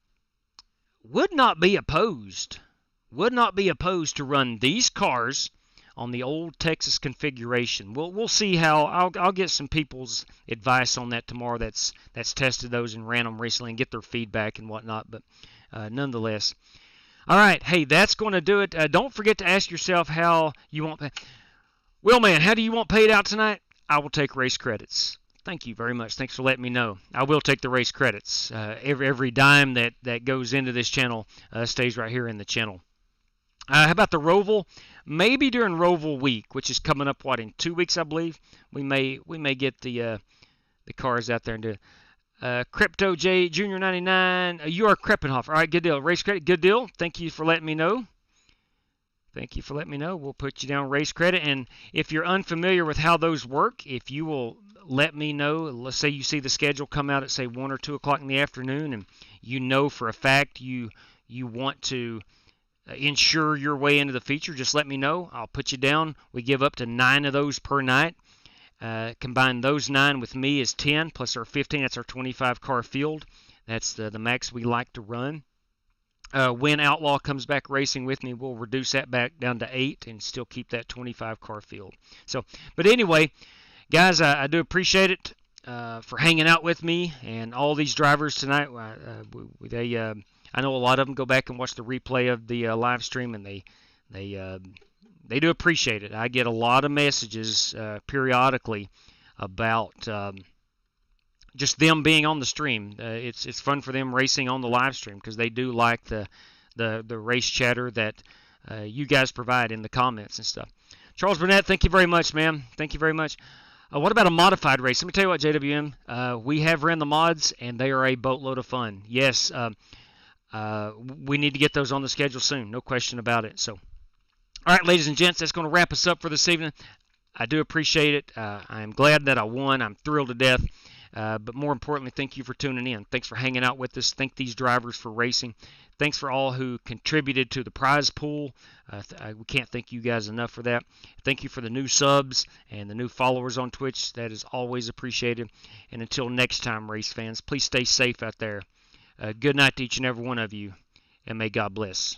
not be opposed to run these cars on the old Texas configuration. We'll see how. I'll get some people's advice on that tomorrow that's tested those and ran them recently and get their feedback and whatnot. But nonetheless, all right. Hey, that's going to do it. Don't forget to ask yourself how you want. Will, man, how do you want paid out tonight? I will take race credits. Thank you very much. Thanks for letting me know. I will take the race credits. Every dime that goes into this channel stays right here in the channel. How about the Roval? Maybe during Roval week, which is coming up, in 2 weeks, I believe. We may get the cars out there and do Crypto J Junior 99. You are Kreppenhofer. All right, good deal. Race credit, good deal. Thank you for letting me know. We'll put you down race credit. And if you're unfamiliar with how those work, if you will let me know, let's say you see the schedule come out at, say, 1 or 2 o'clock in the afternoon, and you know for a fact you want to insure your way into the feature, just let me know. I'll put you down. We give up to 9 of those per night. Combine those 9 with me is 10, plus our 15. That's our 25-car field. That's the max we like to run. When Outlaw comes back racing with me, we'll reduce that back down to 8 and still keep that 25-car field. So, but anyway, guys, I do appreciate it for hanging out with me and all these drivers tonight. I know a lot of them go back and watch the replay of the live stream, and they do appreciate it. I get a lot of messages periodically about just them being on the stream. It's fun for them racing on the live stream because they do like the race chatter that you guys provide in the comments and stuff. Charles Burnett, thank you very much, man. Thank you very much. What about a modified race? Let me tell you what, JWM. We have ran the mods, and they are a boatload of fun. Yes. We need to get those on the schedule soon, no question about it. So, all right, ladies and gents, that's going to wrap us up for this evening. I do appreciate it. I'm glad that I won. I'm thrilled to death. But more importantly, thank you for tuning in. Thanks for hanging out with us. Thank these drivers for racing. Thanks for all who contributed to the prize pool. We can't thank you guys enough for that. Thank you for the new subs and the new followers on Twitch. That is always appreciated. And until next time, race fans, please stay safe out there. Good night to each and every one of you, and may God bless.